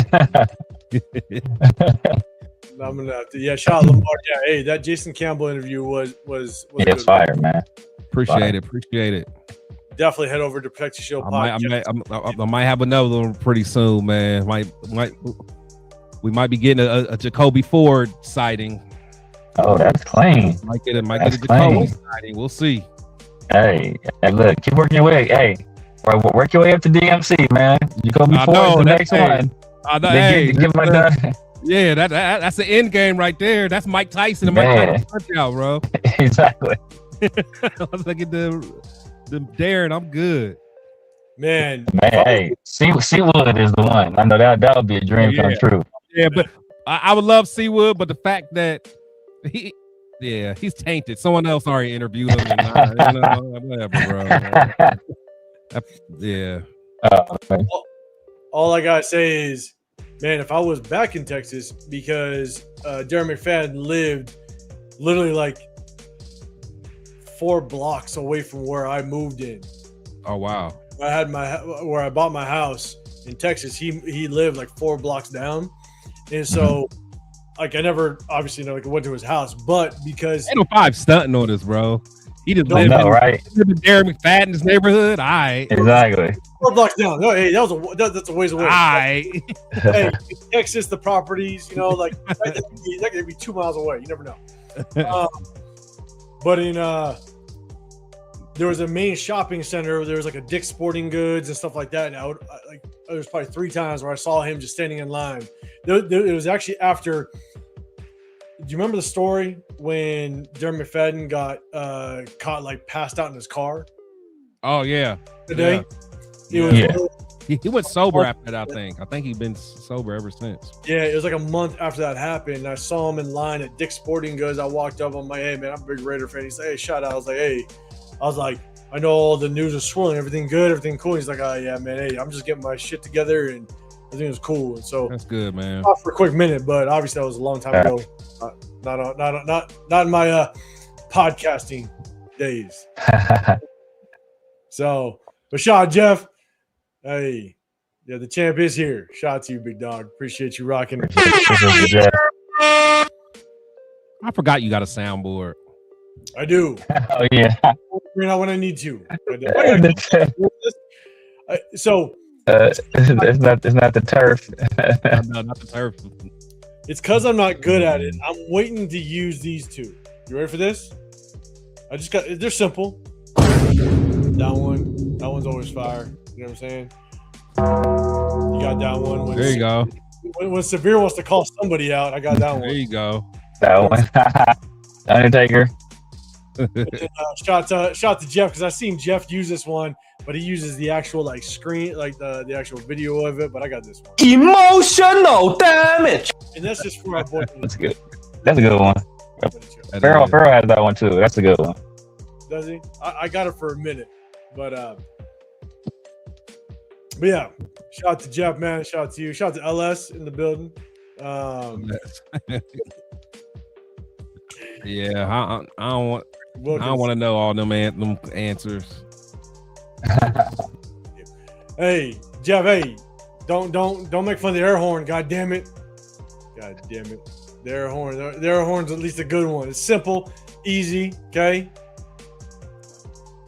I'm gonna have to, shout out Lamar. Yeah, hey, that Jason Campbell interview was it's fire, man. Appreciate it. Definitely head over to Protect Your Shield podcast. I might have another one pretty soon, man. We might be getting a Jacoby Ford sighting. Oh, that's clean. Might get a Jacoby sighting. We'll see. Hey, look, keep working your way. Hey, work your way up to DMC, man. Jacoby Ford is the next one. I know. Give my done. Yeah, that's the end game right there. That's Mike Tyson and Mike Tyson punch out, bro. Exactly. Once I get the Darren, I'm good. Man, hey, Seawood is the one. I know that would be a dream come true. Yeah, but I would love Seawood, but the fact that he's tainted. Someone else already interviewed him. And whatever, bro. Yeah. All I gotta say is, man, if I was back in Texas, because Darren McFadden lived literally like 4 blocks away from where I moved in. Oh wow! Where I bought my house in Texas. He lived like 4 blocks down, and so like I never obviously went to his house, but because 805 stunting on us, bro. He just lived in Darren McFadden's neighborhood. Exactly. 4 blocks down. No, hey, that's a ways away. Hey, Texas, the properties, that could be 2 miles away. You never know. But in there was a main shopping center. There was like a Dick's Sporting Goods and stuff like that. And there was probably 3 times where I saw him just standing in line. It was actually after. Do you remember the story when Darren McFadden got caught like passed out in his car? Oh yeah. Today. Yeah. He went sober after that, I think he's been sober ever since. Yeah, it was like a month after that happened. I saw him in line at Dick's Sporting Goods. I walked up. I'm like, hey, man, I'm a big Raider fan. He said, hey, shout out. I was like, I know all the news is swirling. Everything good, everything cool. He's like, oh, yeah, man, hey, I'm just getting my shit together, and everything was cool. And so that's good, man. Not for a quick minute, but obviously that was a long time ago. Not in my podcasting days. So, but shout out, Jeff. Hey, yeah, the champ is here. Shout out to you, big dog. Appreciate you rocking. I forgot you got a soundboard. I do. Oh yeah. Not when I need to. So it's not the turf. No, not the turf. It's because I'm not good at it. I'm waiting to use these 2. You ready for this? They're simple. That one's always fire. You know what I'm saying? You got that one. There you go. When Severe wants to call somebody out, I got that one. There you go. That one. Undertaker. Shout to Jeff, because I seen Jeff use this one, but he uses the actual screen, the actual video of it. But I got this one. Emotional damage. And that's just for our boy. That's good. That's a good one. Pharaoh has that one too. That's a good one. Does he? I got it for a minute, but yeah. Shout out to Jeff, man. Shout out to you. Shout out to LS in the building. Yeah, I don't want to know all them answers. Hey, Jeff. Hey, don't make fun of the air horn. God damn it. God God damn it. The air horn's at least a good one. It's simple, easy, okay?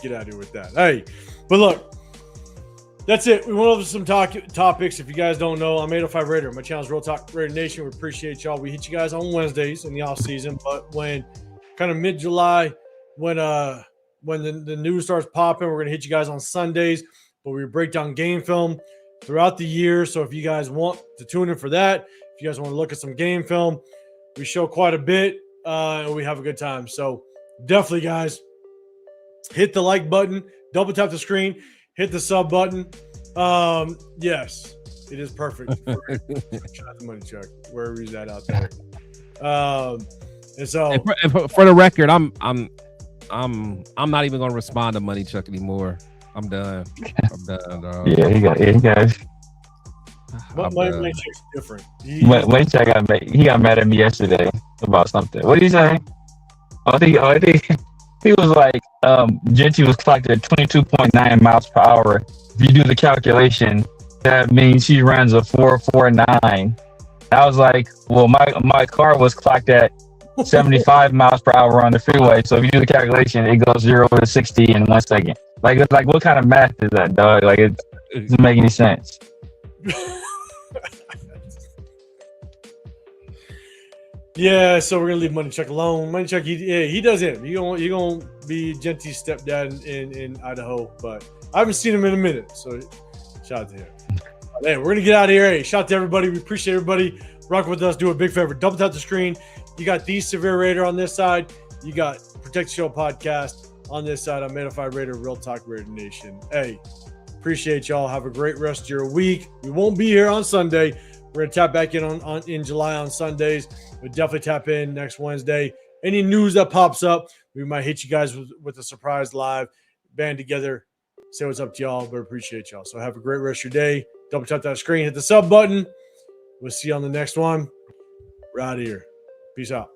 Get out of here with that. Hey, but look, that's it. We went over some topics. If you guys don't know, I'm 805 Raider. My channel's Real Talk Raider Nation. We appreciate y'all. We hit you guys on Wednesdays in the off season, but when kind of mid-July, when the news starts popping, we're gonna hit you guys on Sundays. But we break down game film throughout the year. So if you guys want to tune in for that, if you guys want to look at some game film, we show quite a bit and we have a good time. So definitely, guys, hit the like button, double tap the screen, hit the sub button. Yes, it is perfect. Shot the money check wherever he's at out there. And so for the record, I'm not even gonna respond to Money Chuck anymore. I'm done. Dog. Yeah, he got. Money Chuck's different. Money Chuck got mad at me yesterday about something. What did he say? I think he was like, Genty was clocked at 22.9 miles per hour. If you do the calculation, that means she runs a 4.49. I was like, well, my car was clocked at 75 miles per hour on the freeway. So if you do the calculation, it goes 0 to 60 in 1 second. Like what kind of math is that, dog? Like it doesn't make any sense. Yeah, so we're gonna leave Money Chuck alone. Money Chuck, he does him. You gonna be Genty's stepdad in Idaho, but I haven't seen him in a minute. So shout out to him. Hey, we're gonna get out of here. Hey, shout out to everybody. We appreciate everybody rocking with us. Do a big favor, double tap the screen. You got the Severe Raider on this side. You got Protect the Show podcast on this side. I'm 805 Raider, Real Talk Raider Nation. Hey, appreciate y'all. Have a great rest of your week. We won't be here on Sunday. We're gonna tap back in July on Sundays. We'll definitely tap in next Wednesday. Any news that pops up, we might hit you guys with a surprise live. Band together, say what's up to y'all, but appreciate y'all. So have a great rest of your day. Double tap that screen, hit the sub button. We'll see you on the next one. We're out of here. Peace out.